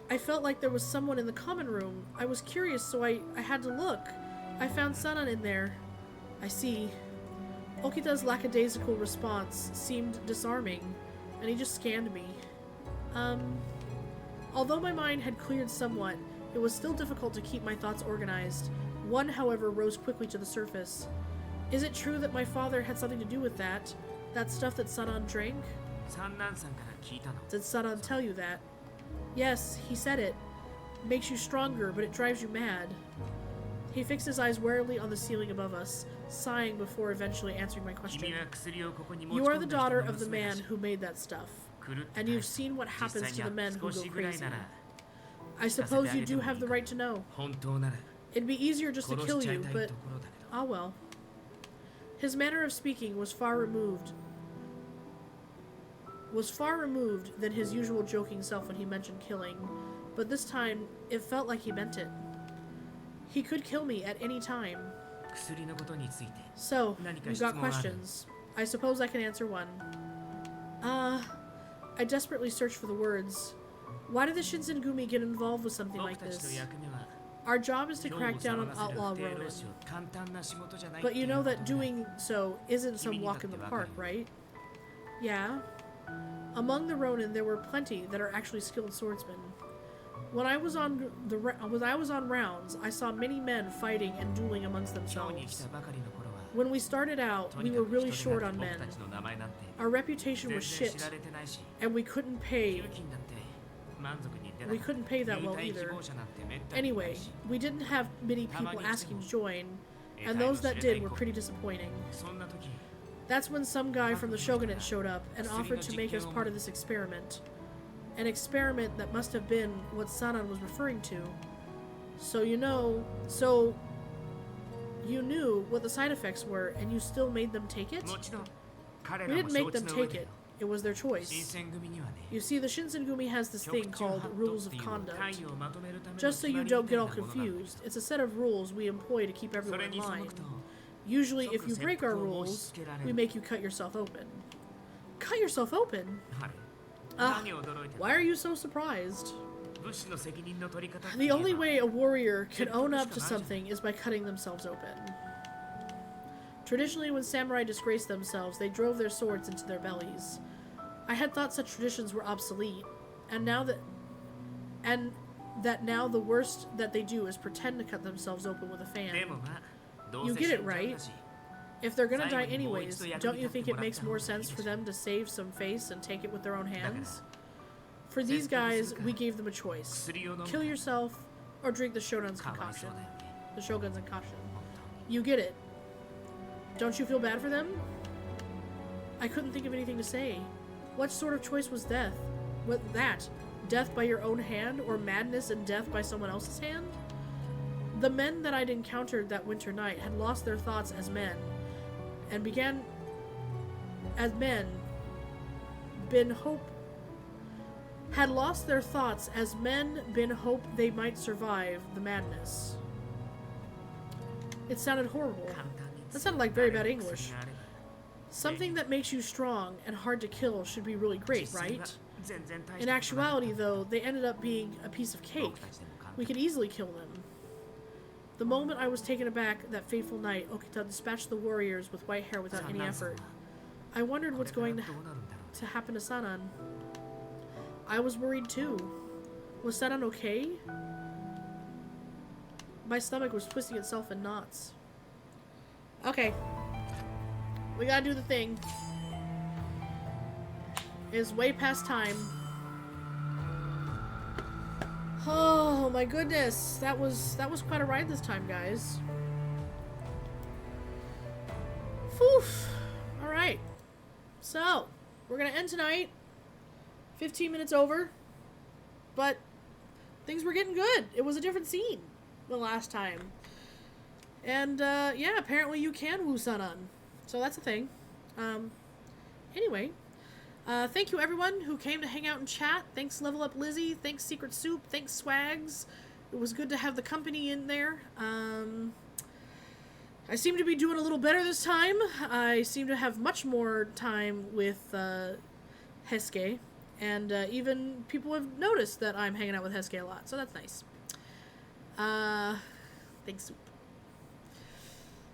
I felt like there was someone in the common room. I was curious, so I had to look. I found Sanan in there. I see. Okita's lackadaisical response seemed disarming, and he just scanned me. Although my mind had cleared somewhat, it was still difficult to keep my thoughts organized. One, however, rose quickly to the surface. Is it true that my father had something to do with that? That stuff that Sanan drank? Did Sanan tell you that? Yes, he said it. Makes you stronger, but it drives you mad. He fixed his eyes warily on the ceiling above us, sighing before eventually answering my question. You are the daughter of the man who made that stuff, and you've seen what happens to the men who go crazy. I suppose you do have the right to know. It'd be easier just to kill you, but ah well. His manner of speaking was far removed than his usual joking self when he mentioned killing, but this time it felt like he meant it. He could kill me at any time. So, you've got questions. I suppose I can answer one. I desperately searched for the words. Why did the Shinsengumi get involved with something like this? Our job is to crack down on outlaw Ronin. But you know that doing so isn't some walk in the park, right? Yeah. Among the Ronin, there were plenty that are actually skilled swordsmen. When I was on rounds, I saw many men fighting and dueling amongst themselves. When we started out, we were really short on men. Our reputation was shit, and we couldn't pay that well either. Anyway, we didn't have many people asking to join, and those that did were pretty disappointing. That's when some guy from the shogunate showed up and offered to make us part of this experiment. An experiment that must have been what Sanan was referring to. So you knew what the side effects were, and you still made them take it? We didn't make them take it. It was their choice. You see, the Shinsengumi has this thing called rules of conduct. Just so you don't get all confused, it's a set of rules we employ to keep everyone in line. Usually, if you break our rules, we make you cut yourself open. Cut yourself open? Why are you so surprised? The only way a warrior can own up to something is by cutting themselves open. Traditionally, when samurai disgraced themselves, they drove their swords into their bellies. I had thought such traditions were obsolete, and that now the worst that they do is pretend to cut themselves open with a fan. You get it, right? If they're gonna die anyways, don't you think it makes more sense for them to save some face and take it with their own hands? For these guys, we gave them a choice. Kill yourself, or drink the Shogun's concoction. The Shogun's concoction. You get it. Don't you feel bad for them? I couldn't think of anything to say. What sort of choice was death? What that? Death by your own hand, or madness and death by someone else's hand? The men that I'd encountered that winter night had lost their thoughts as men, and began as men, been hope they might survive the madness. It sounded horrible. That sounded like very bad English. Something that makes you strong and hard to kill should be really great, right? In actuality, though, they ended up being a piece of cake. We could easily kill them. The moment I was taken aback that fateful night, Okita dispatched the warriors with white hair without any effort. I wondered what's going to happen to Sanan. I was worried too. Was Sanan okay? My stomach was twisting itself in knots. Okay. We gotta do the thing. It's way past time. Oh my goodness. That was quite a ride this time, guys. Phew. Alright. So, we're gonna end tonight. 15 minutes over. But things were getting good. It was a different scene the last time. And, yeah, apparently you can woo Sanan. So that's a thing. Anyway. Thank you everyone who came to hang out and chat. Thanks Level Up Lizzie. Thanks Secret Soup. Thanks Swags. It was good to have the company in there. I seem to be doing a little better this time. I seem to have much more time with Hesuke. And even people have noticed that I'm hanging out with Hesuke a lot. So that's nice. Thanks Soup.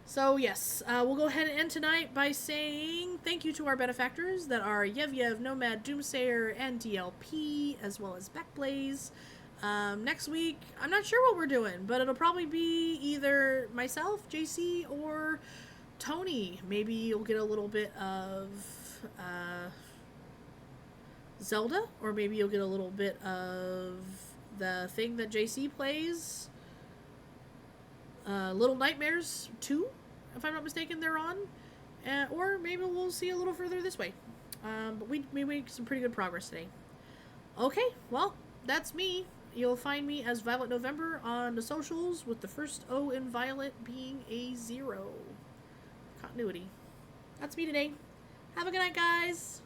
So yes, we'll go ahead and end tonight by saying thank you to our benefactors that are Yev, Nomad, Doomsayer, and DLP, as well as BACKBLAZE. Next week, I'm not sure what we're doing, but it'll probably be either myself, JC, or Tony. Maybe you'll get a little bit of Zelda, or maybe you'll get a little bit of the thing that JC plays. Little Nightmares 2, if I'm not mistaken, they're on. Or maybe we'll see a little further this way. But we made some pretty good progress today. Okay, well, that's me. You'll find me as Violet November on the socials, with the first O in Violet being a 0. Continuity. That's me today. Have a good night, guys.